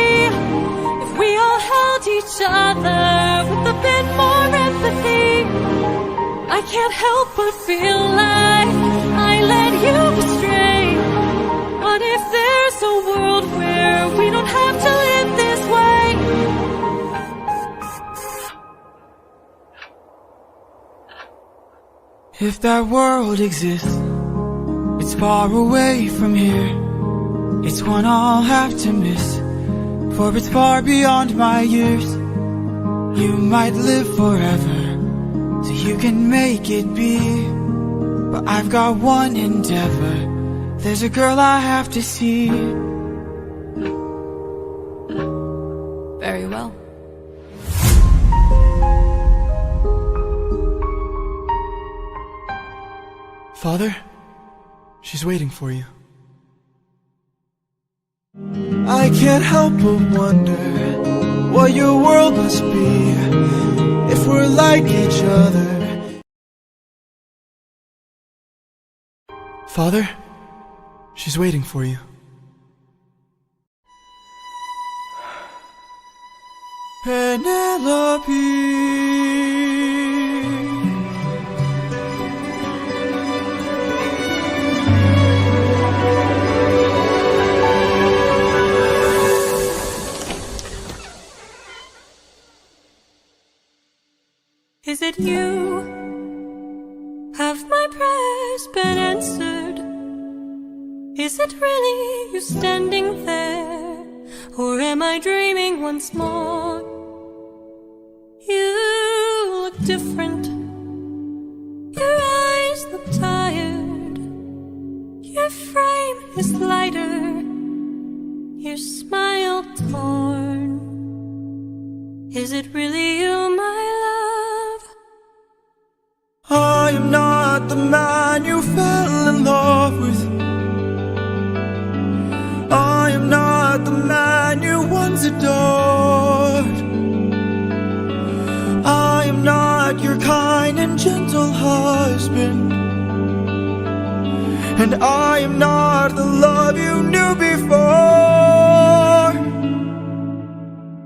Speaker 7: if we all held each other with a bit more empathy. I can't help but feel like I led you astray. What if there's a world where we don't have to live this way?
Speaker 1: If that world exists, it's far away from here. It's one I'll have to miss, for it's far beyond my years. You might live forever, so you can make it be. But I've got one endeavor. There's a girl I have to see.
Speaker 11: Very well.
Speaker 1: Father, she's waiting for you. I can't help but wonder what your world must be if we're like each other. Father, she's waiting for you. Penelope.
Speaker 7: Is it you? Have my prayers been answered? Is it really you standing there? Or am I dreaming once more? You look different. Your eyes look tired. Your frame is lighter. Your smile torn. Is it really you, my love?
Speaker 1: I am not the man you fell in love with. I am not the man you once adored. I am not your kind and gentle husband. And I am not the love you knew before.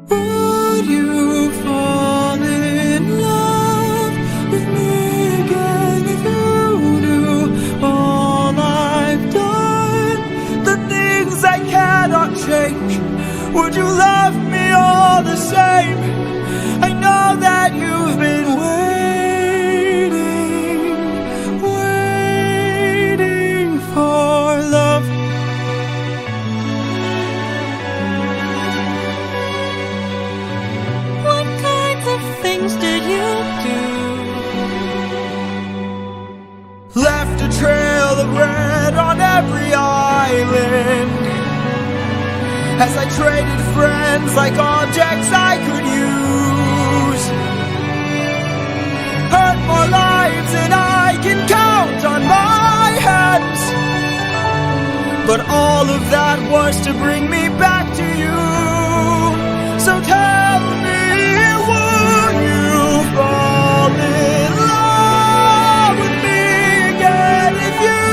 Speaker 1: Would you fall in love with me again if you knew all I've done? The things I cannot change. Would you love me all the same? I know that you've been waiting for love.
Speaker 10: as I traded friends like objects I could use. Hurt more lives than I can count on my hands, but all of that was to bring me back to you. So tell me, would you fall in love with me again if you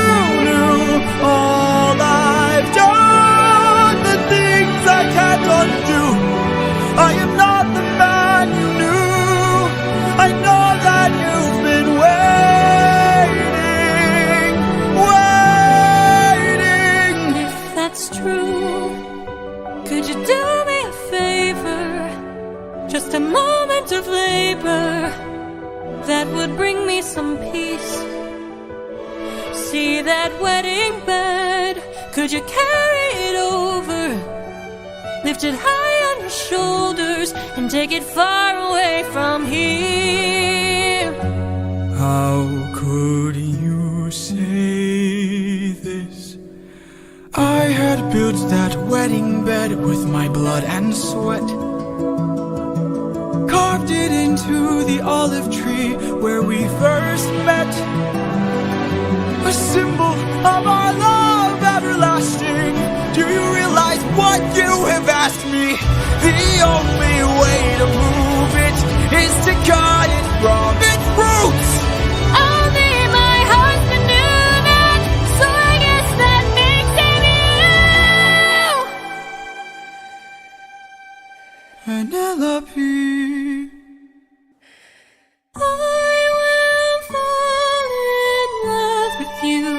Speaker 10: knew all I've done, the things I can't undo? I am not the man you knew. I know that you've been waiting.
Speaker 7: If that's true, could you do me a favor? Just a moment of labor that would bring me some peace. See that wedding bed, could you carry it over? Lift it high on your shoulders and take it far away from here.
Speaker 1: How could you say this? I had built that wedding bed with my blood and sweat, carved it into the olive tree where we first met, a symbol of our love everlasting. Do you realize what you have asked me? The only way to move it is to cut it from its roots.
Speaker 7: Only my husband knew that, so I guess that makes him you.
Speaker 1: Penelope,
Speaker 7: I will fall in love with you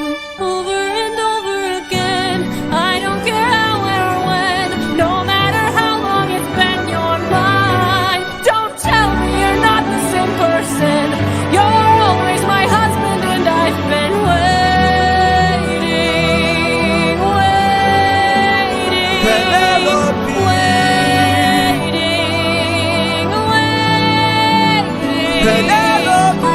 Speaker 7: over and over again. I don't care how or when, no matter how long it's been, you're mine. Don't tell me you're not the same person. You're always my husband and I've been waiting,
Speaker 10: Penelope. Penelope.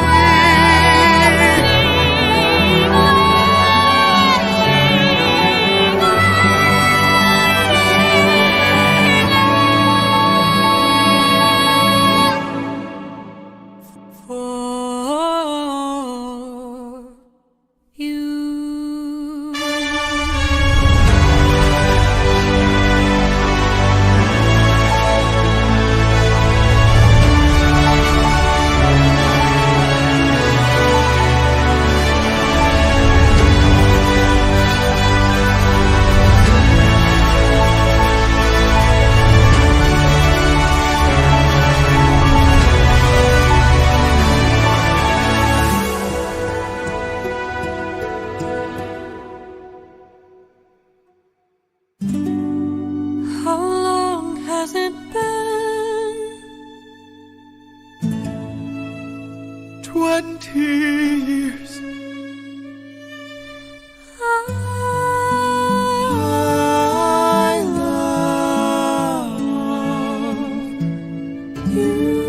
Speaker 7: For you. How long has it been?
Speaker 1: 20 years.
Speaker 7: I love you.